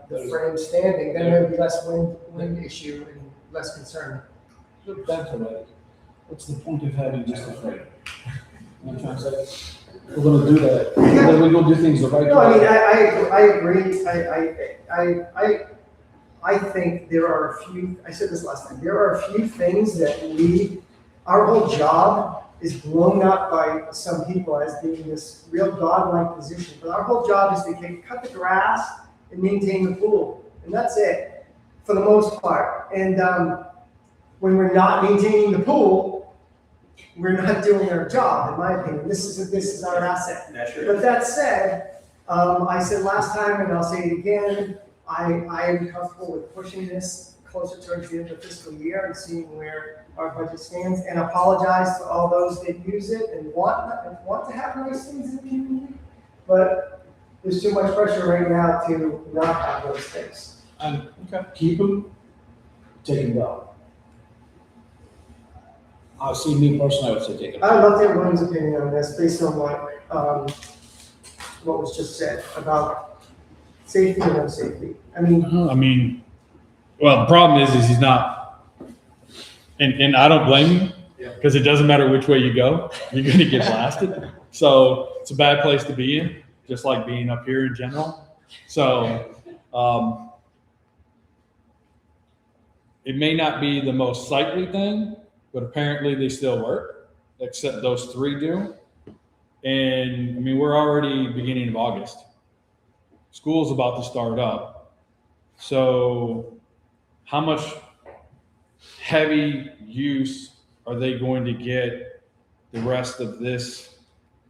B: frame standing? Then there'd be less wind issue and less concern.
Q: Look, that's already. What's the point of having just a frame? You know what I'm trying to say? We're gonna do that, then we're gonna do things the right way.
B: No, I mean, I agree. I think there are a few, I said this last time, there are a few things that our whole job is blown up by some people as being this real godlike position. But our whole job is to cut the grass and maintain the pool. And that's it, for the most part. And when we're not maintaining the pool, we're not doing our job, in my opinion. This is our asset.
R: That's true.
B: But that said, I said last time, and I'll say it again, I am comfortable with pushing this closer towards the end of the fiscal year and seeing where our budget stands, and apologize to all those that use it and want to have nice things in the community. But there's too much pressure right now to not have those things.
Q: And keep them, take them down. I'll see me personally, I would say take them down.
B: I'd love to have William's opinion on this, based on what was just said about safety and unsafety. I mean,
A: Well, the problem is he's not, and I don't blame him, because it doesn't matter which way you go, you're gonna get blasted. So it's a bad place to be in, just like being up here in general. So, it may not be the most sightly thing, but apparently they still work, except those three do. And I mean, we're already beginning of August. School's about to start up. So how much heavy use are they going to get the rest of this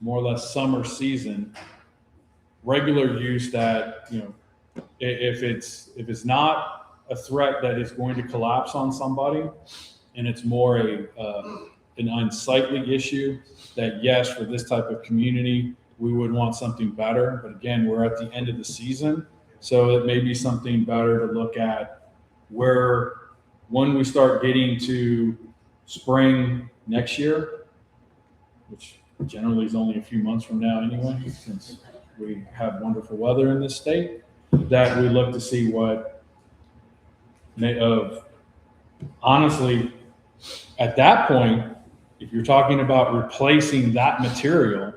A: more or less summer season? Regular use that, you know, if it's not a threat that is going to collapse on somebody, and it's more an unsightly issue, that yes, for this type of community, we would want something better. But again, we're at the end of the season, so it may be something better to look at where, when we start getting to spring next year, which generally is only a few months from now anyway, since we have wonderful weather in this state, that we look to see what honestly, at that point, if you're talking about replacing that material,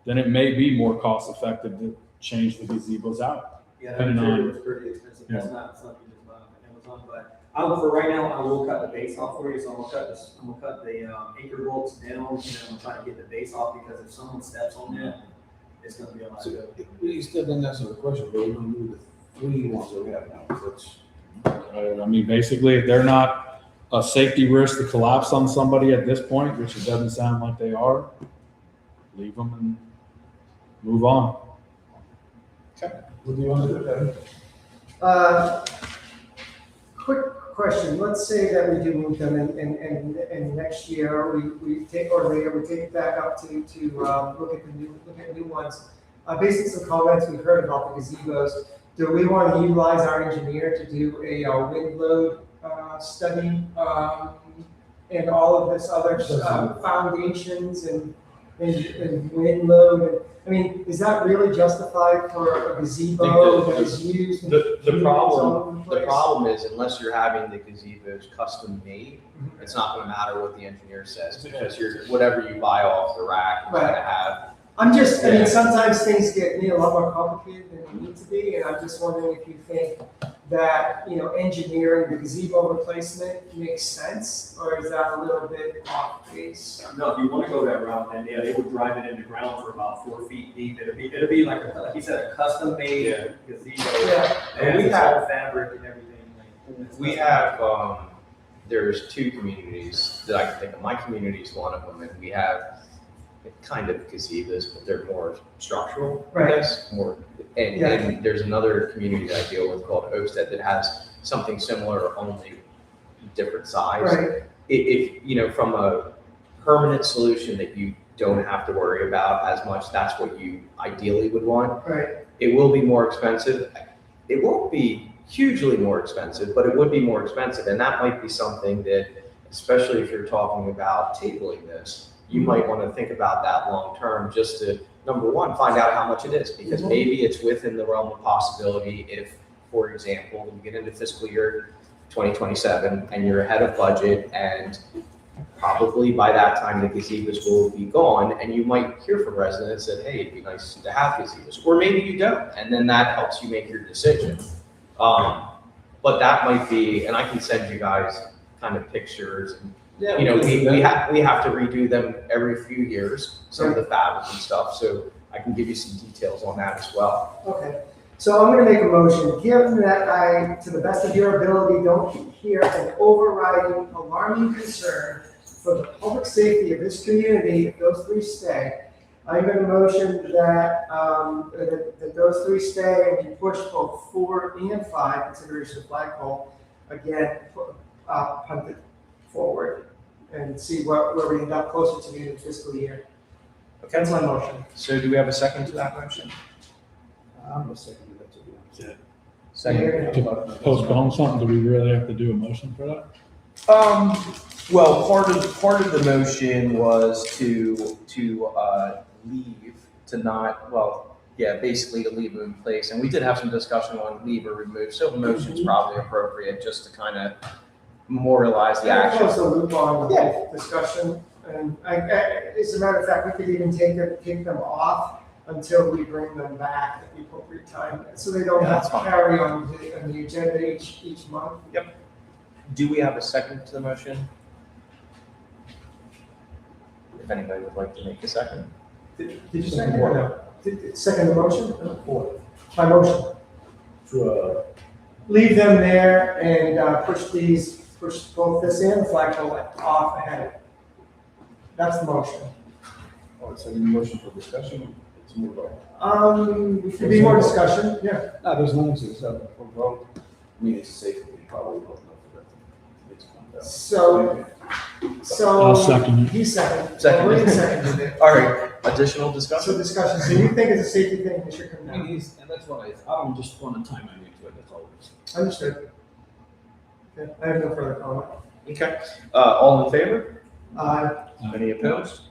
A: then it may be more cost effective to change the gazebos out.
R: Yeah, that material is pretty expensive, that's not something you just buy. Amazon, but for right now, I will cut the base off for you, so I'm gonna cut the anchor bolts down, and I'm trying to get the base off, because if someone steps on that, it's gonna be a lot
Q: So,
R: of.
Q: you still didn't answer the question, but we're gonna do the 3 ones that we have now, which.
F: I mean, basically, if they're not a safety risk to collapse on somebody at this point, which it doesn't sound like they are, leave them and move on.
Q: What do you want to do, Kevin?
B: Quick question, let's say that we do move them and next year we take, or later, we take it back up to look at new ones. Based on some comments we've heard about the gazebos, do we want to utilize our engineer to do a wind load study and all of this other foundations and wind load? I mean, is that really justified for a gazebo that is used?
C: The problem is, unless you're having the gazebos custom made, it's not gonna matter what the engineer says, because whatever you buy off the rack is gonna have.
B: I mean, sometimes things get, a lot more complicated than they need to be, and I'm just wondering if you think that, engineering the gazebo replacement makes sense, or is that a little bit off base?
R: No, if you want to go that route, then yeah, they would drive it in the ground for about 4 feet deep. It'll be like you said, a custom made gazebo.
B: Yeah.
R: And we have fabric and everything.
C: We have, there's 2 communities that I can think of. My community is one of them, and we have kind of gazebos, but they're more structural, I guess, more. And there's another community that I deal with called Oakstead that has something similar, only different size.
B: Right.
C: If from a permanent solution that you don't have to worry about as much, that's what you ideally would want.
B: Right.
C: It will be more expensive. It won't be hugely more expensive, but it would be more expensive. And that might be something that, especially if you're talking about tabling this, you might want to think about that long term, just to, number one, find out how much it is, because maybe it's within the realm of possibility if, for example, we get into fiscal year 2027 and you're ahead of budget, and probably by that time the gazebos will be gone, and you might hear from residents that, hey, it'd be nice to have gazebos, or maybe you don't, and then that helps you make your decision. But that might be, and I can send you guys kind of pictures, and we have to redo them every few years, some of the fabric and stuff, so I can give you some details on that as well.
B: Okay, so I'm gonna make a motion, given that I, to the best of your ability, don't hear an overriding alarming concern for the public safety of this community, if those 3 stay, I'm gonna motion that, that those 3 stay and we push both 4 and 5, consideration of flagpole, again, punt it forward and see where we end up closer to the end of the fiscal year. Okay, that's my motion.
C: So do we have a second to that motion?
Q: I'm a second to that, to be honest.
C: Second.
F: To postpone something, do we really have to do a motion for that?
C: Well, part of the motion was to leave, to not, basically to leave them in place. And we did have some discussion on leave or remove, so the motion's probably appropriate just to kind of memorialize the action.
B: Close the loop on the discussion, and as a matter of fact, we could even take them off until we bring them back at the appropriate time, so they don't have to carry on the agenda each month.
C: Yep. Do we have a second to the motion? If anybody would like to make a second.
B: Did you second it or no? Second the motion? My motion.
Q: To,
B: leave them there and push both this and the flagpole off ahead. That's the motion.
Q: oh, it's a motion for discussion, it's move on.
B: There could be more discussion, yeah.
Q: No, there's no answer, so, for vote, I mean, it's safe, we probably vote no for that. It's come down.
B: So.
F: I'll second it.
B: He seconded.
C: Seconded.
B: William seconded it.
C: All right, additional discussion?
B: So discussion, so you think it's a safety thing, it should come
Q: I mean,
B: down?
Q: and that's what I don't just want to time I need to it, that's all it is.
B: Understood. Okay, I have no further comment.
C: Okay, all in favor?
B: Aye.
C: Any opposed?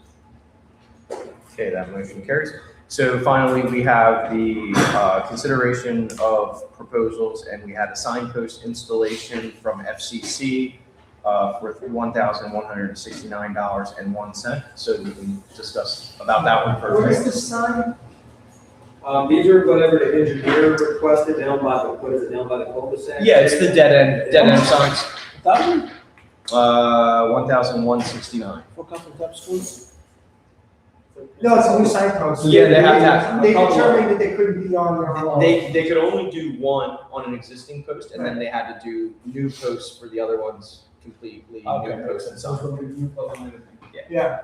C: Okay, that motion carries. So finally, we have the consideration of proposals, and we had a signpost installation from FCC for $1,169.01. So we can discuss about that one first.
B: What is this sign?
R: These are whatever the engineer requested down by the, what is it, down by the cul-de-sac?
O: Yeah, it's the dead end signs.
Q: 1,000
O: 1,169.
Q: for couple of top schools?
B: No, it's a new signpost.
O: Yeah, they have to have-
B: They determined that they couldn't be on their own.
O: They could only do one on an existing post, and then they had to do new posts for the other ones completely
Q: Okay.
O: new posts and
Q: So it's
O: sign.
Q: gonna be new post and everything.
B: Yeah.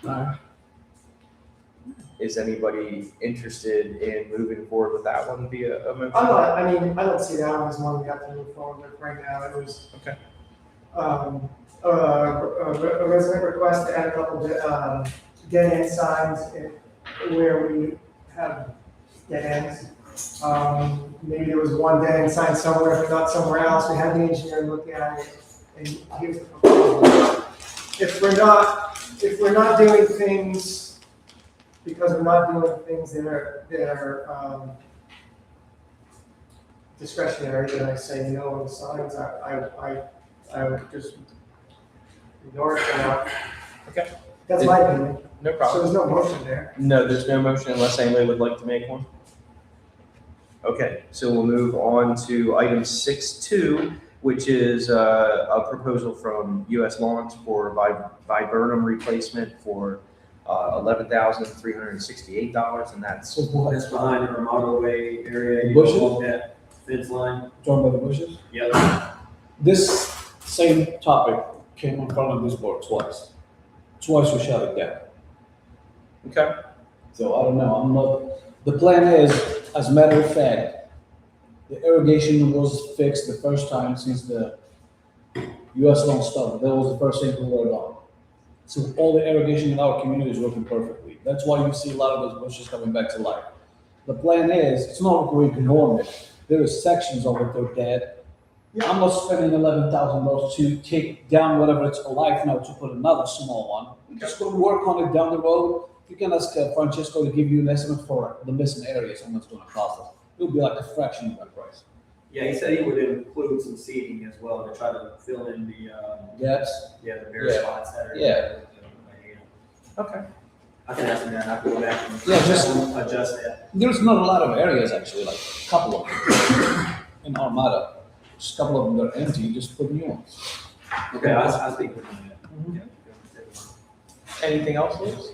Q: Alright.
O: Is anybody interested in moving forward with that one via a motion?
B: I don't see that one as one we have to move forward with right now. It was,
O: Okay.
B: a resident request to add a couple of, dead end signs where we have dead ends. Maybe there was one dead end sign somewhere, but not somewhere else. We had the engineer look at it, and here's the proposal. If we're not doing things, because we're not doing things that are discretionary, then I say no on the signs. I would just ignore it for now.
O: Okay.
B: That's my opinion.
O: No
B: So
O: problem.
B: there's no motion there.
O: No, there's no motion unless anybody would like to make one. Okay, so we'll move on to item 6.2, which is a proposal from US Lawns for Viburnum replacement for $11,368, and that's
R: That's behind our motorway area, you
Q: Bushes?
R: go along that fence line.
Q: Talking about the bushes?
R: Yeah.
Q: This same topic came in front of this board twice. Twice we shut it down.
O: okay.
Q: So I don't know, I'm not, the plan is, as a matter of fact, the irrigation was fixed the first time since the US loan started. That was the first thing we worked on. So all the irrigation in our community is working perfectly. That's why you see a lot of those bushes coming back to life. The plan is, it's not like we're ignoring it. There are sections of it that are dead. I'm not spending $11,000 to take down whatever it's alive now to put another small one. We're just gonna work on it down the road. You can ask Francesco to give you an estimate for the missing areas and what's gonna cost us. It'll be like a fraction of that price.
R: Yeah, he said he would include some seeding as well to try to fill in the,
Q: Gaps?
R: yeah, the bare
Q: Yeah.
R: spots that are.
Q: Yeah.
O: Okay.
R: I can ask him that, I have to go back and.
Q: Yeah, just-
R: Adjust that.
Q: There's not a lot of areas actually, like a couple of them in Armada. Just a couple of them that are empty, just put new ones.
R: Okay, I'll speak with him.
O: Mm-hmm. Anything else, Liz?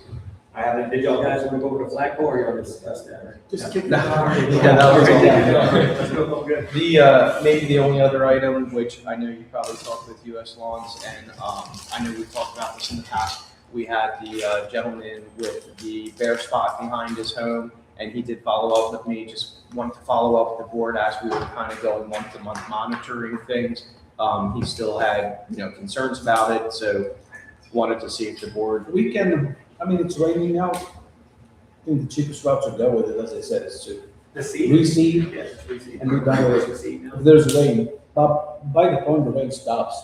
R: I haven't, did y'all guys want to go over the flagpole or you already discussed that, right?
B: Just kick
O: No.
B: it off.
O: Yeah, that was all.
R: Let's go, good.
O: The, maybe the only other item, which I know you probably talked with US Lawns, and, I know we've talked about this in the past. We had the, gentleman with the bare spot behind his home, and he did follow up with me, just wanted to follow up with the board as we were kind of going month to month monitoring things. He still had, concerns about it, so wanted to see if the board.
Q: We can, I mean, it's raining now. I think the cheapest route to go with it, as I said, is to
R: The seed?
Q: reseed
R: Yes, reseed.
Q: and be done with it.
R: Reseed now.
Q: If there's rain, but by the point the rain stops,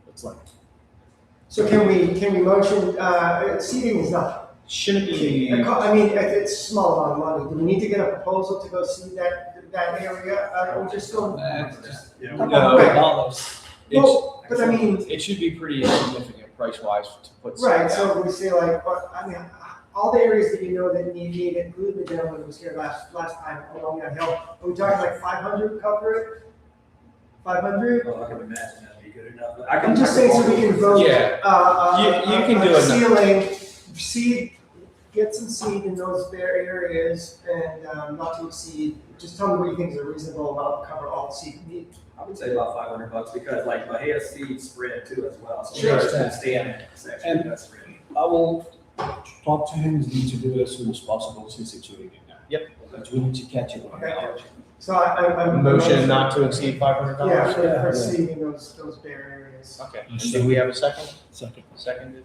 Q: it's like,
B: So can we motion, seeding is not,
O: Shouldn't be.
B: I mean, it's a small amount of money. Do we need to get a proposal to go seed that area? Or just go?
R: Yeah.
B: Come
O: No.
B: on, right.
Q: dollars.
B: Well, but I mean,
O: It should be pretty significant price-wise to put.
B: right,
O: something
B: so we say like, but, I mean, all the areas that you know that need it, including the gentleman who was here last time along that hill, are we talking like 500 cover it? 500?
R: Well, I can imagine that'd be good enough. but
B: I'm just saying so we can vote.
O: Yeah. You can do it now.
B: Seed, get some seed in those bare areas and, not to exceed, just tell me what you think is a reasonable amount to cover all the seed you need.
R: I would say about $500 because like Bahia seed spread too as well. So
B: Sure.
R: it's gonna stay in that section.
Q: And-
R: That's really.
Q: I will talk to him, we need to do it as soon as possible since it's raining now.
O: Yep.
Q: But we need to catch it.
B: Okay. So I'm.
O: Motion not to exceed $500?
B: Yeah, for
Q: Yeah.
B: seeding those bare areas.
O: Okay, and do we have a second?
Q: Second.
O: Seconded.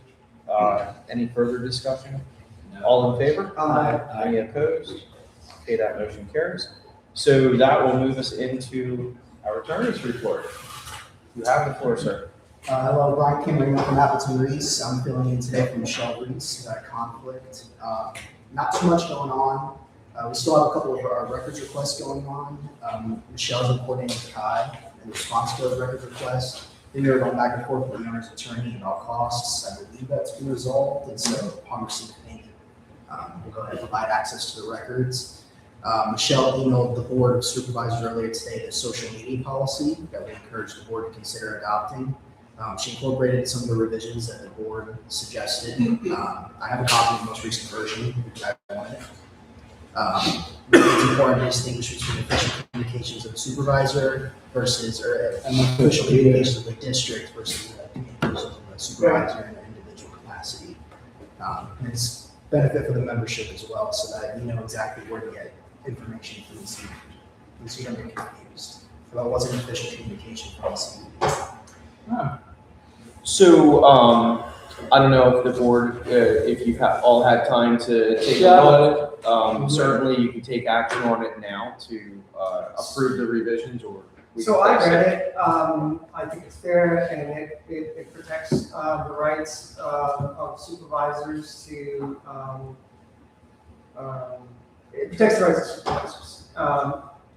O: Any further discussion? All in favor?
B: Aye.
O: Any opposed? Okay, that motion carries. So that will move us into our attorney's report. You have the floor, sir.
M: Hello, Brian Kimberly from Appleton Reese. I'm filling in today for Michelle Reese, conflict. Not too much going on. We still have a couple of our records requests going on. Michelle's reporting with Kai in response to those records requests. Then we were going back and forth with the owner's attorney about costs. I believe that's been resolved, and so upon receipt of payment, we'll go ahead and provide access to the records. Michelle emailed the board of supervisors earlier today the social media policy that we encourage the board to consider adopting. She incorporated some of the revisions that the board suggested. I have a copy of the most recent version if I want it. It's important to distinguish between official communications of the supervisor versus, or official communications of the district versus communications of the supervisor in an individual capacity. And it's benefit for the membership as well, so that you know exactly where to get information from the CDD, so you don't get confused. So that wasn't an official communication from the CDD.
O: So, I don't know if the board, if you've all had time to take a look at it. Certainly you can take action on it now to approve the revisions, or.
B: So I read it, I think it's fair, and it protects the rights of supervisors to, it protects the rights of supervisors.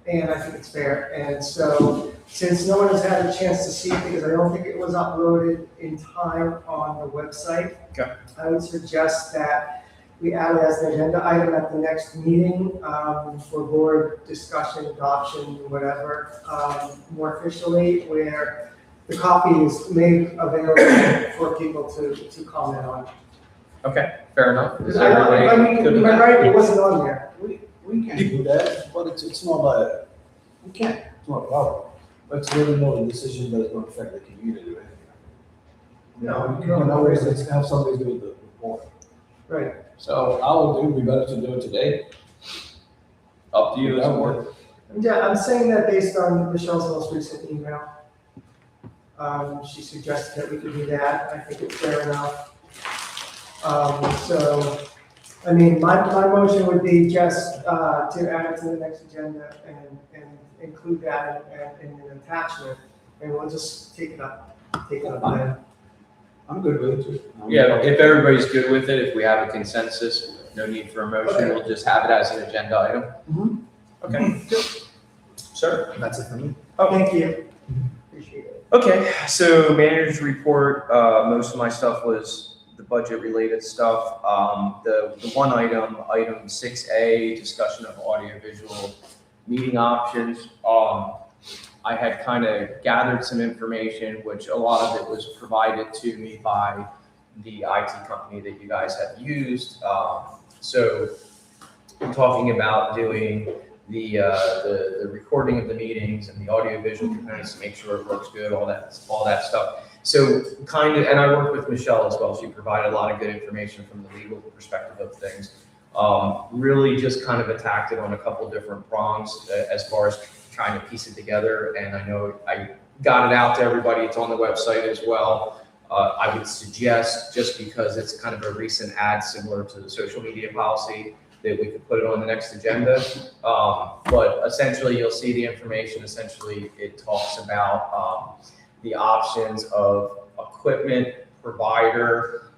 B: And I think it's fair. And so, since no one has had a chance to see it, because I don't think it was uploaded in time on the website,
C: Okay.
B: I would suggest that we add it as an agenda item at the next meeting for board discussion, adoption, whatever, more officially, where the copy is made available for people to comment on.
O: Okay, fair enough. Is
B: I
O: everybody
B: mean,
O: good with
B: am I
O: that?
B: right? It wasn't on there.
Q: We can do that, but it's not like, we can't, it's not a problem. But it's really not a decision that's going to affect the community or anything.
B: No,
Q: You can always, let's have somebody do the report.
B: Right.
Q: So I would think it'd be better to do it today.
O: Up to you as a board.
B: Yeah, I'm saying that based on Michelle's most recent email. She suggested that we could do that. I think it's fair enough. So, I mean, my motion would be just to add it to the next agenda and include that in an attachment, and we'll just take it up then.
Q: I'm good with it too.
O: Yeah, if everybody's good with it, if we have a consensus, no need for a motion,
B: Okay.
O: we'll just have it as an agenda item.
B: Mhm.
O: Okay, good. Sir?
M: That's it for me.
B: Thank you. Appreciate it.
O: Okay, so manager's report, most of my stuff was the budget related stuff. The one item 6A, discussion of audiovisual meeting options. I had kind of gathered some information, which a lot of it was provided to me by the IT company that you guys have used. So I'm talking about doing the recording of the meetings and the audiovisual components to make sure it works good, all that stuff. So kind of, and I worked with Michelle as well. She provided a lot of good information from the legal perspective of things. Really just kind of attacked it on a couple different prongs as far as trying to piece it together. And I know I got it out to everybody. It's on the website as well. I would suggest, just because it's kind of a recent ad similar to the social media policy, that we could put it on the next agenda. But essentially you'll see the information. Essentially it talks about the options of equipment, provider,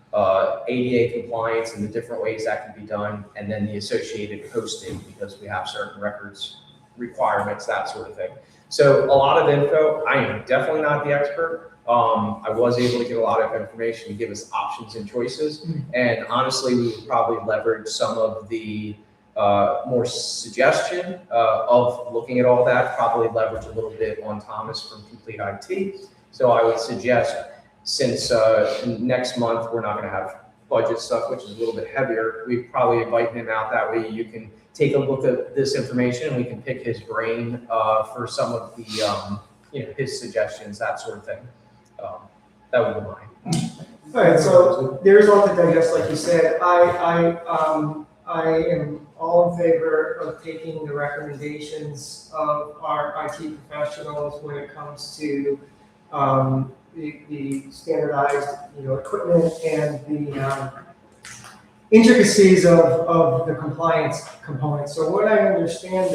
O: ADA compliance and the different ways that can be done, and then the associated hosting, because we have certain records requirements, that sort of thing. So a lot of info. I am definitely not the expert. I was able to get a lot of information to give us options and choices. And honestly, we would probably leverage some of the more suggestion of looking at all that, probably leverage a little bit on Thomas from Complete IT. So I would suggest, since next month we're not going to have budget stuff, which is a little bit heavier, we probably invite him out. That way you can take a look at this information and we can pick his brain for some of the, his suggestions, that sort of thing. That would be mine.
B: All right, so there's a lot to digest, like you said. I am all in favor of taking the recommendations of our IT professionals when it comes to the standardized, equipment and the intricacies of the compliance components. So what I understand,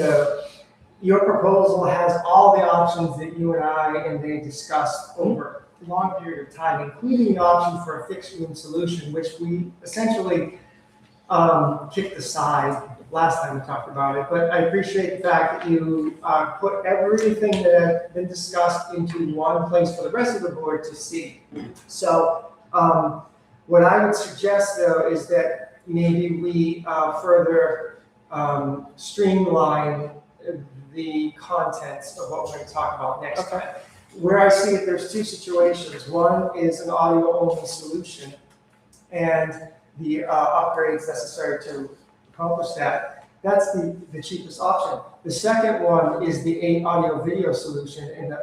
B: your proposal has all the options that you and I and they discussed over a long period of time, including the option for a fixed room solution, which we essentially kicked aside last time we talked about it. But I appreciate the fact that you put everything that has been discussed into one place for the rest of the board to see. So what I would suggest, though, is that maybe we further streamline the contents of what we're going to talk about next time. Where I see it, there's two situations. One is an audio-only solution, and the upgrades necessary to accomplish that. That's the cheapest option. The second one is the audio-video solution, and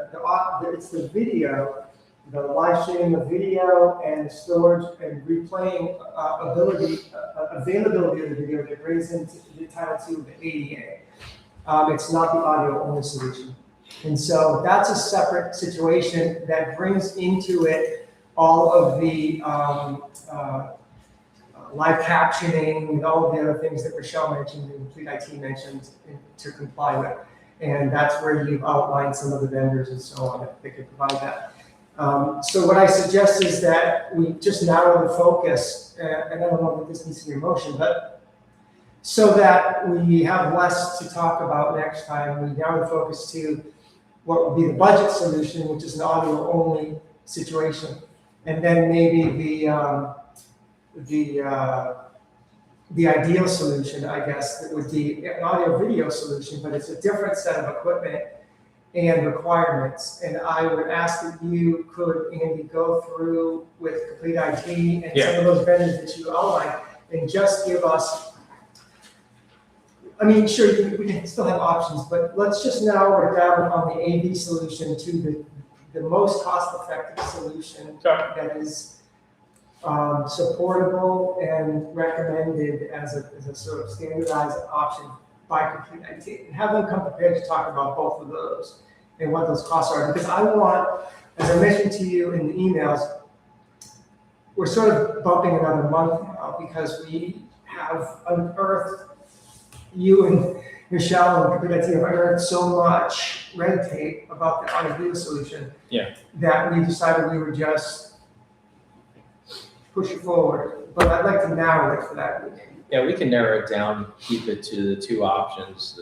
B: it's the video, the live streaming of video and storage and replaying availability of the video that brings into the Title II of the ADA. It's not the audio-only solution. And so that's a separate situation that brings into it all of the live captioning and all of the other things that Rochelle mentioned and Complete IT mentioned to comply with. And that's where you've outlined some of the vendors and so on that they could provide that. So what I suggest is that we just narrow the focus, and I don't know if this needs to be a motion, but so that we have less to talk about next time, we narrow the focus to what would be the budget solution, which is an audio-only situation, and then maybe the ideal solution, I guess, that would be an audio-video solution, but it's a different set of equipment and requirements. And I would ask that you could, Andy, go through with Complete IT and some of those vendors that you outlined, and just give us. I mean, sure, we can still have options, but let's just narrow it down on the AV solution to the most cost-effective solution that is supportable and recommended as a sort of standardized option by Complete IT. And have them come prepared to talk about both of those and what those costs are. Because I want, as I mentioned to you in the emails, we're sort of bumping another month now because we have unearthed, you and Michelle and Complete IT have unearthed so much red tape about the audio solution that we decided we would just push it forward. But I'd like to narrow it for that.
O: Yeah, we can narrow it down, keep it to the two options,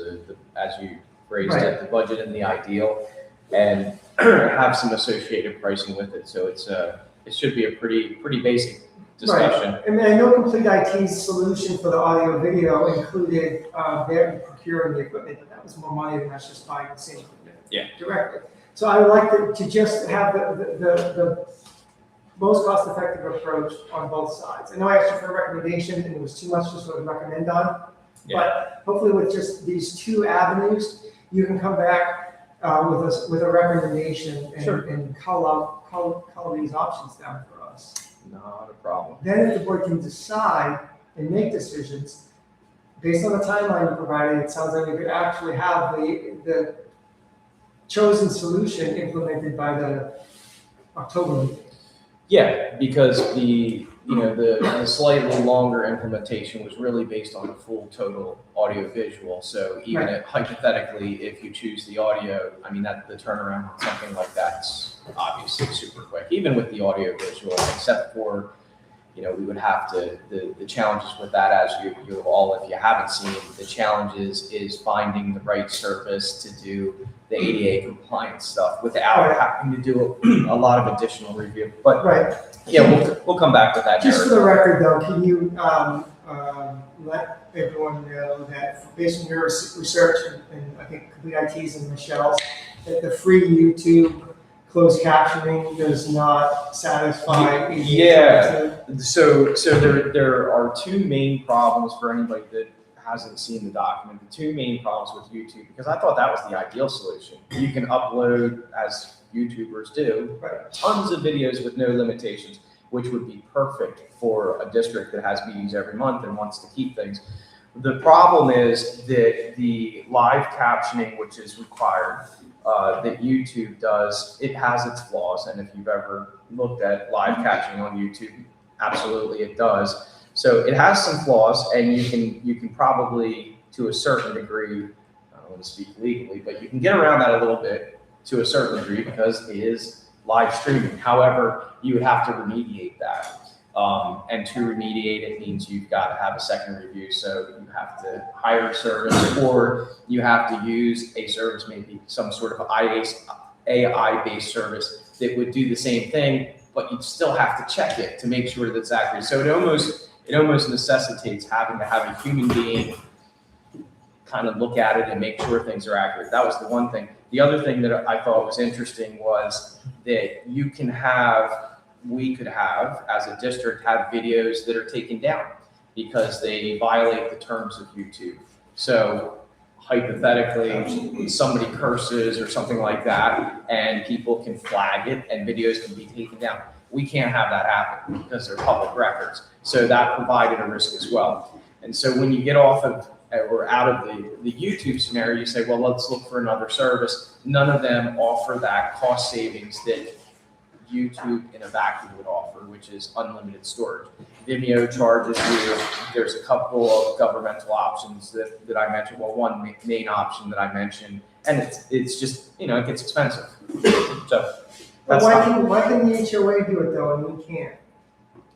O: as you phrased it, the budget and the ideal, and have some associated pricing with it. So it should be a pretty basic discussion.
B: Right. I mean, I know Complete IT's solution for the audio video included their procuring the equipment, but that was more money than us just buying the same equipment directly. So I would like to just have the most cost-effective approach on both sides. I know I asked you for a recommendation and it was too much to sort of recommend on, but hopefully with just these two avenues, you can come back with a recommendation and call these options down for us.
O: Not a problem.
B: Then if the board can decide and make decisions, based on the timeline you provided, it sounds like we could actually have the chosen solution implemented by the October meeting.
O: Yeah, because the slightly longer implementation was really based on the full total audio visual. So even if, hypothetically, if you choose the audio, I mean the turnaround on something like that's obviously super quick, even with the audio visual, except for, we would have to, the challenges with that, as you all, if you haven't seen, the challenges is finding the right service to do the ADA compliance stuff without having to do a lot of additional review. But we'll come back to that.
B: Just for the record though, can you let everyone know that based on your research and I think Complete IT's and Michelle's, that the free YouTube closed captioning does not satisfy?
O: So there are two main problems for anybody that hasn't seen the document. The two main problems with YouTube, because I thought that was the ideal solution. You can upload, as YouTubers do, tons of videos with no limitations, which would be perfect for a district that has meetings every month and wants to keep things. The problem is that the live captioning, which is required, that YouTube does, it has its flaws. And if you've ever looked at live captioning on YouTube, absolutely it does. So it has some flaws, and you can probably, to a certain degree, I don't want to speak legally, but you can get around that a little bit to a certain degree because it is live streaming. However, you would have to remediate that. And to remediate it means you've got to have a second review. So you have to hire a service, or you have to use a service, maybe some sort of AI-based service that would do the same thing, but you'd still have to check it to make sure that it's accurate. So it almost necessitates having to have a human being kind of look at it and make sure things are accurate. That was the one thing. The other thing that I thought was interesting was that we could have, as a district, have videos that are taken down because they violate the terms of YouTube. So hypothetically, somebody curses or something like that, and people can flag it and videos can be taken down. We can't have that happen because they're public records. So that provided a risk as well. And so when you get off of or out of the YouTube scenario, you say, well, let's look for another service. None of them offer that cost savings that YouTube in a vacuum would offer, which is unlimited storage. Vimeo charges you, there's a couple of governmental options that I mentioned. Well, one main option that I mentioned, and it's just, it gets expensive. So
B: But why can the HOA do it though and we can't?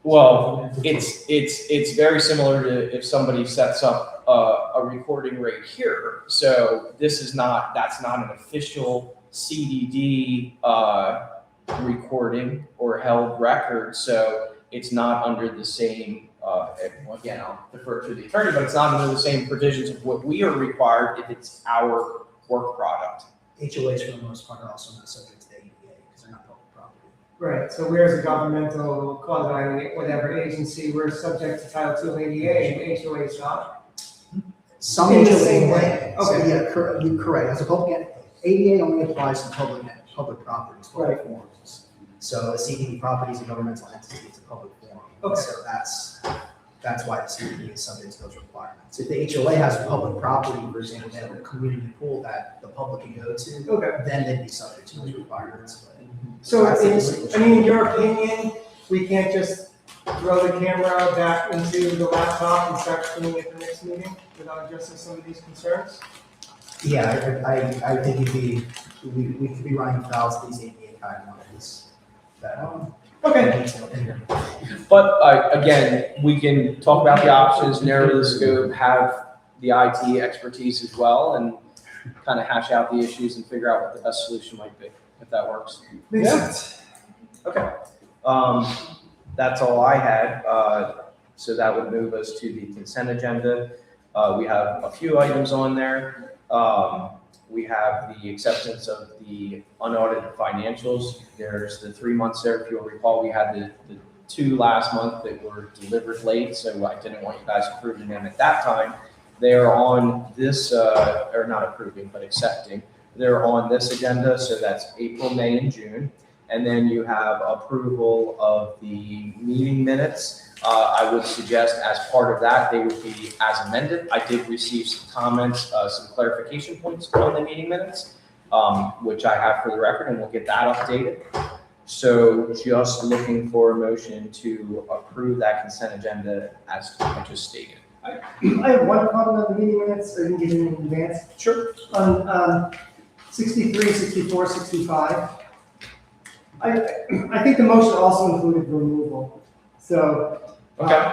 O: Well, it's very similar to if somebody sets up a recording right here. So that's not an official CDD recording or held record. So it's not under the same, again, I'll defer to the attorney, but it's not under the same provisions of what we are required if it's our work product.
M: HOAs for the most part are also not subject to the ADA because they're not public property.
B: Right, so we're a governmental quasi, whatever agency, we're subject to Title II ADA and HOA is not?
M: Some
B: In the
M: HOA
B: same
M: may.
B: way.
M: So
B: Okay.
M: yeah, you're correct. As a public, ADA only applies to public properties, public
B: Right.
M: forms. So a CDD property is a governmental entity, it's a public forum.
B: Okay.
M: So that's why the CDD is subject to those requirements. If the HOA has public property, for example, they have a community pool that the public can go to,
B: Okay.
M: then they'd be subject to those requirements. But
B: So,
M: that's the distinction.
B: in your opinion, we can't just throw the camera back into the laptop and start streaming at the next meeting without addressing some of these concerns?
M: Yeah, I think we could be running foul to these ADA guidelines.
B: Okay.
O: But again, we can talk about the options, narrow the scope, have the IT expertise as well, and kind of hash out the issues and figure out what the best solution might be, if that works.
B: Makes sense.
O: Okay. That's all I had. So that would move us to the consent agenda. We have a few items on there. We have the acceptance of the unaudited financials. There's the 3 months there. If you'll recall, we had the 2 last month that were delivered late, so I didn't want you guys approving them at that time. They are on this, or not approving, but accepting. They're on this agenda, so that's April, May, and June. And then you have approval of the meeting minutes. I would suggest as part of that, they would be as amended. I did receive some comments, some clarification points on the meeting minutes, which I have for the record, and we'll get that updated. So just looking for a motion to approve that consent agenda as I just stated.
B: I have one comment on the meeting minutes, I didn't get it in advance.
O: Sure.
B: On 63, 64, 65. I think the motion also included removal. So,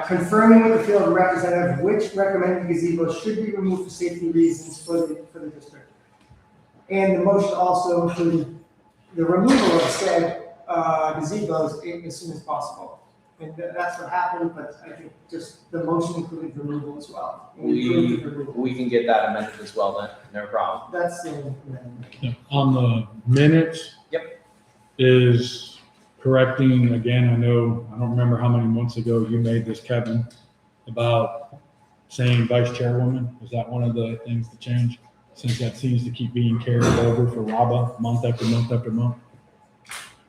B: confirming with the field representative which recommended gazebos should be removed for safety reasons for the district. And the motion also included the removal of said gazebos as soon as possible. And that's what happened, but I think just the motion included removal as well.
O: We can get that amended as well then, no problem.
B: That's the amendment.
F: Yeah, on the minutes.
O: Yep.
F: Is correcting, again, I don't remember how many months ago you made this, Kevin, about saying vice chairwoman. Is that one of the things to change? Since that seems to keep being carried over for Raba month after month after month.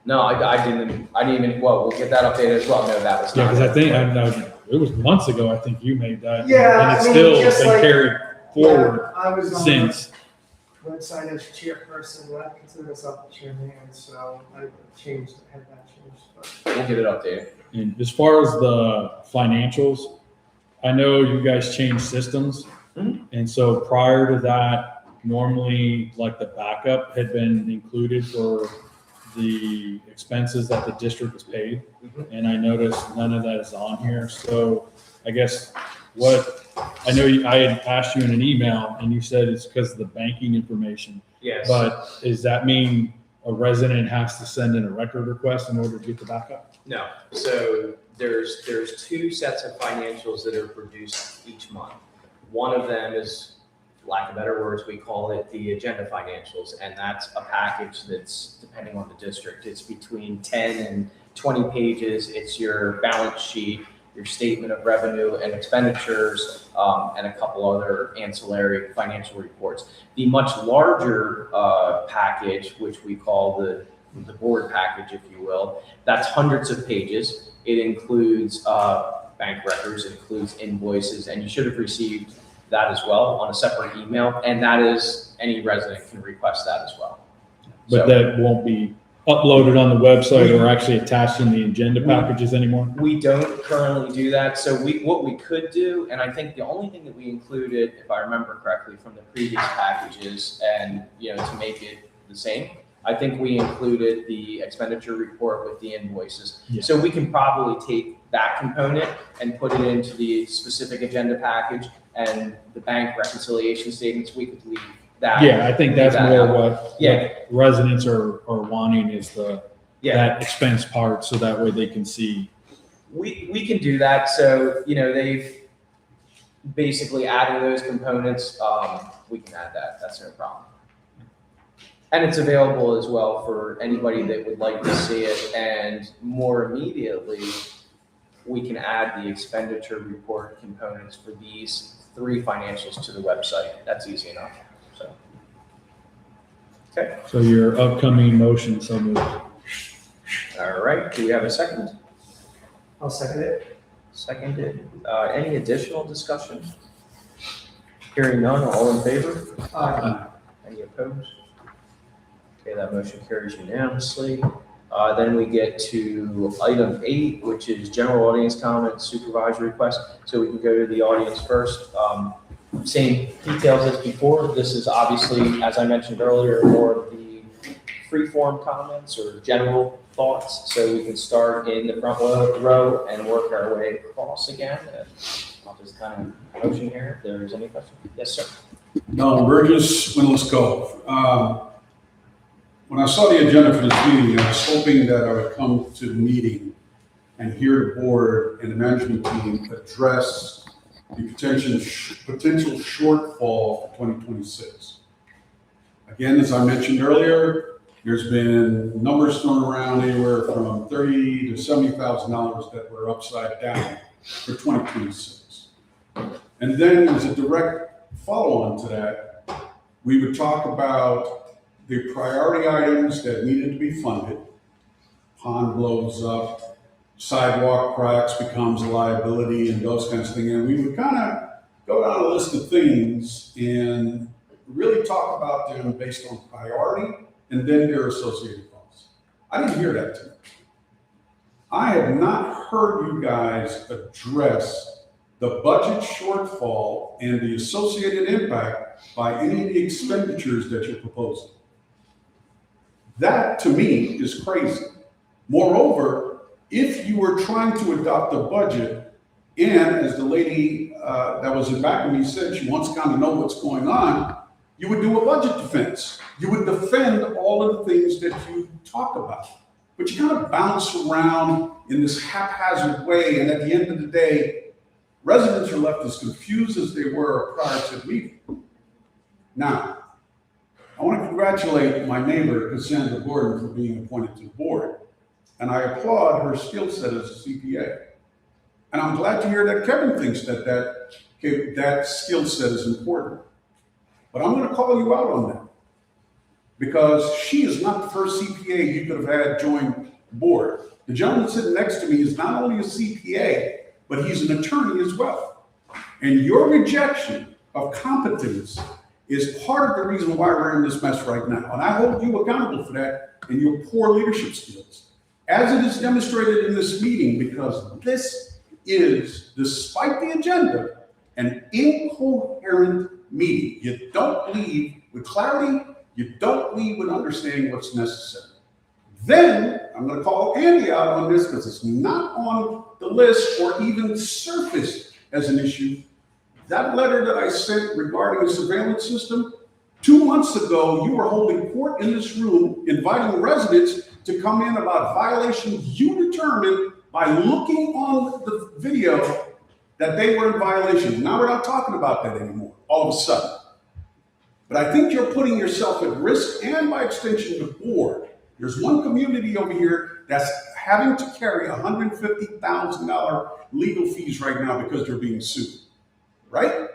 O: No, I didn't even, well, we'll get that updated as well. No, that was
F: Yeah,
O: not.
F: because I think, I know, it was months ago, I think you made that.
B: Yeah,
F: And it's
B: I mean,
F: still
B: just
F: been
B: like-
F: carried forward
B: I was on
F: since.
B: the website as chairperson, and I consider myself the chairman, so I changed, had that changed, but.
O: We'll get it updated.
F: And as far as the financials, I know you guys changed systems. And so prior to that, normally like the backup had been included for the expenses that the district was paid. And I noticed none of that is on here. So I guess I know I had asked you in an email and you said it's because of the banking information.
O: Yes.
F: But does that mean a resident has to send in a record request in order to get the backup?
O: No, so there's two sets of financials that are produced each month. One of them is, for lack of better words, we call it the agenda financials, and that's a package that's, depending on the district, it's between 10 and 20 pages. It's your balance sheet, your statement of revenue and expenditures, and a couple other ancillary financial reports. The much larger package, which we call the board package, if you will, that's hundreds of pages. It includes bank records, it includes invoices, and you should have received that as well on a separate email, and that is, any resident can request that as well.
S: But that won't be uploaded on the website or actually attached in the agenda packages anymore?
O: We don't currently do that. So what we could do, and I think the only thing that we included, if I remember correctly from the previous packages, and to make it the same, I think we included the expenditure report with the invoices.
S: Yeah.
O: So we can probably take that component and put it into the specific agenda package, and the bank reconciliation statements, we could leave that.
S: Yeah, I think that's more what
O: Yeah.
S: residents are wanting is
O: Yeah.
S: that expense part, so that way they can see.
O: We can do that. So, they've basically added those components. We can add that. That's no problem. And it's available as well for anybody that would like to see it. And more immediately, we can add the expenditure report components for these 3 financials to the website. That's easy enough. So, okay.
S: So your upcoming motion, so moved.
O: All right. Do we have a second?
B: I'll second it.
O: Seconded. Any additional discussion? Hearing none, all in favor?
B: Aye.
O: Any opposed? Okay, that motion carries unanimously. Then we get to item 8, which is general audience comments, supervisor request. So we can go to the audience first. Same details as before. This is obviously, as I mentioned earlier, more of the free-form comments or general thoughts. So we can start in the front row and work our way across again. I'll just kind of motion here if there's any questions. Yes, sir.
G: No, Burgess, Windless Cove. When I saw the agenda for this meeting, I was hoping that I would come to the meeting and hear the board and the management team address the potential shortfall for 2026. Again, as I mentioned earlier, there's been numbers thrown around anywhere from $30,000 to $70,000 that were upside down for 2026. And then as a direct follow-on to that, we would talk about the priority items that needed to be funded. Pond blows up, sidewalk cracks becomes a liability, and those kinds of things. And we would kind of go down a list of things and really talk about them based on priority and then their associated costs. I didn't hear that tonight. I have not heard you guys address the budget shortfall and the associated impact by any of the expenditures that you're proposing. That, to me, is crazy. Moreover, if you were trying to adopt a budget, and as the lady that was in back of me said, she wants to kind of know what's going on, you would do a budget defense. You would defend all of the things that you talk about. But you kind of bounce around in this haphazard way, and at the end of the day, residents are left as confused as they were prior to the meeting. Now, I want to congratulate my neighbor, Cassandra Gordon, for being appointed to the board. And I applaud her skill set as a CPA. And I'm glad to hear that Kevin thinks that skill set is important. But I'm going to call you out on that. Because she is not the first CPA you could have had join the board. The gentleman sitting next to me is not only a CPA, but he's an attorney as well. And your rejection of competence is part of the reason why we're in this mess right now. And I hold you accountable for that and your poor leadership skills, as it is demonstrated in this meeting, because this is, despite the agenda, an incoherent meeting. You don't leave with clarity, you don't leave with understanding what's necessary. Then, I'm going to call Andy out on this because it's not on the list or even surfaced as an issue. That letter that I sent regarding the surveillance system, 2 months ago, you were holding court in this room, inviting residents to come in about violations you determined by looking on the video that they were in violation. Now we're not talking about that anymore, all of a sudden. But I think you're putting yourself at risk, and by extension, the board. There's one community over here that's having to carry $150,000 legal fees right now because they're being sued, right?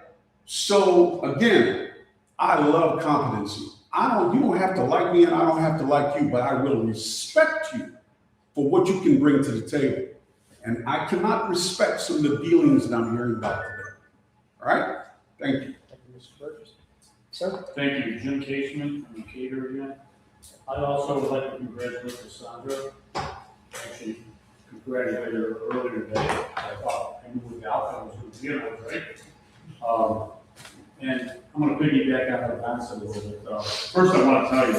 G: So again, I love competency. You don't have to like me and I don't have to like you, but I will respect you for what you can bring to the table. And I cannot respect some of the dealings that I'm hearing about today. All right? Thank you.
B: Thank you, Mr. Burgess. Sir?
F: Thank you, Jim Caseman, I'm a caterer again. I also would like to congratulate Cassandra. Actually, congratulated her earlier today. I thought I knew what the outcome was going to be, and I was right. And I'm going to piggyback on what Don said a little bit. First, I want to tell you,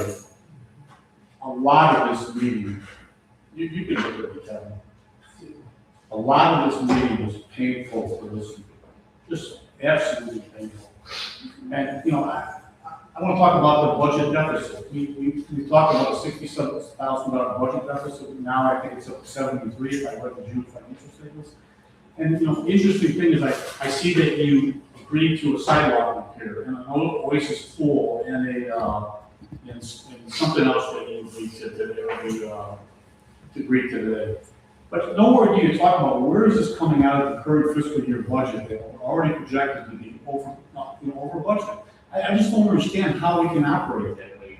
F: a lot of this meeting, you can look at it, Kevin. A lot of this meeting was painful to listen to. Just absolutely painful. And, you know, I want to talk about the budget deficit. We talked about a $67,000 budget deficit. Now I think it's up to 73 if I read the June financial statements. And, you know, the interesting thing is I see that you agreed to a sidewalk repair and an Oasis pool and and something else that you agreed to today. But nowhere do you talk about where is this coming out of the current fiscal year budget that we're already projected to be over budget. I just don't understand how we can operate that way.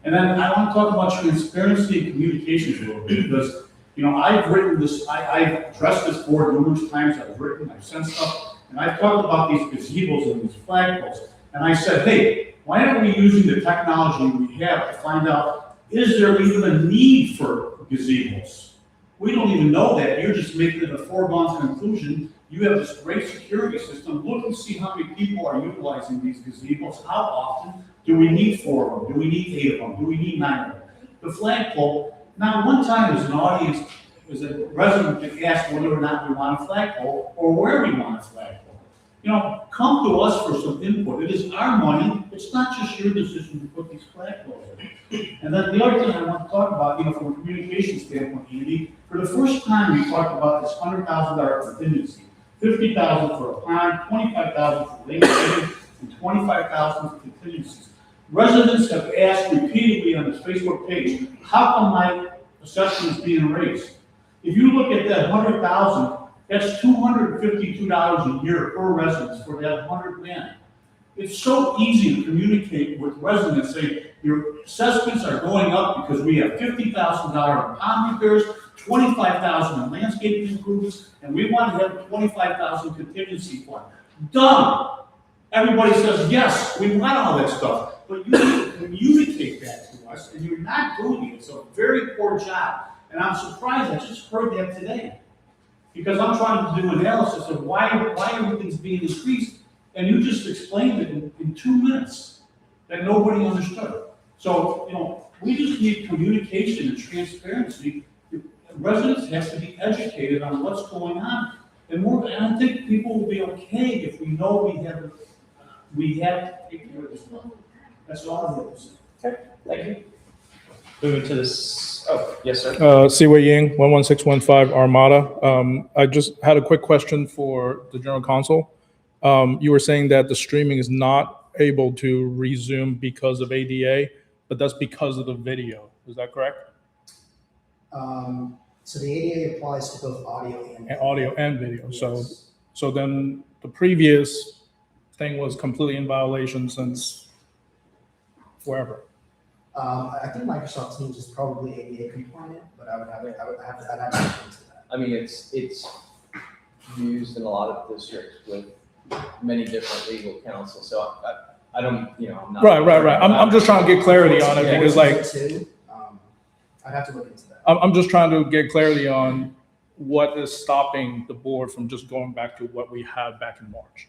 F: And then I want to talk about transparency and communications a little bit because, you know, I've written this, I've addressed this board numerous times, I've sent stuff, and I've talked about these gazebos and these flagpoles. And I said, hey, why aren't we using the technology we have to find out, is there even a need for gazebos? We don't even know that. You're just making it a foregone conclusion. You have this great security system. Look and see how many people are utilizing these gazebos. How often? Do we need 4 of them? Do we need 8 of them? Do we need 9 of them? The flagpole. Now, one time as an audience, as a resident that asked whether or not we want a flagpole or where we want a flagpole. You know, come to us for some input. It is our money. It's not just your decision to put these flagpoles in. And then the other thing I want to talk about, you know, from a communication standpoint, Andy, for the first time we talked about this $100,000 contingency. $50,000 for a pond, $25,000 for lake maintenance, and $25,000 for contingencies. Residents have asked repeatedly on this Facebook page, how come my assessment is being raised? If you look at that $100,000, that's $252 a year per resident for that 100 men. It's so easy to communicate with residents, say your assessments are going up because we have $50,000 in pond repairs, $25,000 in landscaping improvements, and we want to have $25,000 contingency fund. Done. Everybody says, yes, we want all that stuff, but you need to communicate that to us, and you're not doing it. It's a very poor job, and I'm surprised. I just heard that today because I'm trying to do analysis of why everything's being increased, and you just explained it in 2 minutes that nobody understood. So, you know, we just need communication and transparency. Residents have to be educated on what's going on. And I think people will be okay if we know we have to take care of this stuff. That's all I'm going to say.
O: Okay, thank you. Moving to this, oh, yes, sir.
H: Siwei Ying, 11615 Armada. I just had a quick question for the General Counsel. You were saying that the streaming is not able to resume because of ADA, but that's because of the video. Is that correct?
M: So the ADA applies to both
H: audio and video. So then the previous thing was completely in violation since wherever.
M: I think Microsoft Teams is probably ADA compliant, but I'd have to look into that.
O: I mean, it's used in a lot of districts with many different legal counsel. So I don't, you know, I'm not.
H: Right. I'm just trying to get clarity on it because, like,
M: I'd have to look into that.
H: I'm just trying to get clarity on what is stopping the board from just going back to what we had back in March.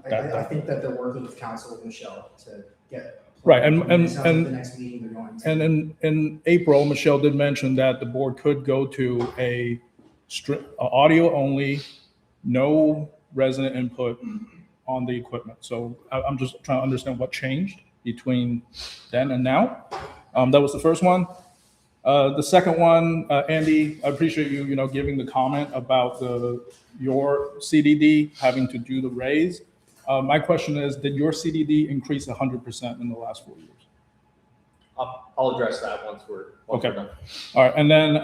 M: I think that they're working with Counsel with Michelle to get.
H: Right,
M: the next meeting they're going to.
H: And in April, Michelle did mention that the board could go to a audio only, no resident input on the equipment. So I'm just trying to understand what changed between then and now. That was the first one. The second one, Andy, I appreciate you, giving the comment about your CDD having to do the raise. My question is, did your CDD increase 100% in the last 4 years?
O: I'll address that once we're done.
H: All right, and then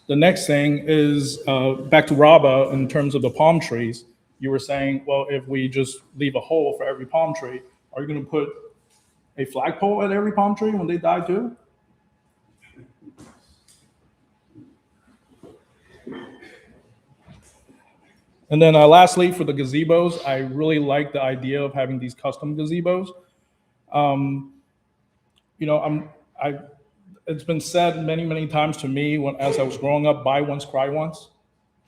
H: the next thing is back to Raba in terms of the palm trees. You were saying, well, if we just leave a hole for every palm tree, are you going to put a flagpole at every palm tree when they die too? And then lastly, for the gazebos, I really like the idea of having these custom gazebos. It's been said many, many times to me as I was growing up, buy once, cry once.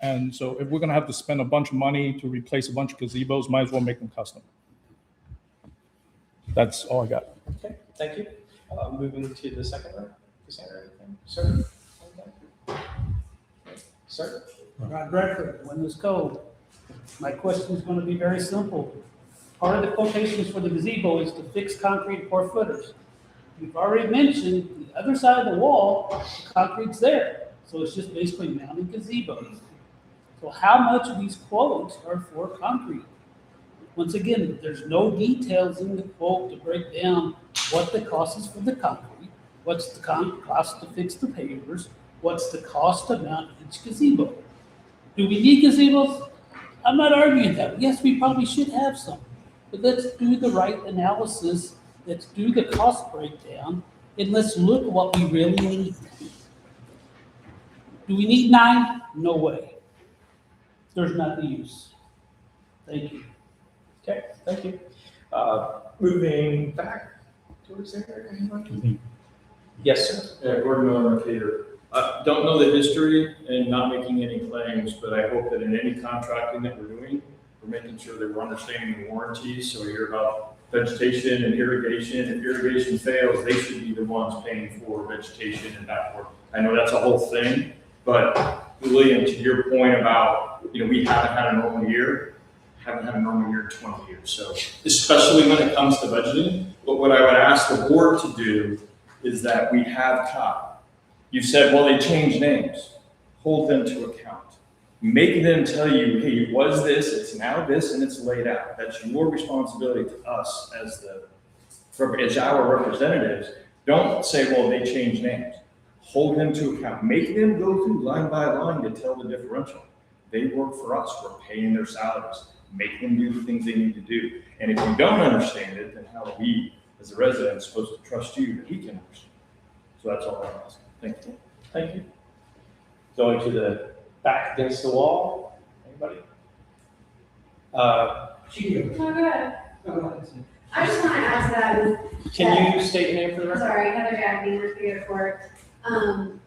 H: And so if we're gonna have to spend a bunch of money to replace a bunch of gazebos, might as well make them custom. That's all I got.
O: Okay, thank you. Moving to the second round. Cassandra, anything? Sir? Sir?
J: Rod Bradford, Windows Code. My question is going to be very simple. Part of the quotations for the gazebo is to fix concrete 4 footers. You've already mentioned the other side of the wall, the concrete's there. So it's just basically mounting gazebos. So how much of these quotes are for concrete? Once again, there's no details in the quote to break down what the cost is for the concrete, what's the cost to fix the pavers, what's the cost to mount each gazebo. Do we need gazebos? I'm not arguing that. Yes, we probably should have some. But let's do the right analysis. Let's do the cost breakdown. And let's look at what we really need. Do we need 9? No way. There's not the use. Thank you.
O: Okay, thank you. Moving back towards there, anybody? Yes, sir.
K: Yeah, Gordon Miller, Cater. Don't know the history and not making any claims, but I hope that in any contracting that we're doing, we're making sure that we're understanding the warranties. So we hear about vegetation and irrigation. If irrigation fails, they should be the ones paying for vegetation and that work. I know that's a whole thing, but William, to your point about, we haven't had a normal year, haven't had a normal year in 20 years. So especially when it comes to budgeting, but what I would ask the board to do is that we have caught. You said, well, they changed names. Hold them to account. Make them tell you, hey, it was this, it's now this, and it's laid out. That's your responsibility to us as our representatives. Don't say, well, they changed names. Hold them to account. Make them go through line by line to tell the differential. They work for us. We're paying their salaries. Make them do the things they need to do. And if you don't understand it, then how are we, as a resident, supposed to trust you that we can understand? So that's all I'm asking. Thank you.
O: Thank you. Going to the back against the wall. Anybody?
E: Oh, good. I just want to add to that.
O: Can you state your name for the record?
E: Sorry, Heather Gaffney, Superior Court. Kind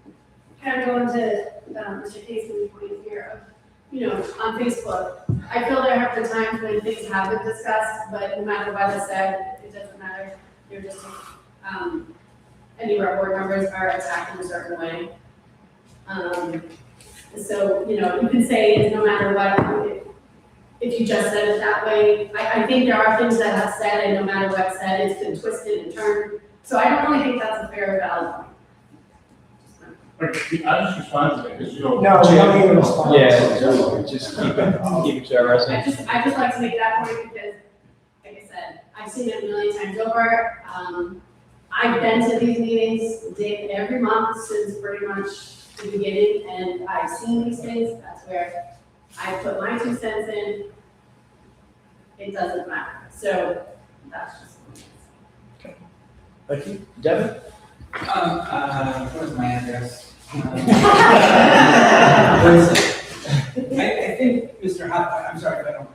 E: of going to Mr. Casey's point here of, on Facebook, I feel there have been times when things have been discussed, but no matter what is said, it doesn't matter. You're just, any of our board members are attacked in a certain way. So, you can say no matter what, if you just said it that way. I think there are things that have said, and no matter what's said, it's been twisted and turned. So I don't really think that's a fair value.
F: I just respond to that because you don't.
B: No, we don't need to respond.
O: Yeah, just keep it to our residents.
E: I just like to make that point because, like I said, I've seen it a million times over. I've been to these meetings every month since pretty much the beginning, and I've seen these things. That's where I put my 2 cents in. It doesn't matter. So that's just.
O: Okay. Thank you. Devin?
P: Where's my address? I think Mr. Hathaway, I'm sorry if I don't,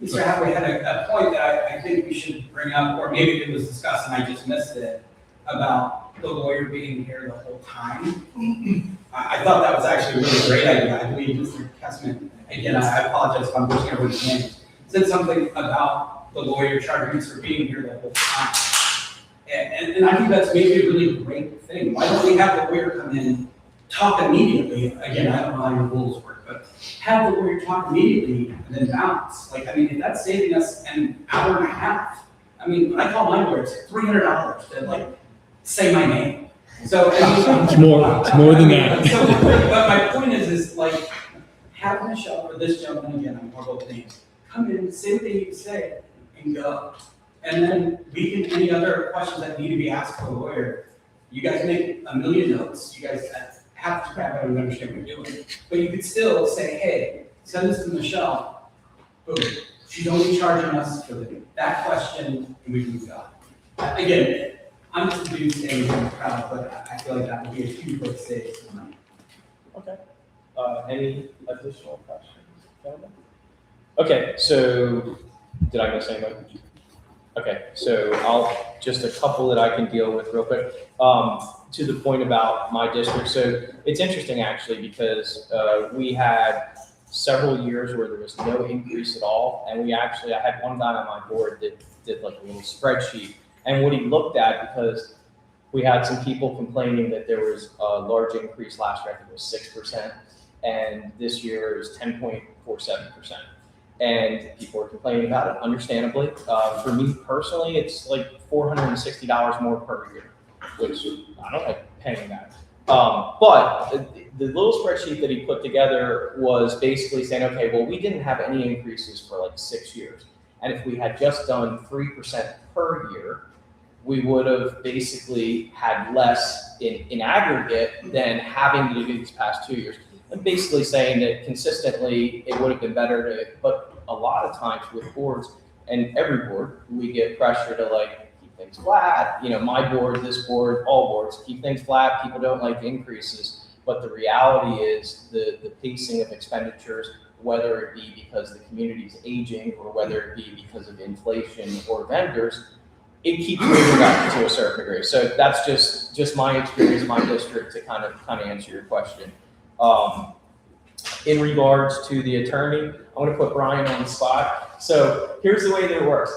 P: Mr. Hathaway had a point that I think we should bring up, or maybe it was discussed and I just missed it, about the lawyer being here the whole time. I thought that was actually a really great idea. I believe Mr. Kessman, again, I apologize if I'm pushing everybody's name, said something about the lawyer charging us for being here the whole time. And I think that's maybe a really great thing. Why don't we have the lawyer come in, talk immediately? Again, I don't know how your rules work, but have the lawyer talk immediately and then bounce. If that's saving us an hour and a half, when I call my lawyer, it's $300 to say my name. So, I mean.
S: It's more than that.
P: So, but my point is like, have Michelle or this gentleman, again, I'm more both names, come in, say what they need to say, and go. And then we can, any other questions that need to be asked for a lawyer, you guys make a million notes, you guys have to crap, I don't understand what you're doing. But you could still say, hey, send this to Michelle, boom, she's only charging us for that question, and we move on. Again, I'm just a dude saying I'm proud, but I feel like that would be a huge way to save some money.
O: Okay. Any additional questions, gentlemen? Okay, so did I miss anything? Okay, so I'll just a couple that I can deal with real quick. To the point about my district, so it's interesting actually because we had several years where there was no increase at all, and I had one guy on my board that did like a little spreadsheet, and what he looked at, because we had some people complaining that there was a large increase last year, I think it was 6%, and this year is 10.47%. And people were complaining about it, understandably. For me personally, it's like $460 more per year, which I don't like paying that. But the little spreadsheet that he put together was basically saying, okay, well, we didn't have any increases for like 6 years. And if we had just done 3% per year, we would have basically had less in aggregate than having to do these past 2 years. I'm basically saying that consistently it would have been better to, but a lot of times with boards, and every board, we get pressure to like keep things flat. You know, my board, this board, all boards keep things flat. People don't like increases, but the reality is the pacing of expenditures, whether it be because the community is aging or whether it be because of inflation or vendors, it keeps moving up to a certain degree. So that's just my experience, my district, to kind of answer your question. In regards to the attorney, I want to put Brian on the spot. So here's the way that it works.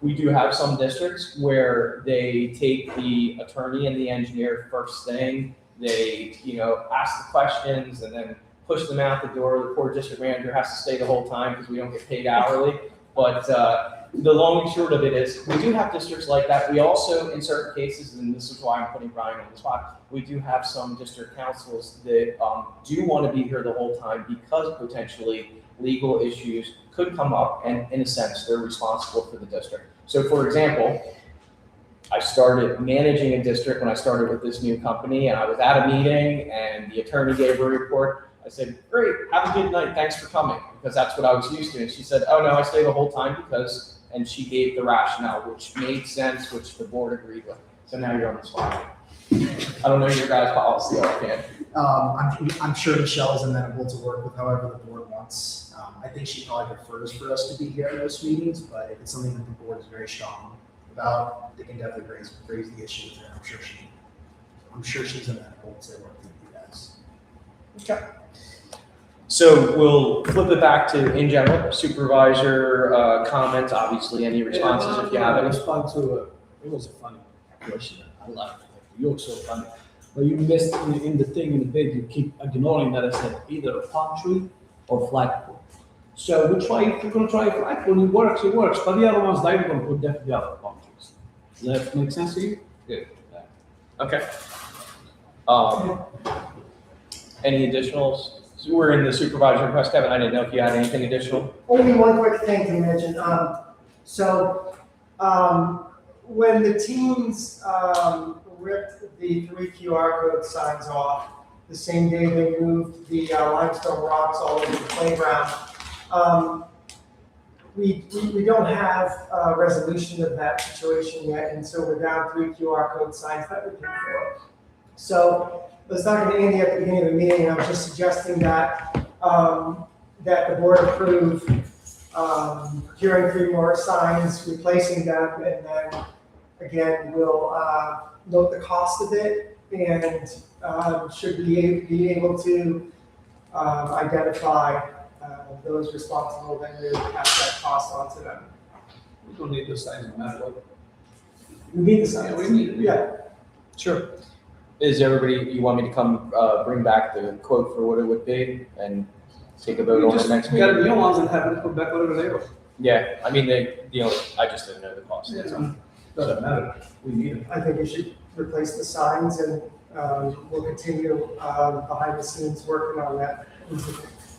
O: We do have some districts where they take the attorney and the engineer first thing. They, ask the questions and then push them out the door. The poor district manager has to stay the whole time because we don't get paid hourly. But the long and short of it is we do have districts like that. We also, in certain cases, and this is why I'm putting Brian on the spot, we do have some district councils that do want to be here the whole time because potentially legal issues could come up, and in a sense, they're responsible for the district. So for example, I started managing a district when I started with this new company, and I was at a meeting and the attorney gave a report. I said, great, have a good night, thanks for coming, because that's what I was used to. And she said, oh no, I stay the whole time because, and she gave the rationale, which made sense, which the board agreed with. So now you're on the spot. I don't know your guys' policy, offhand.
M: I'm sure Michelle is amenable to work with however the board wants. I think she probably prefers for us to be here at those meetings, but if it's something that the board is very strong about, they can definitely raise the issue with her. I'm sure she's amenable to working with you guys.
O: Okay. So we'll flip it back to, in general, supervisor comments, obviously any responses if you have any.
Q: Respond to, it was a funny question. I laughed. You're so funny. But you missed in the thing in the bid, you keep ignoring that I said either a palm tree or flagpole. So if we're going to try a flagpole, it works, but the other ones, they're going to put definitely other palm trees. Does that make sense to you? Good.
O: Okay. Any additionals? So we're in the supervisor request, Kevin. I didn't know if you had anything additional.
B: Only one quick thing to mention. When the teams ripped the 3 QR code signs off, the same day they moved the limestone rocks all over the playground, we don't have a resolution of that situation yet, and so we're down 3 QR code signs that we paid for. So I was talking to Andy at the beginning of the meeting, and I was just suggesting that that the board approve procuring 3 more signs, replacing them, and then again we'll note the cost of it, and should be able to identify those responsible, then we would pass that cost on to them.
Q: We don't need the signs no matter what.
B: We need the signs.
Q: Yeah, we need it.
B: Yeah.
O: Sure. Is everybody, you want me to come bring back the quote for what it would be and take a vote on the next meeting?
Q: You got new ones and have them put back whatever they were.
O: Yeah, I mean, I just didn't know the cost.
Q: Doesn't matter. We need them.
B: I think we should replace the signs, and we'll continue behind the scenes working on that.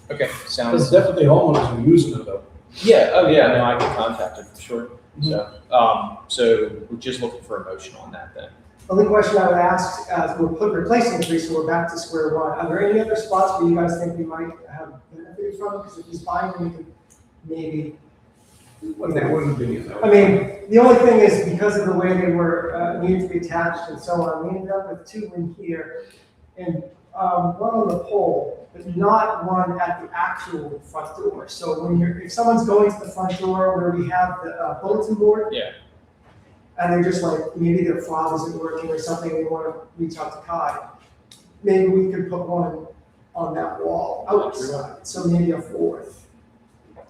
C: Okay,
Q: There's
C: sounds.
Q: definitely homeowners who are using it though.
C: Yeah, oh yeah, no, I can contact him for sure. So we're just looking for a motion on that then.
B: Only question I would ask, we're replacing the tree, so we're back to square one. Are there any other spots where you guys think we might have benefited from? Because if he's buying, we could maybe.
Q: Well, they wouldn't be.
B: I mean, the only thing is because of the way they were, needed to be attached and so on, we ended up with two in here. And, one on the pole, but not one at the actual front door. So when if someone's going to the front door where we have the bulletin board.
C: Yeah.
B: And they're just like, maybe their fob isn't working or something, they want to reach out to Kai. Maybe we could put one on that wall outside, so maybe a fourth.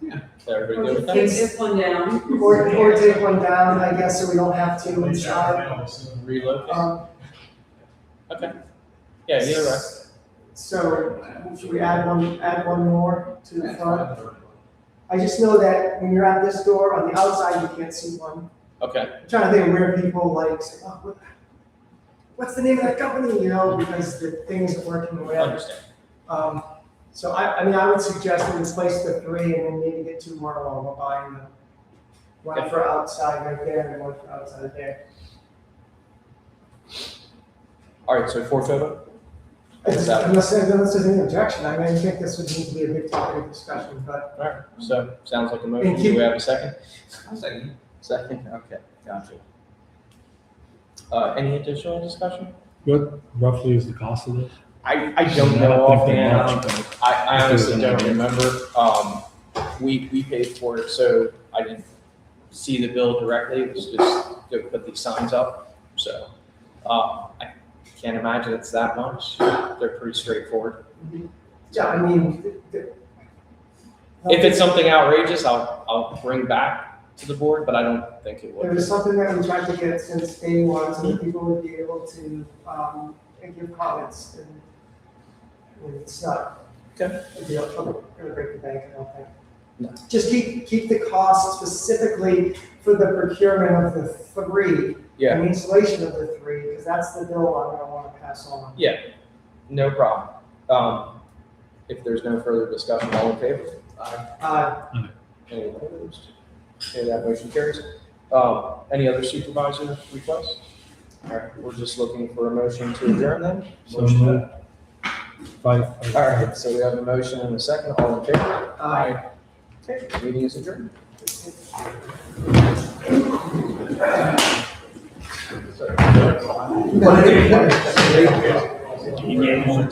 C: Is everybody good with that?
T: Take this one down.
B: Or take one down, I guess, so we don't have to inside.
C: Relocate. Okay. Yeah, you're right.
B: So, should we add one more to the front? I just know that when you're at this door, on the outside, you can't see one.
C: Okay.
B: I'm trying to think of where people like say, oh, what's the name of that company, you know, because the thing isn't working or
C: I
B: whatever.
C: understand.
B: So I mean, I would suggest we replace the three and then maybe get two more along, we'll buy one for outside right there and one for outside there.
C: All right, so four total?
B: Unless there's any objection, I mean, I think this would need to be a big topic of discussion, but.
C: All right, so sounds like a motion.
B: And keep-
C: Do we have a second?
D: Second.
C: Second, okay, gotcha. Any additional discussion?
S: What roughly is the cost of this?
C: I don't know
S: I don't think that
C: offhand.
S: much, but-
C: I honestly don't remember. We paid for it, so I didn't see the bill directly. It was just go put these signs up. So, I can't imagine it's that much. They're pretty straightforward.
B: Yeah, I mean.
C: If it's something outrageous, I'll bring back to the board, but I don't think it
B: It
C: would.
B: was something that we tried to get since day one, so that people would be able to, give comments, and it's not.
C: Okay.
B: It'd be gonna break the bank, I don't think.
C: No.
B: Just keep the cost specifically for the procurement of the three.
C: Yeah.
B: And the installation of the three, because that's the bill I'm gonna wanna pass on.
C: Yeah, no problem. If there's no further discussion, all in favor? Any opposed? Okay, that motion carries. Any other supervisor requests? All right, we're just looking for a motion to adjourn then.
S: So moved. Five.
C: All right, so we have a motion and a second, all in favor?
B: Aye.
C: Okay, meeting is adjourned.
Q: Email.